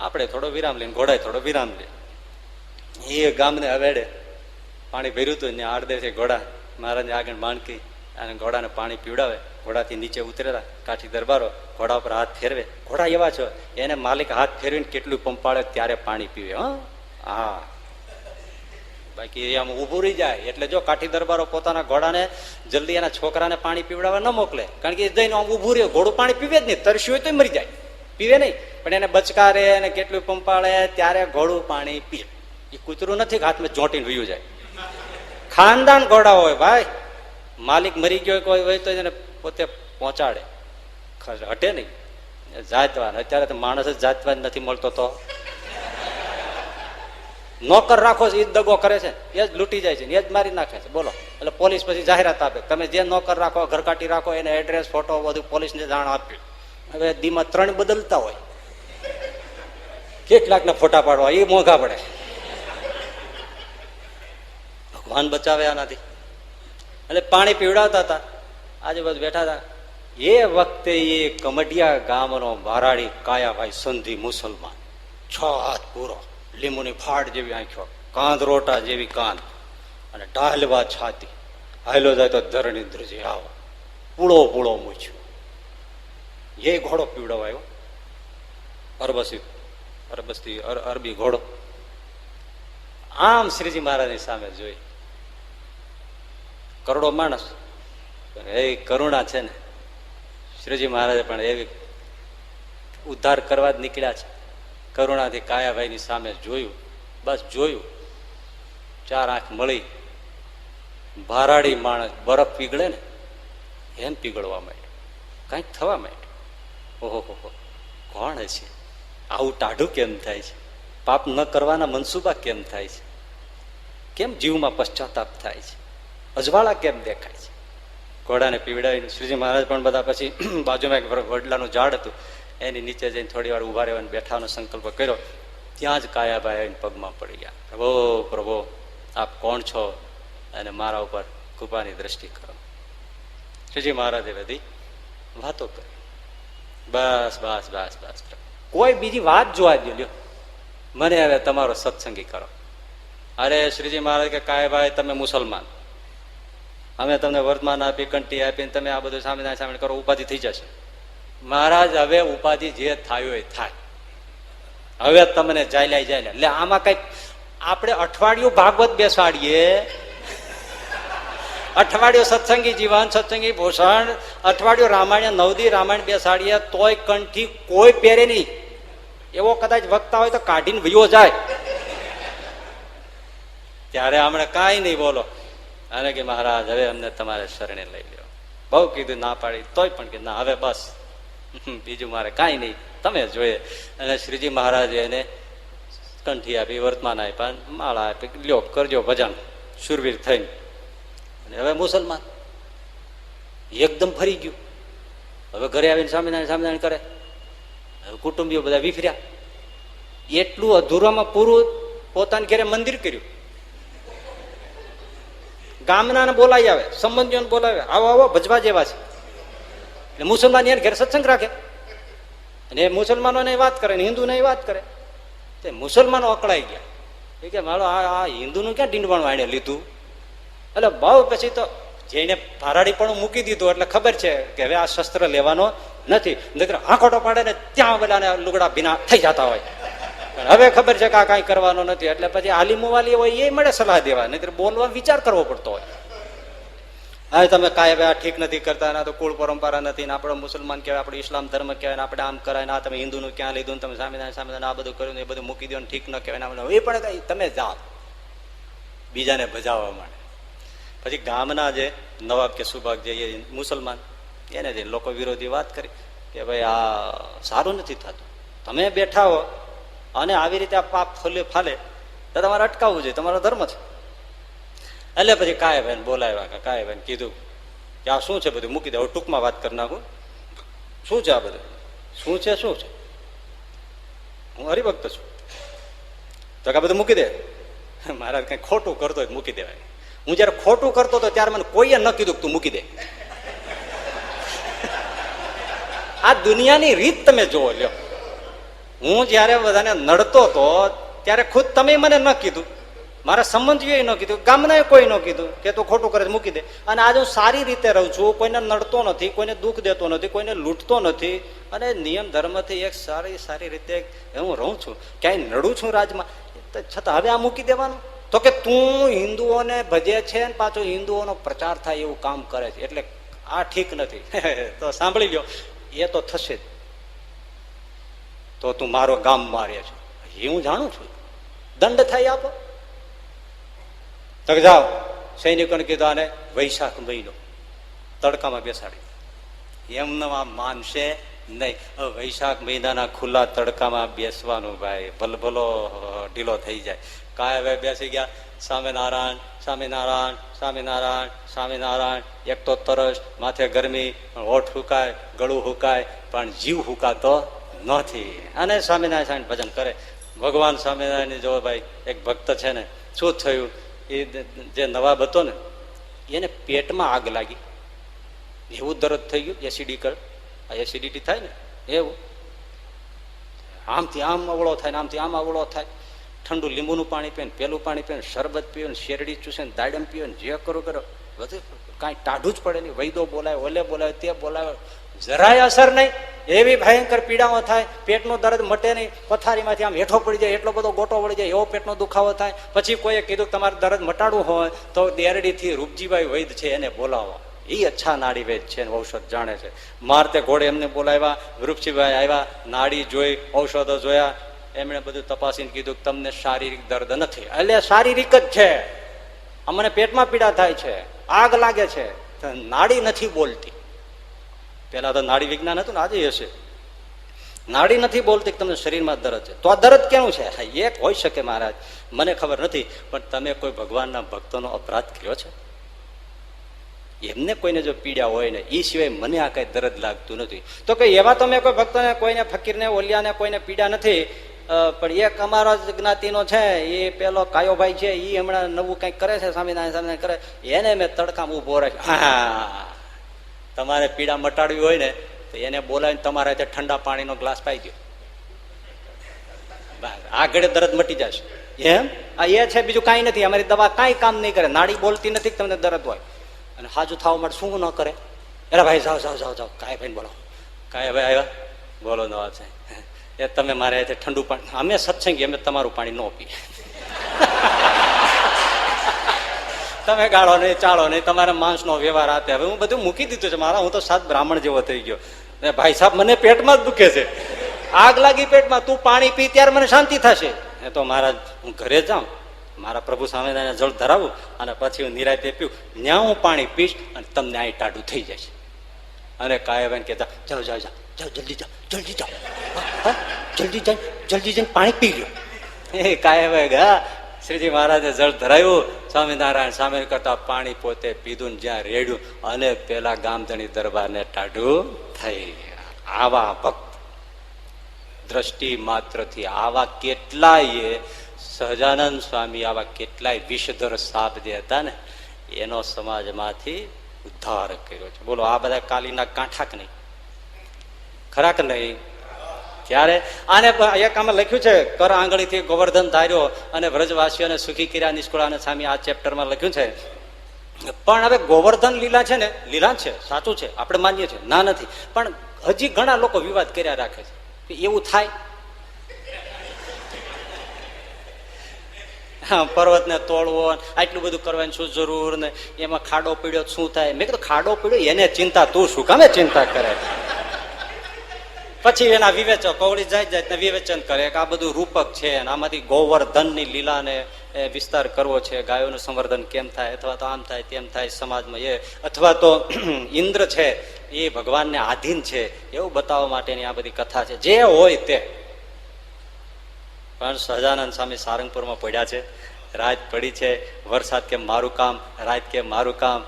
આપણે થોડો વિરામ લઈને ઘોડાએ થોડો વિરામ લે. એ ગામને અવેડે પાણી ભર્યું હતું ને 8-10 ઘોડા મહારાજને આગળ માણકી અને ઘોડાને પાણી પીવડાવે. ઘોડાથી નીચે ઉતરેલા કાઠી દરબારો ઘોડા ઉપર હાથ ફેરવે. ઘોડા એવા છે, એને માલિક હાથ ફેરવીને કેટલું પંપાળે ત્યારે પાણી પીવે. હા, બાકી આમ ઉભું રહી જાય. એટલે જો કાઠી દરબારો પોતાના ઘોડાને જલ્દી એના છોકરાને પાણી પીવડાવવા ન મોકલે, કારણ કે જઈને આમ ઉભું રહ્યો, ઘોડું પાણી પીવે જ નહીં, તરસ્યું હોય તો મરી જાય, પીવે નહીં. પણ એને બચકારે અને કેટલું પંપાળે ત્યારે ઘોડું પાણી પીવે. એ કૂતરું નથી કે હાથમાં ચોંટીને વયું જાય. ખાનદાન ઘોડા હોય ભાઈ, માલિક મરી ગયો કોઈ હોય તો એને પોતે પહોંચાડે, હટે નહીં. જાતવાન અત્યારે તો માણસ જ જાતવાન નથી મળતો. તો નોકર રાખો છે એ જ દગો કરે છે, એ જ લૂંટી જાય છે, એ જ મારી નાખે છે. બોલો, એટલે પોલીસ પછી જાહેરાત આપે, તમે જે નોકર રાખો, ઘરકાટી રાખો, એને એડ્રેસ, ફોટો બધું પોલીસને જાણ આપ્યું. હવે દીમાં 3 બદલતા હોય, કેટલાકના ફોટા પાડવા એ મોંઘા પડે. ભગવાન બચાવે આનાથી. એટલે પાણી પીવડાવતા હતા, આજુબાજુ બેઠા હતા. એ વખતે એ કમડિયા ગામનો મારાડી કાયાભાઈ સંધિ મુસલમાન, 6 હાથ પૂરો, લીંબુની ફાડ જેવી આંખો, કાંદ રોટા જેવી કાંદ અને ઢાલવા છાતી, હાલો જાય તો ધરણી ધ્રુજી આવો, પૂળો પૂળો મૂછ્યો. એ ઘોડો પીવડાવાયો, અરબી ઘોડો. આમ શ્રીજી મહારાજની સામે જોઈ, કરોડો માણસ, એ કરુણા છે ને, શ્રીજી મહારાજે પણ એવી ઉદ્ધાર કરવા જ નીકળ્યા છે. કરુણાથી કાયાભાઈની સામે જોયું, બસ જોયું, 4 આંખ મળી, ભારાડી માણસ બરફ પીગળે ને એમ પીગળવા માંડ્યું, કંઈક થવા માંડ્યું. ઓહો, કોણ છે આવું? ટાઢું કેમ થાય છે? પાપ ન કરવાના મનસુબા કેમ થાય છે? કેમ જીવમાં પશ્ચાતાપ થાય છે? અજવાળા કેમ દેખાય છે? ઘોડાને પીવડાવીને શ્રીજી મહારાજ પણ બધા પછી બાજુમાં એક વડલાનું ઝાડ હતું, એની નીચે જઈને થોડી વાર ઉભા રહેવાનો બેઠાનો સંકલ્પ કર્યો. ત્યાં જ કાયાભાઈ આવીને પગમાં પડી ગયા. પ્રભો, પ્રભો, આપ કોણ છો અને મારા ઉપર કૃપાની દ્રષ્ટિ કરો. શ્રીજી મહારાજે બધી વાતો કરી. બસ બસ બસ બસ, કોઈ બીજી વાત જોવા દો, લ્યો મને હવે તમારો સત્સંગી કરો. અરે શ્રીજી મહારાજ કે કાયાભાઈ તમે મુસલમાન, અમે તમને વર્તમાન આપી, કંઠી આપીને તમે આ બધું સામે સામે કરો, ઉપાધિ થઈ જશે. મહારાજ હવે ઉપાધિ જે થાય એ થાય, હવે તમને જાય એટલે આમાં કઈ આપણે અઠવાડિયું ભાગવત બેસાડીએ, અઠવાડિયું સત્સંગી જીવન, સત્સંગી ભૂષણ, અઠવાડિયું રામાયણ, 9 દી રામાયણ બેસાડીએ તોય કંઠી કોઈ પહેરે નહીં. એવો કદાચ વક્તા હોય તો કાઢીને વયો જાય. ત્યારે હમણાં કાંઈ નહીં બોલો. અને કે મહારાજ હવે અમને તમારે શરણે લઈ લ્યો. બહુ કીધું, ના પાડી, તોય પણ કે ના હવે બસ, બીજું મારે કાંઈ નહીં, તમે જોઈએ. અને શ્રીજી મહારાજે એને કંઠી આપી, વર્તમાન આપ્યા, માળા આપી, લ્યો કરજો ભજન, શુરવીર થઈને. અને હવે મુસલમાન એકદમ ફરી ગયું. હવે ઘરે આવીને સામેદાણી કરે. હવે કુટુંબીઓ બધા વિફર્યા. એટલું અધૂરામાં પૂરું પોતાના ઘરે મંદિર કર્યું. ગામના બોલાવી આવે, સંબંધીઓને બોલાવે, આવો આવો ભજવા જેવા છે. એટલે મુસલમાન એને ઘેર સત્સંગ રાખે, અને એ મુસલમાનોને વાત કરે ને હિન્દુને વાત કરે. તે મુસલમાનો અકળાઈ ગયા. એ કે મારો આ હિન્દુનું ક્યાં ડીંડવાણું આણે લીધું? એટલે બહુ પછી તો જેને ભારાડી પણ મૂકી દીધું એટલે ખબર છે કે હવે આ શસ્ત્ર લેવાનો નથી. નકર આંખોટો પાડે ને ત્યાં બધા લુગડા ભીના થઈ જતા હોય. હવે ખબર છે કે આ કાંઈ કરવાનો નથી, એટલે પછી આલીમુવાલી હોય એ મળે સલાહ દેવા, નહીં બોલવા વિચાર કરવો પડતો હોય. હવે તમે કાંઈ આ ઠીક નથી કરતા, ના તો કુળ પરંપરા નથી, ને આપણો મુસલમાન કહેવાય, આપણે ઇસ્લામ ધર્મ કહેવાય, ને આપણે આમ કરાય, ને આ તમે હિન્દુનું ક્યાં લીધું, તમે સામે આ બધું કર્યું, એ બધું મૂકી દો, ઠીક ન કહેવાય. એ પણ કઈ તમે જાઓ બીજાને ભજાવવા માટે. પછી ગામના જે નવાબ કે સુભાગ જે મુસલમાન, એને જે લોકો વિરોધી વાત કરી કે ભાઈ આ સારું નથી થતું, તમે બેઠા હો અને આવી રીતે આ પાપ ફાલે તો તમારે અટકાવવું જોઈએ, તમારો ધર્મ છે. એટલે પછી કાયાભાઈને બોલાવ્યા. કાયાભાઈને કીધું કે આ શું છે બધું મૂકી દે. હવે ટૂંકમાં વાત કરી નાખું, શું છે આ બધું, શું છે શું છે? હું હરિભક્ત છું. તો કે બધું મૂકી દે. મહારાજ કઈ ખોટું કરતો હોય મૂકી દેવાય. હું જયારે ખોટું કરતો હતો ત્યારે મને કોઈએ ન કીધું કે તું મૂકી દે. આ દુનિયાની રીત તમે જોવો લ્યો. હું જયારે બધાને નડતો હતો ત્યારે ખુદ તમે મને ન કીધું, મારા સંબંધીઓએ ન કીધું, ગામના કોઈ ન કીધું કે તું ખોટું કરે મૂકી દે. અને આજે હું સારી રીતે રહું છું, કોઈને નડતો નથી, કોઈને દુઃખ દેતો નથી, કોઈને લૂંટતો નથી, અને નિયમ ધર્મથી એક સારી રીતે હું રહું છું. ક્યાંય નડું છું રાજમાં, છતાં હવે આ મૂકી દેવાનું? તો કે તું હિન્દુઓને ભજે છે ને પાછો હિન્દુઓનો પ્રચાર થાય એવું કામ કરે છે, એટલે આ ઠીક નથી. તો સાંભળી લ્યો, એ તો થશે જ. તો તું મારો ગામ મારે છે એ હું જાણું છું, દંડ થાય આપો. તો જાઓ, સૈનિકોને કીધું આને વૈશાખ મહિનો તડકામાં બેસાડી, એમને આ માનશે નહીં. હવે વૈશાખ મહિનાના ખુલ્લા તડકામાં બેસવાનું ભાઈ, ભલભલો ઢીલો થઈ જાય. કાંઈ હવે બેસી ગયા, સ્વામિનારાયણ સ્વામિનારાયણ સ્વામિનારાયણ સ્વામિનારાયણ. એક તો તરસ, માથે ગરમી, હોઠ હુકાય, ગળું હુકાય, પણ જીવ હુકાતો નથી. અને સ્વામિનારાયણ ભજન કરે. ભગવાન સ્વામિનારાયણ જો ભાઈ, એક ભક્ત છે ને, શું થયું, એ જે નવાબ હતો ને, એને પેટમાં આગ લાગી, એવું દર્દ થઈ ગયું. એસિડિટી થાય ને એવું, આમથી આમ અવળો થાય ને આમથી આમ અવળો થાય. ઠંડુ લીંબુનું પાણી પીને, પેલું પાણી પીને, શરબત પીવે, શેરડી ચૂસે, દાડમ પીવે, જે કરો બધું કાંઈ ટાઢું જ પડે નહીં. વૈદો બોલાય, ઓલે બોલાય, તે બોલાય, જરાય અસર નહીં. એવી ભયંકર પીડાઓ થાય, પેટનું દર્દ મટે નહીં. પથારીમાંથી આમ હેઠો પડી જાય, એટલો બધો ગોટો વળી જાય, એવો પેટનો દુખાવો થાય. પછી કોઈએ કીધું તમારે દર્દ મટાડવું હોય તો દેરડીથી રૂપજીભાઈ વૈદ છે એને બોલાવો, એ અચ્છા નાડી વૈદ છે, ઔષધ જાણે છે. મારતે ઘોડે એમને બોલાવ્યા, રૂપજીભાઈ આવ્યા, નાડી જોઈ, ઔષધો જોયા, એમણે બધું તપાસીને કીધું તમને શારીરિક દર્દ નથી. એટલે શારીરિક જ છે, અમને પેટમાં પીડા થાય છે, આગ લાગે છે, નાડી નથી બોલતી. પેલા તો નાડી વિજ્ઞાન હતું ને, આજે હશે. નાડી નથી બોલતી, તમને શરીરમાં દર્દ છે. તો આ દર્દ કેવું છે? હા, એક હોઈ શકે મહારાજ, મને ખબર નથી, પણ તમે કોઈ ભગવાનના ભક્તોનો અપરાધ કર્યો છે? એમને કોઈને જો પીડા હોય ને, એ સિવાય મને આ કઈ દર્દ લાગતું નથી. તો કે એવા તો મેં કોઈ ભક્તોને, કોઈને ફકીરને, ઓલિયાને કોઈને પીડા નથી, પણ એક અમારો જ જ્ઞાતિનો છે, એ પેલો કાયોભાઈ છે, એ હમણાં નવું કંઈક કરે છે, સ્વામિનારાયણ કરે, એને મેં તડકામાં ઉભો રાખ્યો. હા, તમારે પીડા મટાડવી હોય ને તો એને બોલાવીને તમારે ઠંડા પાણીનો ગ્લાસ પાઈ દો, આગળ દર્દ મટી જશે. એમ આ એ છે, બીજું કાંઈ નથી. અમારી દવા કાંઈ કામ નહીં કરે, નાડી બોલતી નથી, તમને દર્દ હોય. અને હાજુ થવા માટે શું ન કરે? અરે ભાઈ જાઓ જાઓ જાઓ જાઓ, કાંઈ ભાઈ બોલો, કાંઈ ભાઈ આવ્યા બોલો નવા છે એ તમે મારે ઠંડુ પાણી, અમે સત્સંગી, અમે તમારું પાણી ન પીએ. તમે ગાળો નહીં, ચાળો નહીં, તમારે માંસનો વ્યવહાર આપે. હવે હું બધું મૂકી દીધું છે મારા, હું તો સાત બ્રાહ્મણ જેવો થઈ ગયો. ભાઈ સાહેબ મને પેટમાં જ દુખે છે, આગ લાગી પેટમાં, તું પાણી પી ત્યારે મને શાંતિ થશે. એ તો મહારાજ હું ઘરે જાઉં, મારા પ્રભુ સ્વામિનારાયણ જળ ધરાવું, અને પછી હું નિરાંતે પીવું, ત્યાં હું પાણી પીશ અને તમને અહીં ટાઢું થઈ જશે. અને કાયભાઈ કહેતા જાઓ જાઓ જાઓ જાઓ, જલ્દી જાઓ, જલ્દી જાઓ, જલ્દી જાય, જલ્દી જઈને પાણી પી લો. એ કાયભાઈ ગયા, શ્રીજી મહારાજે જળ ધરાયું, સ્વામિનારાયણ સામે કરતા પાણી પોતે પીધું, જ્યાં રેડ્યું, અને પેલા ગામધણી દરબારને ટાઢું થઈ. આવા ભક્ત દ્રષ્ટિ માત્રથી, આવા કેટલાય સહજાનંદ સ્વામી, આવા કેટલાય વિષધર સાપ જે હતા ને, એનો સમાજમાંથી ઉદ્ધાર કર્યો છે. બોલો, આ બધા કાલીના કાંઠા કે નહીં? ખરા કે નહીં? ત્યારે આને એક આમાં લખ્યું છે, કર આંગળીથી ગોવર્ધન ધાર્યો અને વ્રજવાસીઓને સુખી કર્યા નિષ્કુળાનંદ સ્વામી, આ ચેપ્ટરમાં લખ્યું છે. પણ હવે ગોવર્ધન લીલા છે ને, લીલા છે, સાચું છે, આપણે માનીએ છીએ, ના નથી, પણ હજી ઘણા લોકો વિવાદ કર્યા રાખે છે કે એવું થાય. પર્વતને તોડવો, આટલું બધું કરવાની શું જરૂર ને, એમાં ખાડો પીડ્યો શું થાય? મેં કીધું ખાડો પીડ્યો એને ચિંતા, તું શું કામે ચિંતા કરે? પછી એના વિવેચક કવળી જાય વિવેચન કરે કે આ બધું રૂપક છે, આમાંથી ગોવર્ધનની લીલાને વિસ્તાર કરવો છે, ગાયોનું સંવર્ધન કેમ થાય, અથવા તો આમ થાય તેમ થાય સમાજમાં, એ અથવા તો ઇન્દ્ર છે એ ભગવાનને આધીન છે, એવું બતાવવા માટેની આ બધી કથા છે. જે હોય તે. પણ સહજાનંદ સ્વામી સારંગપુરમાં પડ્યા છે, રાત પડી છે, વરસાદ કે મારું કામ, રાત કે મારું કામ,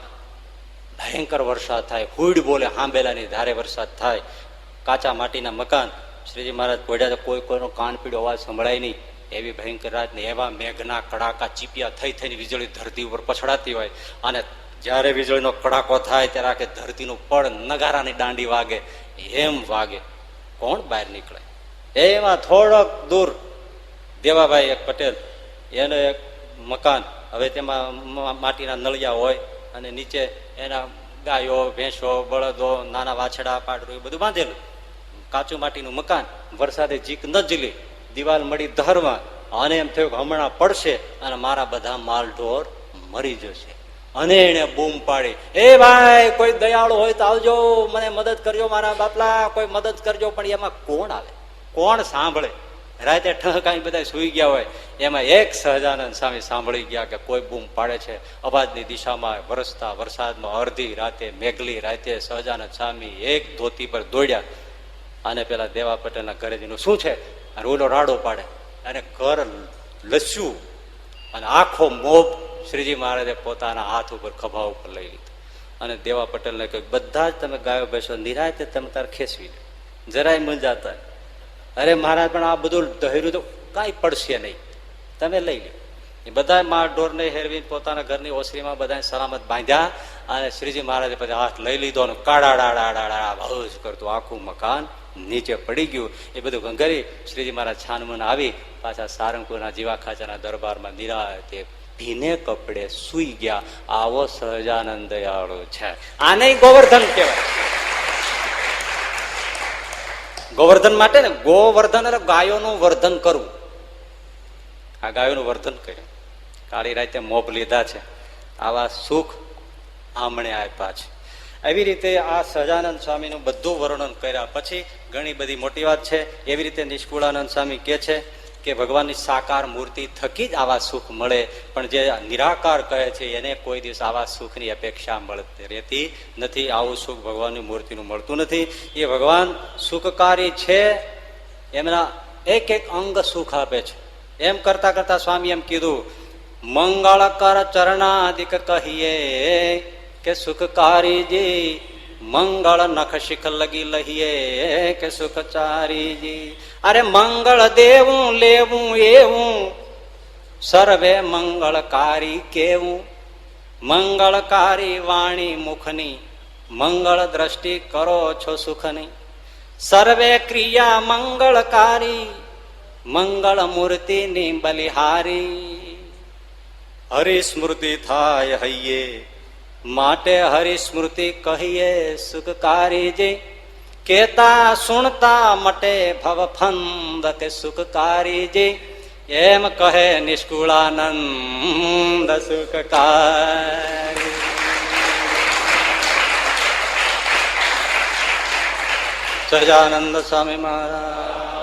ભયંકર વરસાદ થાય, હુડ બોલે, હાંબેલાની ધારે વરસાદ થાય, કાચા માટીના મકાન, શ્રીજી મહારાજ પડ્યા, કોઈ કોઈનો કાન પીડો અવાજ સંભળાય નહીં, એવી ભયંકર રાત ને એવા મેઘના કડાકા ચીપિયા થઈ થઈને વીજળી ધરતી ઉપર પછડાતી હોય, અને જયારે વીજળીનો કડાકો થાય ત્યારે આખે ધરતીનું પડ નગારાની દાંડી વાગે એમ વાગે, કોણ બહાર નીકળે? એમાં થોડોક દૂર દેવાભાઈ એક પટેલ, એનો એક મકાન, હવે તેમાં માટીના નળિયા હોય, અને નીચે એના ગાયો, ભેંસો, બળદો, નાના વાછડા, પાડરું એ બધું બાંધેલું, કાચું માટીનું મકાન. વરસાદે જીક ન ઝીલી, દિવાલ મળી ધરમાં, અને એમ થયું કે હમણાં પડશે અને મારા બધા માલ ઢોર મરી જશે. અને એને બૂમ પાડી, એ ભાઈ કોઈ દયાળુ હોય તો આવજો, મને મદદ કરજો, મારા બાપલા કોઈ મદદ કરજો. પણ એમાં કોણ આવે, કોણ સાંભળે? રાતે ઠહકાઈ બધા સુઈ ગયા હોય, એમાં એક સહજાનંદ સ્વામી સાંભળી ગયા કે કોઈ બૂમ પાડે છે. અવાજની દિશામાં વરસતા વરસાદમાં અડધી રાતે, મેઘલી રાતે સહજાનંદ સ્વામી એક ધોતી પર દોડ્યા, અને પેલા દેવા પટેલના ઘરે જઈને શું છે અને ઓલો રાડો પાડે અને ઘર લસ્યું અને આખો મોબ શ્રીજી મહારાજે પોતાના હાથ ઉપર ખભા ઉપર લઈ લીધો અને દેવા પટેલને કહ્યું બધા જ તમે ગાયો બેસો નિરાયતે તમે તારે ખેંચવી લો, જરાય મૂંઝાતા. અરે મહારાજ પણ આ બધું દહેર્યું તો કાંઈ પડશે નહીં, તમે લઈ લો. એ બધા માળ ઢોરને હેરવીને પોતાના ઘરની ઓસરીમાં બધા સલામત બાંધ્યા અને શ્રીજી મહારાજે પછી હાથ લઈ લીધો અને કાળા ભજ કરતું આખું મકાન નીચે પડી ગયું. એ બધું ગંગરી શ્રીજી મહારાજ છાનમન આવી પાછા સારંગપુરના જીવા ખાચાના દરબારમાં નિરાતે ભીને કપડે સુઈ ગયા. આવો સહજાનંદ દયાળુ છે. આને ગોવર્ધન કહેવાય. ગોવર્ધન માટે ને ગોવર્ધન એટલે ગાયોનું વર્ધન કરવું. આ ગાયોનું વર્ધન કર્યું. કાળી રાતે મોભ લીધા છે, આવા સુખ આમણે આપ્યા છે. એવી રીતે આ સહજાનંદ સ્વામીનું બધું વર્ણન કર્યા પછી ઘણી બધી મોટી વાત છે. એવી રીતે નિષ્કુળાનંદ સ્વામી કહે છે કે ભગવાનની સાકાર મૂર્તિ થકી જ આવા સુખ મળે, પણ જે નિરાકાર કહે છે એને કોઈ દિવસ આવા સુખની અપેક્ષા મળતી રહેતી નથી. આવું સુખ ભગવાનની મૂર્તિનું મળતું નથી. એ ભગવાન સુખકારી છે, એમના એક એક અંગ સુખ આપે છે. એમ કરતા કરતા સ્વામી એમ કીધું, મંગળ કર ચરણાદિક કહીએ કે સુખકારીજી, મંગળ નખ શિખ લગી લહીએ કે સુખચારીજી. અરે મંગળ દેવું લેવું એવું, સર્વે મંગળકારી કેવું. મંગળકારી વાણી મુખની, મંગળ દ્રષ્ટિ કરો છો સુખની. સર્વે ક્રિયા મંગળકારી, મંગળ મૂર્તિની બલિહારી. હરિસ્મૃતિ થાય હૈયે, માટે હરિસ્મૃતિ કહીએ સુખકારીજી. કેતા સુણતા મટે ભવફંદ કે સુખકારીજી. એમ કહે નિષ્કુળાનંદ સુખકારી. સહજાનંદ સ્વામી મહારાજ.